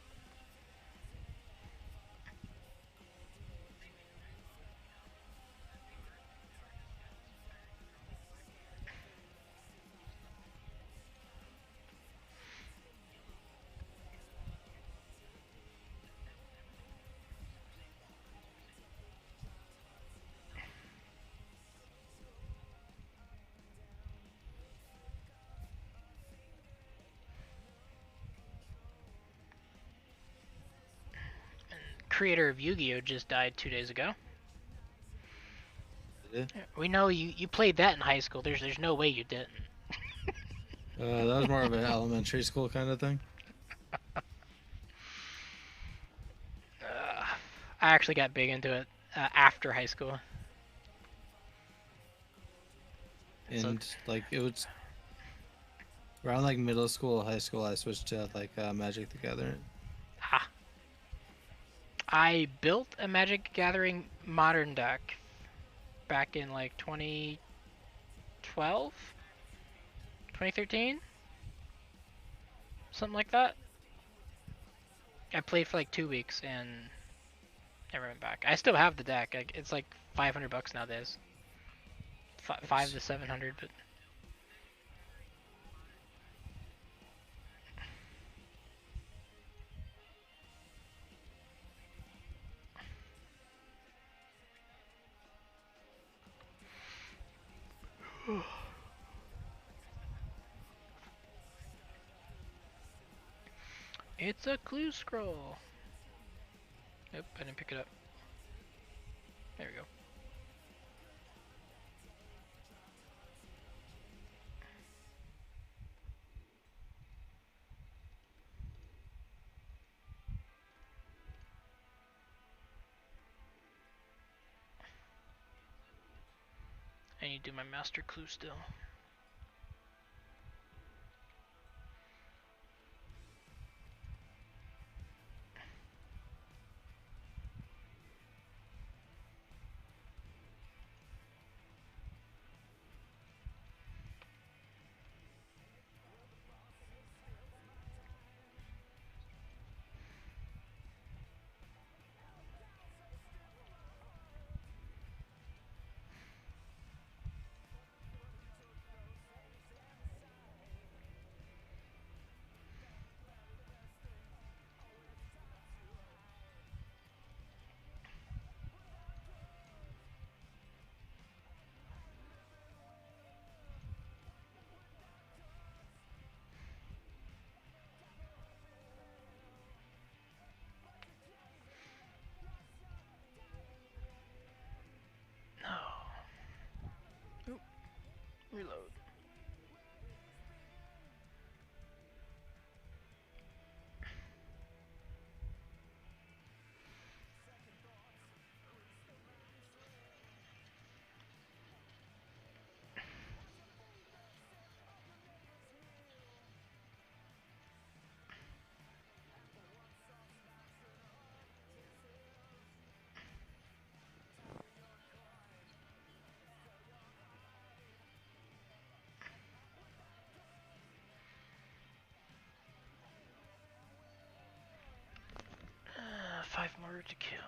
Creator of Yu-Gi-Oh just died 2 days ago. Did We know you played that in high school. There's no way you didn't. it? That was more of an elementary school kind of thing. I actually got big into it after high school. And like it was around like middle school, high school, I switched to like Magic the Gathering. I built a Magic Gathering modern deck back in like 2012, 2013, something like that. I played for like 2 weeks and never went back. I still have the deck. It's like $500 nowadays. 5 to 700, but it's a clue scroll. Nope, I didn't pick it up. There we go. I need to do my master clue still. No. Oop. Reload. Five more to kill.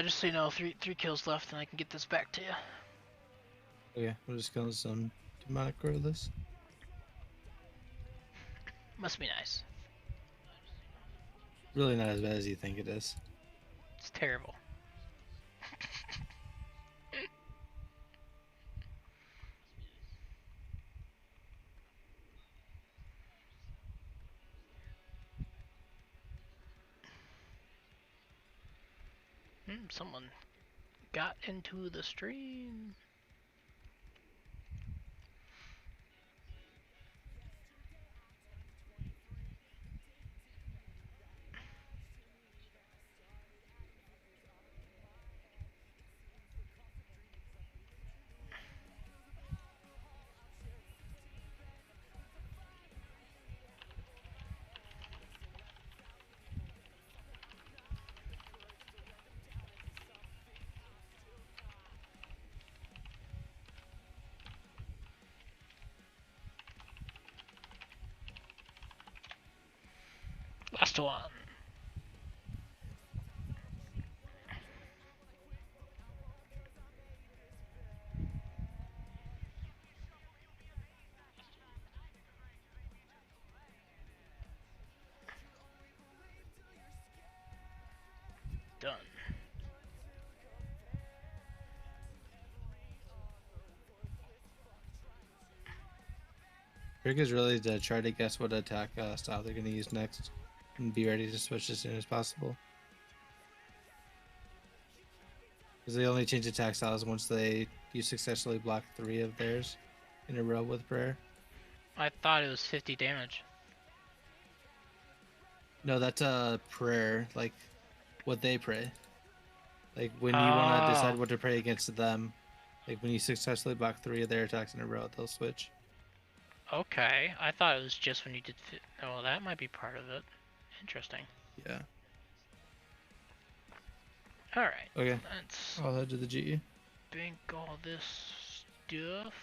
Just so you know, three kills left, and I can get this back to you. Okay, we're just killing some demonic gorillas. Must be nice. Really not as bad as you think it is. It's terrible. Someone got into the stream. Last one. Done. Trick is really to try to guess what attack style they're going to use next and be ready to switch as soon as possible. Because they only change attack styles once you successfully block 3 of theirs in a row with prayer. I thought it was 50 damage. No, that's a prayer, like what they pray. Like when you want to decide what to pray against them, like when you successfully block 3 of their attacks in a row, they'll switch. Okay, I thought it was just when you did. Oh, that might be part of it. Interesting. Yeah. All right. Okay. Let's I'll head to the GE. bank all this stuff,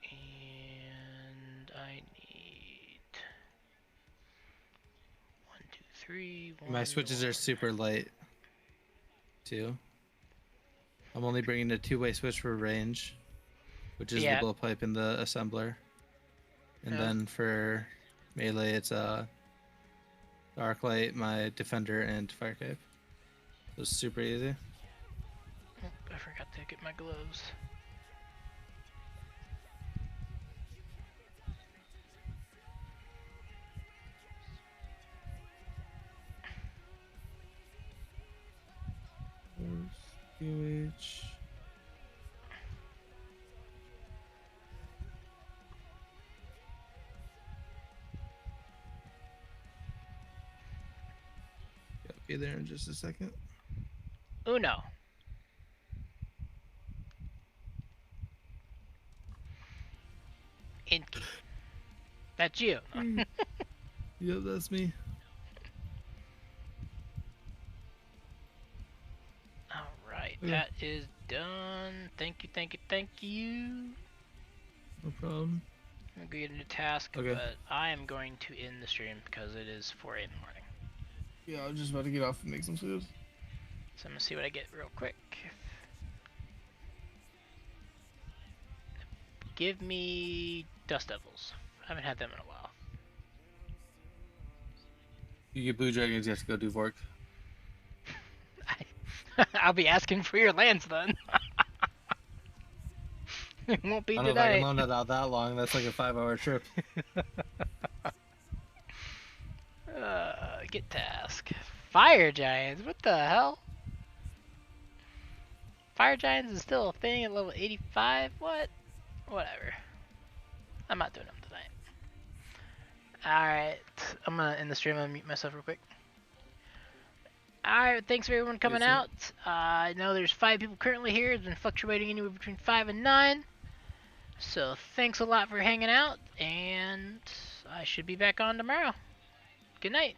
and I need 1, 2, 3. My switches are super light, too. I'm only bringing a 2-way switch for range, which is the blowpipe and the assembler. And then for melee, it's arc light, my defender, and fire cape. So it's super easy. Oh, I forgot to get my gloves. QH. Be there in just a second. Uno. Inky. That's you. Yep, that's me. Alright, that is done. Thank you, thank you, thank you. No problem. I'm gonna get into task, but I am going to end the stream because it is 4 in the morning. Yeah, I was just about to get off and make some food. So I'm gonna see what I get real quick. Give me Dust Devils. I haven't had them in a while. You get Blue Dragons, you have to go do Vork. I'll be asking for your lands then. It won't be I don't today. know if I can loan it out that long. That's like a 5-hour trip. Get task. Fire Giants? What the hell? Fire Giants is still a thing at level 85? What? Whatever. I'm not doing them tonight. Alright. I'm gonna end the stream and mute myself real quick. Alright, thanks for everyone coming out. I know there's 5 people currently here. It's been fluctuating anywhere between 5 and 9. So thanks a lot for hanging out, and I should be back on tomorrow. Good night.